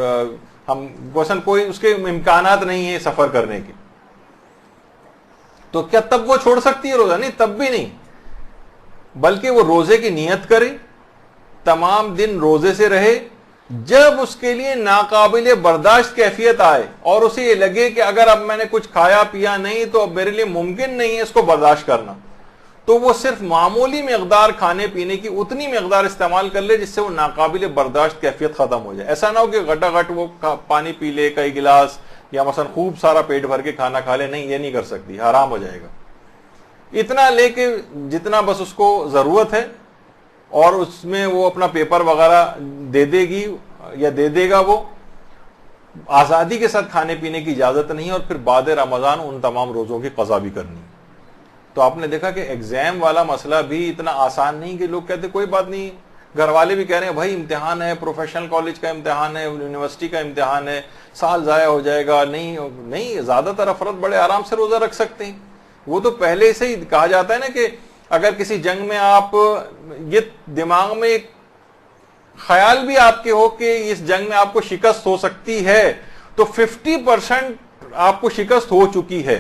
ہم مثلا کوئی اس کے امکانات نہیں ہیں سفر کرنے کے، تو کیا تب وہ چھوڑ سکتی ہے روزہ؟ نہیں، تب بھی نہیں، بلکہ وہ روزے کی نیت کرے، تمام دن روزے سے رہے، جب اس کے لیے ناقابل برداشت کیفیت آئے اور اسے یہ لگے کہ اگر اب میں نے کچھ کھایا پیا نہیں تو اب میرے لیے ممکن نہیں ہے اس کو برداشت کرنا، تو وہ صرف معمولی مقدار کھانے پینے کی اتنی مقدار استعمال کر لے جس سے وہ ناقابل برداشت کیفیت ختم ہو جائے۔ ایسا نہ ہو کہ گھٹا گھٹ وہ پانی پی لے کئی گلاس، یا مثلا خوب سارا پیٹ بھر کے کھانا کھا لے، نہیں، یہ نہیں کر سکتی، حرام ہو جائے گا۔ اتنا لے کے جتنا بس اس کو ضرورت ہے، اور اس میں وہ اپنا پیپر وغیرہ دے دے گی یا دے دے گا، وہ آزادی کے ساتھ کھانے پینے کی اجازت نہیں ہے، اور پھر بعد رمضان ان تمام روزوں کی قضا بھی کرنی ہے۔ تو آپ نے دیکھا کہ ایگزام والا مسئلہ بھی اتنا آسان نہیں کہ لوگ کہتے کوئی بات نہیں، گھر والے بھی کہہ رہے ہیں بھائی امتحان ہے، پروفیشنل کالج کا امتحان ہے، یونیورسٹی کا امتحان ہے، سال ضائع ہو جائے گا، نہیں، زیادہ تر افراد بڑے آرام سے روزہ رکھ سکتے ہیں۔ وہ تو پہلے سے ہی کہا جاتا ہے نا کہ اگر کسی جنگ میں آپ یہ دماغ میں ایک خیال بھی آپ کے ہو کہ اس جنگ میں آپ کو شکست ہو سکتی ہے، تو 50% آپ کو شکست ہو چکی ہے،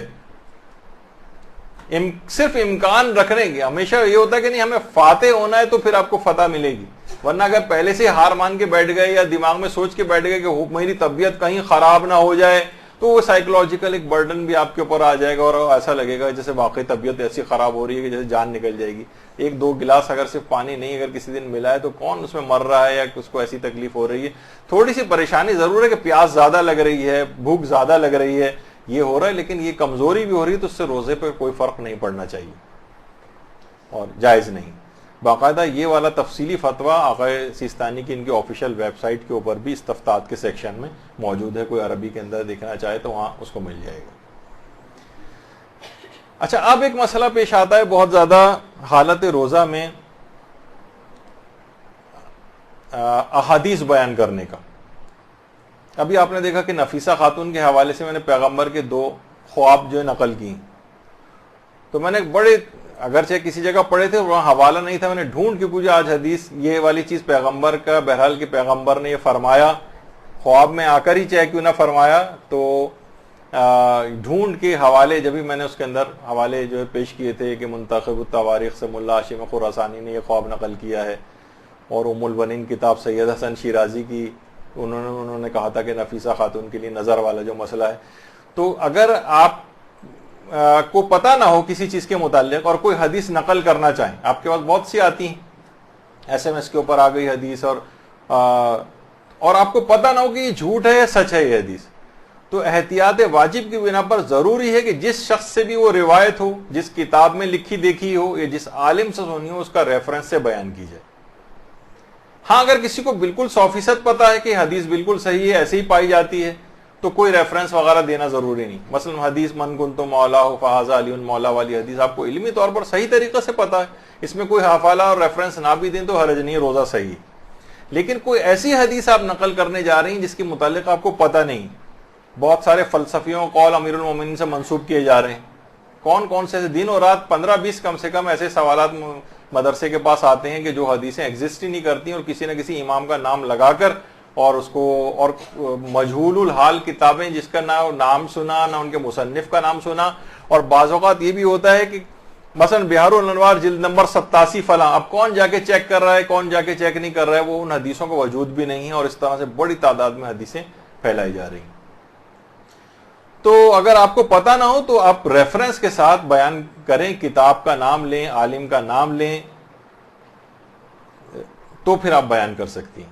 صرف امکان رکھنے کی۔ ہمیشہ یہ ہوتا ہے کہ نہیں ہمیں فاتح ہونا ہے تو پھر آپ کو فتح ملے گی، ورنہ اگر پہلے سے ہار مان کے بیٹھ گئے یا دماغ میں سوچ کے بیٹھ گئے کہ میری طبیعت کہیں خراب نہ ہو جائے، تو وہ سائیکولوجیکل ایک برڈن بھی آپ کے اوپر آ جائے گا، اور ایسا لگے گا جیسے واقعی طبیعت ایسی خراب ہو رہی ہے کہ جیسے جان نکل جائے گی۔ 1-2 گلاس اگر صرف پانی نہیں اگر کسی دن ملا ہے تو کون اس میں مر رہا ہے یا اس کو ایسی تکلیف ہو رہی ہے؟ تھوڑی سی پریشانی ضرور ہے کہ پیاس زیادہ لگ رہی ہے، بھوک زیادہ لگ رہی ہے، یہ ہو رہا ہے، لیکن یہ کمزوری بھی ہو رہی ہے، تو اس سے روزے پہ کوئی فرق نہیں پڑنا چاہیے اور جائز نہیں۔ باقاعدہ یہ والا تفصیلی فتویٰ آقا سیستانی کی ان کی آفیشیل ویب سائٹ کے اوپر بھی استفتاءات کے سیکشن میں موجود ہے، کوئی عربی کے اندر دیکھنا چاہے تو وہاں اس کو مل جائے گا۔ اچھا، اب ایک مسئلہ پیش آتا ہے بہت زیادہ حالت روزہ میں احادیث بیان کرنے کا۔ ابھی آپ نے دیکھا کہ نفیسہ خاتون کے حوالے سے میں نے پیغمبر کے 2 خواب جو نقل کی، تو میں نے بڑے اگرچہ کسی جگہ پڑھے تھے وہاں حوالہ نہیں تھا، میں نے ڈھونڈ کے پوچھا آج حدیث یہ والی چیز پیغمبر کا، بہرحال کہ پیغمبر نے یہ فرمایا خواب میں آ کر ہی چاہے کیوں نہ فرمایا، تو ڈھونڈ کے حوالے، جب بھی میں نے اس کے اندر حوالے جو ہے پیش کیے تھے کہ منتخب التواریخ سے ملا ہاشم خراسانی نے یہ خواب نقل کیا ہے، اور ام البنین کتاب سید حسن شیرازی کی انہوں نے کہا تھا کہ نفیسہ خاتون کے لیے نظر والا جو مسئلہ ہے. تو اگر آپ کو پتہ نہ ہو کسی چیز کے متعلق اور کوئی حدیث نقل کرنا چاہیں، آپ کے پاس بہت سی آتی ہیں SMS کے اوپر آ گئی حدیث، اور آپ کو پتہ نہ ہو کہ یہ جھوٹ ہے یا سچ ہے یہ حدیث، تو احتیاط واجب کی بنا پر ضروری ہے کہ جس شخص سے بھی وہ روایت ہو، جس کتاب میں لکھی دیکھی ہو یا جس عالم سے سنی ہو، اس کا ریفرنس سے بیان کی جائے. ہاں اگر کسی کو بالکل 100% پتا ہے کہ حدیث بالکل صحیح ہے، ایسے ہی پائی جاتی ہے، تو کوئی ریفرنس وغیرہ دینا ضروری نہیں. مثلا حدیث من کنت مولا فہذا علی مولا والی حدیث آپ کو علمی طور پر صحیح طریقے سے پتا ہے، اس میں کوئی حوالہ اور ریفرنس نہ بھی دیں تو حرج نہیں، روزہ صحیح ہے. لیکن کوئی ایسی حدیث آپ نقل کرنے جا رہی ہیں جس کے متعلق آپ کو پتہ نہیں، بہت سارے فلسفیوں قول امیر المومنین سے منسوب کیے جا رہے ہیں، کون سے دن اور رات 15-20 کم سے کم ایسے سوالات مدرسے کے پاس آتے ہیں کہ جو حدیثیں ایگزسٹ ہی نہیں کرتی اور کسی نہ کسی امام کا نام لگا کر اور اس کو، اور مجہول الحال کتابیں جس کا نہ نام سنا نہ ان کے مصنف کا نام سنا. اور بعض اوقات یہ بھی ہوتا ہے کہ مثلا بہار الانوار جلد نمبر 87 فلاں، اب کون جا کے چیک کر رہا ہے کون جا کے چیک نہیں کر رہا ہے، وہ ان حدیثوں کا وجود بھی نہیں ہے، اور اس طرح سے بڑی تعداد میں حدیثیں پھیلائی جا رہی ہیں. تو اگر آپ کو پتہ نہ ہو تو آپ ریفرنس کے ساتھ بیان کریں، کتاب کا نام لیں، عالم کا نام لیں، تو پھر آپ بیان کر سکتی ہیں.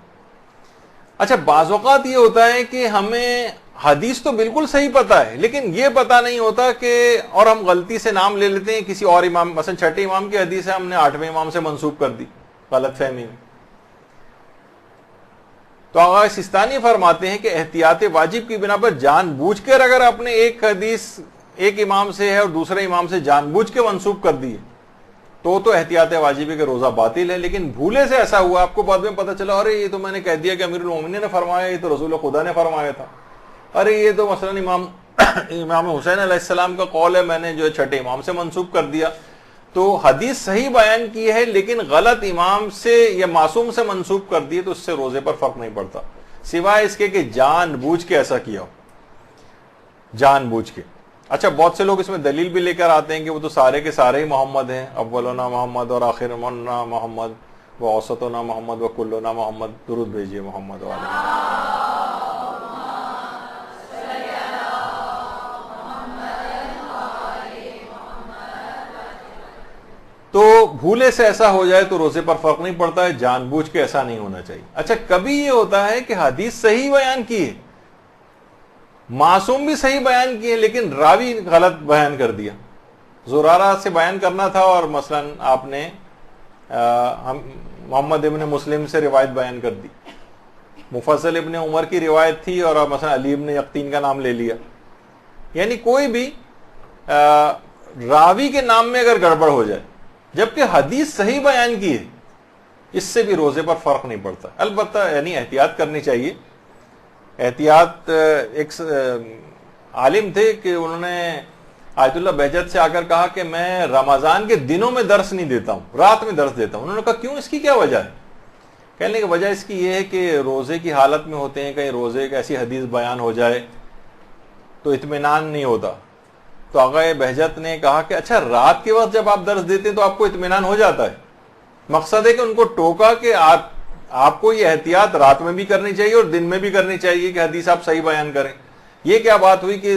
اچھا بعض اوقات یہ ہوتا ہے کہ ہمیں حدیث تو بالکل صحیح پتا ہے لیکن یہ پتا نہیں ہوتا کہ، اور ہم غلطی سے نام لے لیتے ہیں کسی اور امام، مثلا چھٹے امام کی حدیث ہے ہم نے 8ویں امام سے منسوب کر دی غلط فہمی میں. تو آغا سستانی فرماتے ہیں کہ احتیاط واجب کی بنا پر جان بوجھ کر اگر آپ نے ایک حدیث ایک امام سے ہے اور دوسرے امام سے جان بوجھ کے منسوب کر دی تو احتیاط واجب ہے کہ روزہ باطل ہے. لیکن بھولے سے ایسا ہوا، آپ کو بعد میں پتہ چلا ارے یہ تو میں نے کہہ دیا کہ امیر المومنین نے فرمایا، یہ تو رسول خدا نے فرمایا تھا، ارے یہ تو مثلا امام حسین علیہ السلام کا قول ہے، میں نے جو ہے چھٹے امام سے منسوب کر دیا. تو حدیث صحیح بیان کی ہے لیکن غلط امام سے یا معصوم سے منسوب کر دی تو اس سے روزے پر فرق نہیں پڑتا، سوائے اس کے کہ جان بوجھ کے ایسا کیا ہو، جان بوجھ کے. اچھا بہت سے لوگ اس میں دلیل بھی لے کر آتے ہیں کہ وہ تو سارے کے سارے ہی محمد ہیں، اولنا محمد اور آخرنا محمد و اوسطنا محمد و کلنا محمد، درود بھیجیے محمد والے. تو بھولے سے ایسا ہو جائے تو روزے پر فرق نہیں پڑتا ہے، جان بوجھ کے ایسا نہیں ہونا چاہیے. اچھا کبھی یہ ہوتا ہے کہ حدیث صحیح بیان کی ہے، معصوم بھی صحیح بیان کی ہے لیکن راوی غلط بیان کر دیا. زرارہ سے بیان کرنا تھا اور مثلا آپ نے محمد ابن مسلم سے روایت بیان کر دی، مفصل ابن عمر کی روایت تھی اور مثلا علی ابن یقطین کا نام لے لیا. یعنی کوئی بھی راوی کے نام میں اگر گڑبڑ ہو جائے جبکہ حدیث صحیح بیان کی ہے، اس سے بھی روزے پر فرق نہیں پڑتا. البتہ یعنی احتیاط کرنی چاہیے. احتیاط، ایک عالم تھے کہ انہوں نے آیت اللہ بہجت سے آ کر کہا کہ میں رمضان کے دنوں میں درس نہیں دیتا ہوں، رات میں درس دیتا ہوں. انہوں نے کہا کیوں، اس کی کیا وجہ ہے؟ کہنے کی وجہ اس کی یہ ہے کہ روزے کی حالت میں ہوتے ہیں، کہیں روزے کی ایسی حدیث بیان ہو جائے تو اطمینان نہیں ہوتا. تو آقا بہجت نے کہا کہ اچھا رات کے وقت جب آپ درس دیتے ہیں تو آپ کو اطمینان ہو جاتا ہے. مقصد ہے کہ ان کو ٹوکا کہ آپ کو یہ احتیاط رات میں بھی کرنی چاہیے اور دن میں بھی کرنی چاہیے کہ حدیث آپ صحیح بیان کریں. یہ کیا بات ہوئی کہ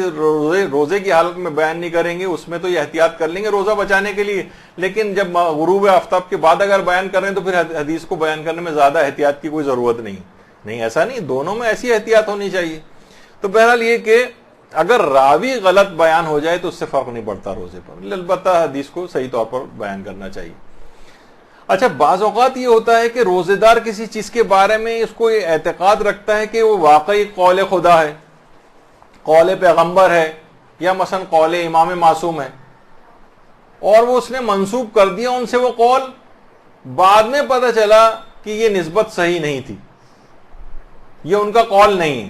روزے کی حالت میں بیان نہیں کریں گے، اس میں تو یہ احتیاط کر لیں گے روزہ بچانے کے لیے، لیکن جب غروب آفتاب کے بعد اگر بیان کر رہے ہیں تو پھر حدیث کو بیان کرنے میں زیادہ احتیاط کی کوئی ضرورت نہیں. ایسا نہیں، دونوں میں ایسی احتیاط ہونی چاہیے. تو بہرحال یہ کہ اگر راوی غلط بیان ہو جائے تو اس سے فرق نہیں پڑتا روزے پر، البتہ حدیث کو صحیح طور پر بیان کرنا چاہیے. اچھا بعض اوقات یہ ہوتا ہے کہ روزے دار کسی چیز کے بارے میں اس کو یہ اعتقاد رکھتا ہے کہ وہ واقعی قول خدا ہے، قول پیغمبر ہے، یا مثلا قول امام معصوم ہے، اور وہ اس نے منسوب کر دیا ان سے وہ قول، بعد میں پتہ چلا کہ یہ نسبت صحیح نہیں تھی، یہ ان کا قول نہیں ہے.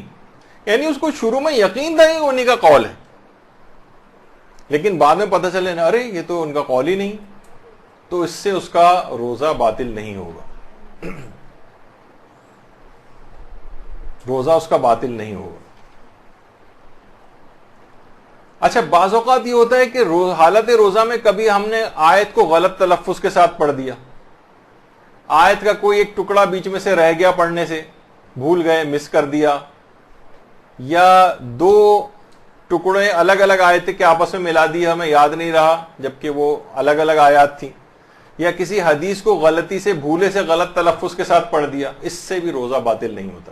یعنی اس کو شروع میں یقین تھا کہ انہی کا قول ہے، لیکن بعد میں پتہ چلے نا ارے یہ تو ان کا قول ہی نہیں، تو اس سے اس کا روزہ باطل نہیں ہوگا، روزہ اس کا باطل نہیں ہوگا. اچھا بعض اوقات یہ ہوتا ہے کہ حالت روزہ میں کبھی ہم نے آیت کو غلط تلفظ کے ساتھ پڑھ دیا، آیت کا کوئی ایک ٹکڑا بیچ میں سے رہ گیا پڑھنے سے، بھول گئے، مس کر دیا، یا دو ٹکڑے الگ الگ آیتیں کے آپس میں ملا دی، ہمیں یاد نہیں رہا جبکہ وہ الگ الگ آیات تھیں، یا کسی حدیث کو غلطی سے بھولے سے غلط تلفظ کے ساتھ پڑھ دیا، اس سے بھی روزہ باطل نہیں ہوتا۔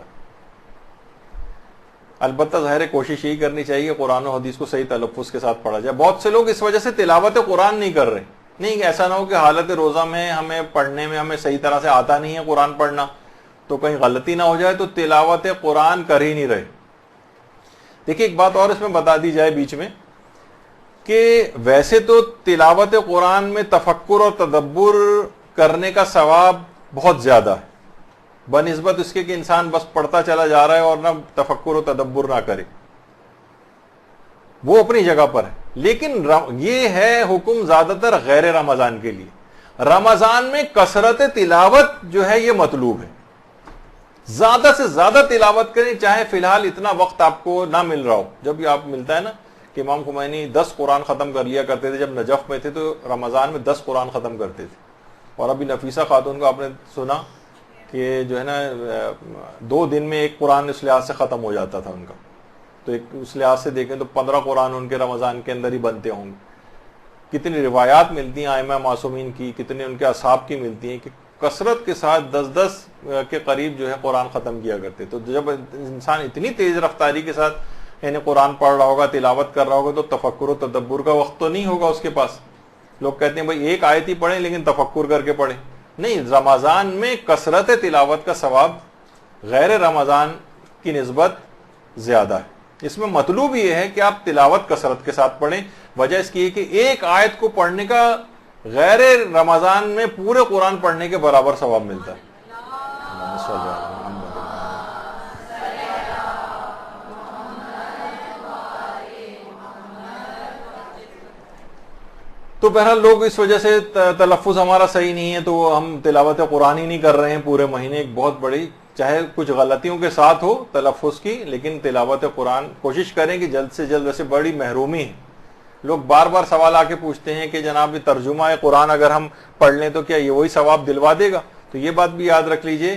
البتہ ظاہر کوشش یہی کرنی چاہیے کہ قرآن و حدیث کو صحیح تلفظ کے ساتھ پڑھا جائے۔ بہت سے لوگ اس وجہ سے تلاوت قرآن نہیں کر رہے، نہیں ایسا نہ ہو کہ حالت روزہ میں ہمیں پڑھنے میں ہمیں صحیح طرح سے آتا نہیں ہے قرآن پڑھنا، تو کہیں غلطی نہ ہو جائے تو تلاوت قرآن کر ہی نہیں رہے۔ دیکھیے ایک بات اور اس میں بتا دی جائے بیچ میں، کہ ویسے تو تلاوت قرآن میں تفکر اور تدبر کرنے کا ثواب بہت زیادہ ہے، بنسبت اس کے کہ انسان بس پڑھتا چلا جا رہا ہے اور نہ تفکر و تدبر نہ کرے، وہ اپنی جگہ پر ہے۔ لیکن یہ ہے حکم زیادہ تر غیر رمضان کے لیے۔ رمضان میں کثرت تلاوت جو ہے یہ مطلوب ہے، زیادہ سے زیادہ تلاوت کریں، چاہے فی الحال اتنا وقت آپ کو نہ مل رہا ہو۔ جب یہ آپ ملتا ہے نا کہ امام خمینی 10 قرآن ختم کر لیا کرتے تھے، جب نجف میں تھے تو رمضان میں 10 قرآن ختم کرتے تھے، اور ابھی نفیسہ خاتون کو آپ نے سنا کہ جو ہے نا 2 دن میں 1 قرآن اس لحاظ سے ختم ہو جاتا تھا ان کا، تو اس لحاظ سے دیکھیں تو 15 قرآن ان کے رمضان کے اندر ہی بنتے ہوں گے۔ کتنی روایات ملتی ہیں ائمہ معصومین کی، کتنے ان کے اصحاب کی ملتی ہیں کہ کثرت کے ساتھ 10 کے قریب جو ہے قرآن ختم کیا کرتے۔ تو جب انسان اتنی تیز رفتاری کے ساتھ یعنی قرآن پڑھ رہا ہوگا، تلاوت کر رہا ہوگا، تو تفکر و تدبر کا وقت تو نہیں ہوگا اس کے پاس۔ لوگ کہتے ہیں بھائی ایک آیت ہی پڑھیں لیکن تفکر کر کے پڑھیں، نہیں، رمضان میں کثرت تلاوت کا ثواب غیر رمضان کی نسبت زیادہ ہے۔ اس میں مطلوب یہ ہے کہ آپ تلاوت کثرت کے ساتھ پڑھیں، وجہ اس کی ہے کہ ایک آیت کو پڑھنے کا غیر رمضان میں پورے قرآن پڑھنے کے برابر ثواب ملتا ہے۔ تو بہرحال لوگ اس وجہ سے تلفظ ہمارا صحیح نہیں ہے تو ہم تلاوت قرآن ہی نہیں کر رہے ہیں پورے مہینے، ایک بہت بڑی، چاہے کچھ غلطیوں کے ساتھ ہو تلفظ کی، لیکن تلاوت قرآن کوشش کریں کہ جلد سے جلد، ویسے بڑی محرومی ہے۔ لوگ بار بار سوال آ کے پوچھتے ہیں کہ جناب یہ ترجمہ قرآن اگر ہم پڑھ لیں تو کیا یہ وہی ثواب دلوا دے گا؟ تو یہ بات بھی یاد رکھ لیجئے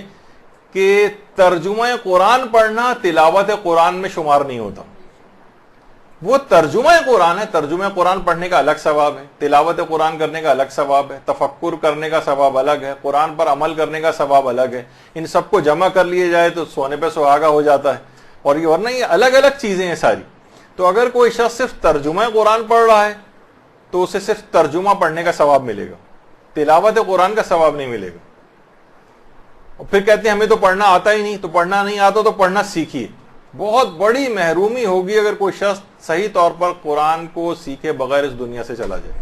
کہ ترجمہ قرآن پڑھنا تلاوت قرآن میں شمار نہیں ہوتا، وہ ترجمہ قرآن ہے۔ ترجمہ قرآن پڑھنے کا الگ ثواب ہے، تلاوت قرآن کرنے کا الگ ثواب ہے، تفکر کرنے کا ثواب الگ ہے، قرآن پر عمل کرنے کا ثواب الگ ہے۔ ان سب کو جمع کر لیے جائے تو سونے پہ سہاگا ہو جاتا ہے، اور یہ ورنہ یہ الگ الگ چیزیں ہیں ساری۔ تو اگر کوئی شخص صرف ترجمہ قرآن پڑھ رہا ہے تو اسے صرف ترجمہ پڑھنے کا ثواب ملے گا، تلاوت قرآن کا ثواب نہیں ملے گا۔ اور پھر کہتے ہیں ہمیں تو پڑھنا آتا ہی نہیں، تو پڑھنا نہیں آتا تو پڑھنا سیکھیے۔ بہت بڑی محرومی ہوگی اگر کوئی شخص صحیح طور پر قرآن کو سیکھے بغیر اس دنیا سے چلا جائے،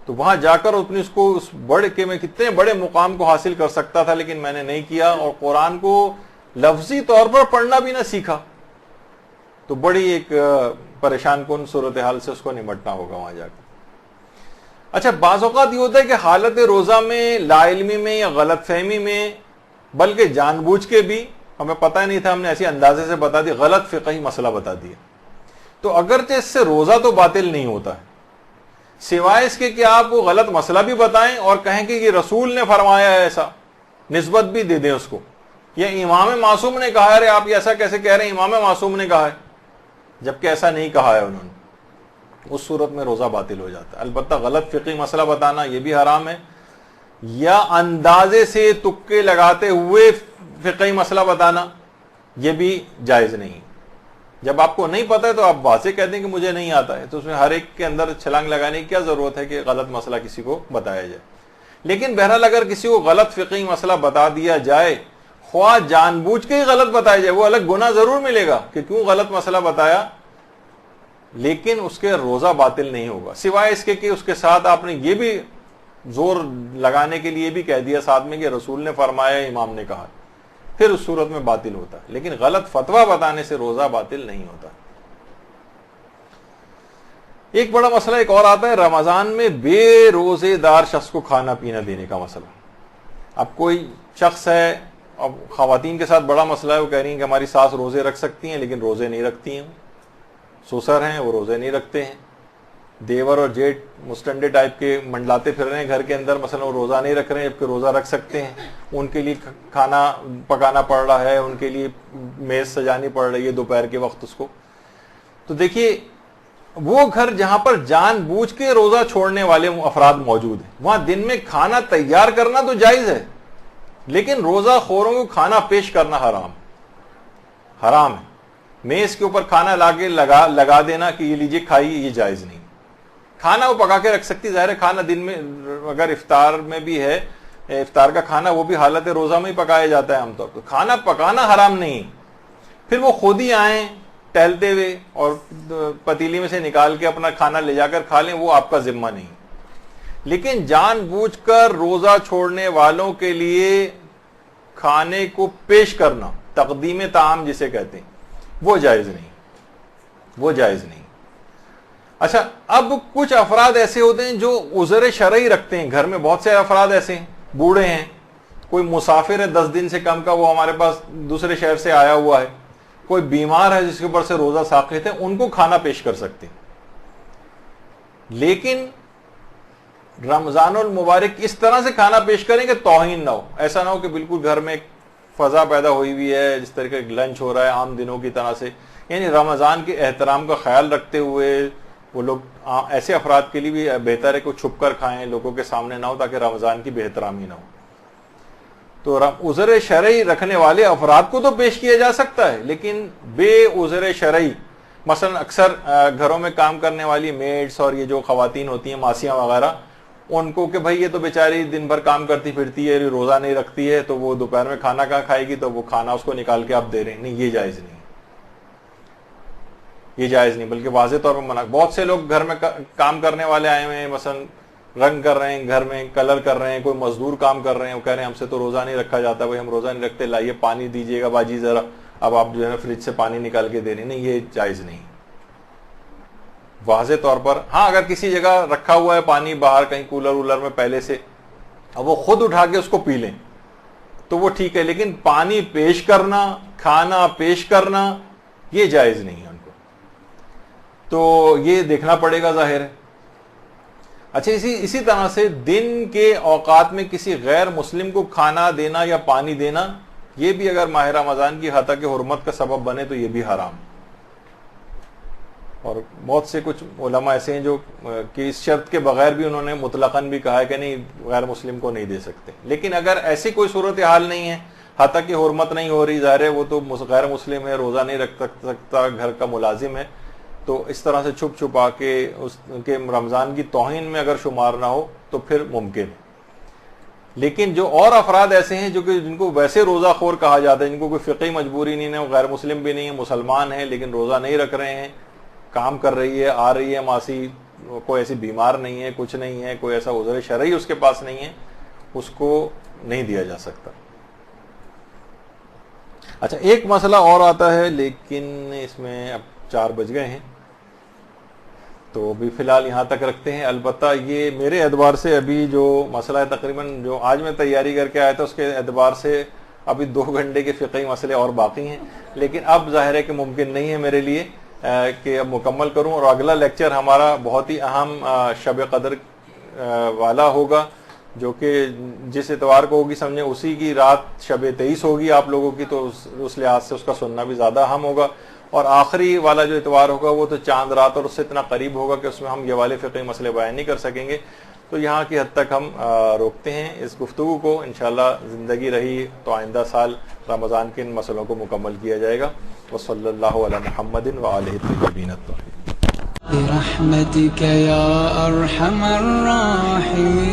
تو وہاں جا کر اپنی اس کو اس بڑے کہ میں کتنے بڑے مقام کو حاصل کر سکتا تھا لیکن میں نے نہیں کیا، اور قرآن کو لفظی طور پر پڑھنا بھی نہ سیکھا، تو بڑی ایک پریشان کن صورتحال سے اس کو نمٹنا ہوگا وہاں جا کر۔ اچھا بعض اوقات یہ ہوتا ہے کہ حالت روزہ میں لا علمی میں یا غلط فہمی میں، بلکہ جان بوجھ کے بھی، ہمیں پتہ نہیں تھا، ہم نے ایسی اندازے سے بتا دی، غلط فقہی مسئلہ بتا دیا، تو اگرچہ اس سے روزہ تو باطل نہیں ہوتا ہے، سوائے اس کے کہ آپ وہ غلط مسئلہ بھی بتائیں اور کہیں کہ یہ رسول نے فرمایا ہے، ایسا نسبت بھی دے دیں اس کو، یا امام معصوم نے کہا ہے، ارے آپ یہ ایسا کیسے کہہ رہے ہیں، امام معصوم نے کہا ہے، جبکہ ایسا نہیں کہا ہے انہوں نے، اس صورت میں روزہ باطل ہو جاتا ہے۔ البتہ غلط فقہی مسئلہ بتانا یہ بھی حرام ہے، یا اندازے سے تکے لگاتے ہوئے فقہی مسئلہ بتانا یہ بھی جائز نہیں۔ جب آپ کو نہیں پتہ ہے تو آپ واضح کہہ دیں کہ مجھے نہیں آتا ہے، تو اس میں ہر ایک کے اندر چھلانگ لگانے کی کیا ضرورت ہے کہ غلط مسئلہ کسی کو بتایا جائے۔ لیکن بہرحال اگر کسی کو غلط فقہی مسئلہ بتا دیا جائے، خواہ جان بوجھ کے ہی غلط بتایا جائے، وہ الگ گناہ ضرور ملے گا کہ کیوں غلط مسئلہ بتایا، لیکن اس کے روزہ باطل نہیں ہوگا، سوائے اس کے کہ اس کے ساتھ آپ نے یہ بھی زور لگانے کے لیے بھی کہہ دیا ساتھ میں کہ رسول نے فرمایا، امام نے کہا، پھر اس صورت میں باطل ہوتا ہے۔ لیکن غلط فتویٰ بتانے سے روزہ باطل نہیں ہوتا۔ ایک بڑا مسئلہ ایک اور آتا ہے رمضان میں بے روزے دار شخص کو کھانا پینا دینے کا مسئلہ۔ اب کوئی شخص ہے، اب خواتین کے ساتھ بڑا مسئلہ ہے، وہ کہہ رہی ہیں کہ ہماری ساس روزے رکھ سکتی ہیں لیکن روزے نہیں رکھتی ہیں، سسر ہیں وہ روزے نہیں رکھتے ہیں، دیور اور جیٹ مستنڈے ٹائپ کے منڈلاتے پھر رہے ہیں گھر کے اندر، مثلا وہ روزہ نہیں رکھ رہے ہیں جبکہ روزہ رکھ سکتے ہیں، ان کے لیے کھانا پکانا پڑ رہا ہے، ان کے لیے میز سجانی پڑ رہی ہے دوپہر کے وقت اس کو. تو دیکھیے وہ گھر جہاں پر جان بوجھ کے روزہ چھوڑنے والے افراد موجود ہیں، وہاں دن میں کھانا تیار کرنا تو جائز ہے، لیکن روزہ خوروں کو کھانا پیش کرنا حرام ہے. میز کے اوپر کھانا لگا دینا کہ یہ لیجیے کھائیے، یہ جائز نہیں. کھانا وہ پکا کے رکھ سکتی، ظاہر ہے کھانا دن میں اگر افطار میں بھی ہے، افطار کا کھانا وہ بھی حالت روزہ میں ہی پکایا جاتا ہے عام طور پر. کھانا پکانا حرام نہیں، پھر وہ خود ہی آئیں ٹہلتے ہوئے اور پتیلی میں سے نکال کے اپنا کھانا لے جا کر کھا لیں، وہ آپ کا ذمہ نہیں. لیکن جان بوجھ کر روزہ چھوڑنے والوں کے لیے کھانے کو پیش کرنا، تقدیم طعام جسے کہتے ہیں، وہ جائز نہیں. اچھا، اب کچھ افراد ایسے ہوتے ہیں جو عذر شرعی رکھتے ہیں. گھر میں بہت سے افراد ایسے ہیں، بوڑھے ہیں، کوئی مسافر ہے 10 دن سے کم کا، وہ ہمارے پاس دوسرے شہر سے آیا ہوا ہے، کوئی بیمار ہے جس کے اوپر سے روزہ ساقط ہے، ان کو کھانا پیش کر سکتے ہیں. لیکن رمضان المبارک اس طرح سے کھانا پیش کریں کہ توہین نہ ہو. ایسا نہ ہو کہ بالکل گھر میں ایک فضا پیدا ہوئی ہوئی ہے جس طرح کا لنچ ہو رہا ہے عام دنوں کی طرح سے. یعنی رمضان کے احترام کا خیال رکھتے ہوئے وہ لوگ، ایسے افراد کے لیے بھی بہتر ہے کہ چھپ کر کھائیں، لوگوں کے سامنے نہ ہو، تاکہ رمضان کی بے احترامی نہ ہو. تو عذر شرعی رکھنے والے افراد کو تو پیش کیا جا سکتا ہے، لیکن بے عذر شرعی، مثلا اکثر گھروں میں کام کرنے والی میڈس اور یہ جو خواتین ہوتی ہیں ماسیاں وغیرہ، ان کو کہ بھائی یہ تو بیچاری دن بھر کام کرتی پھرتی ہے، روزہ نہیں رکھتی ہے، تو وہ دوپہر میں کھانا کہاں کھائے گی، تو وہ کھانا اس کو نکال کے آپ دے رہے ہیں. نہیں، یہ جائز نہیں، بلکہ واضح طور پر منع. بہت سے لوگ گھر میں کام کرنے والے آئے ہوئے ہیں، مثلا رنگ کر رہے ہیں، گھر میں کلر کر رہے ہیں، کوئی مزدور کام کر رہے ہیں، وہ کہہ رہے ہیں ہم سے تو روزہ نہیں رکھا جاتا، بھائی ہم روزہ نہیں رکھتے، لائیے پانی دیجیے گا باجی ذرا. اب آپ جو ہے نا فریج سے پانی نکال کے دے رہے ہیں. نہیں، یہ جائز نہیں واضح طور پر. ہاں، اگر کسی جگہ رکھا ہوا ہے پانی باہر کہیں کولر وولر میں پہلے سے، اب وہ خود اٹھا کے اس کو پی لیں تو وہ ٹھیک ہے، لیکن پانی پیش کرنا، کھانا پیش کرنا، یہ جائز نہیں ہے ان کو. تو یہ دیکھنا پڑے گا، ظاہر ہے. اچھا، اسی طرح سے دن کے اوقات میں کسی غیر مسلم کو کھانا دینا یا پانی دینا، یہ بھی اگر ماہ رمضان کی حتیٰ کہ حرمت کا سبب بنے تو یہ بھی حرام. اور بہت سے کچھ علماء ایسے ہیں جو کہ اس شرط کے بغیر بھی انہوں نے مطلقاً بھی کہا ہے کہ نہیں، غیر مسلم کو نہیں دے سکتے. لیکن اگر ایسی کوئی صورتحال نہیں ہے، حتیٰ کہ حرمت نہیں ہو رہی، ظاہر ہے وہ تو غیر مسلم ہے، روزہ نہیں رکھ سکتا، گھر کا ملازم ہے، تو اس طرح سے چھپ چھپا کے اس کے رمضان کی توہین میں اگر شمار نہ ہو تو پھر ممکن ہے. لیکن جو اور افراد ایسے ہیں جو کہ جن کو ویسے روزہ خور کہا جاتا ہے، جن کو کوئی فقہی مجبوری نہیں ہے، وہ غیر مسلم بھی نہیں ہے، مسلمان ہیں لیکن روزہ نہیں رکھ رہے ہیں، کام کر رہی ہے، آ رہی ہے ماسی، کوئی ایسی بیمار نہیں ہے، کچھ نہیں ہے، کوئی ایسا عذر شرعی اس کے پاس نہیں ہے، اس کو نہیں دیا جا سکتا. اچھا، ایک مسئلہ اور آتا ہے، لیکن اس میں اب 4 بج گئے ہیں تو ابھی فی الحال یہاں تک رکھتے ہیں. البتہ یہ میرے اعتبار سے ابھی جو مسئلہ ہے، تقریباً جو آج میں تیاری کر کے آیا تھا اس کے اعتبار سے ابھی 2 گھنٹے کے فقہی مسئلے اور باقی ہیں، لیکن اب ظاہر ہے کہ ممکن نہیں ہے میرے لیے کہ اب مکمل کروں. اور اگلا لیکچر ہمارا بہت ہی اہم شب قدر والا ہوگا، جو کہ جس اتوار کو ہوگی سمجھیں اسی کی رات شب 23 ہوگی آپ لوگوں کی، تو اس لحاظ سے اس کا سننا بھی زیادہ اہم ہوگا. اور آخری والا جو اتوار ہوگا وہ تو چاند رات اور اس سے اتنا قریب ہوگا کہ اس میں ہم یہ والے فقہی مسئلے بیان نہیں کر سکیں گے. تو یہاں کی حد تک ہم روکتے ہیں اس گفتگو کو. انشاءاللہ زندگی رہی تو آئندہ سال رمضان کے ان مسئلوں کو مکمل کیا جائے گا. وصلی اللہ علی محمد وآلہ الطیبین الطاہرین. برحمتك يا أرحم الراحمين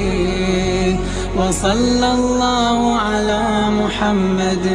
وصلى الله على محمد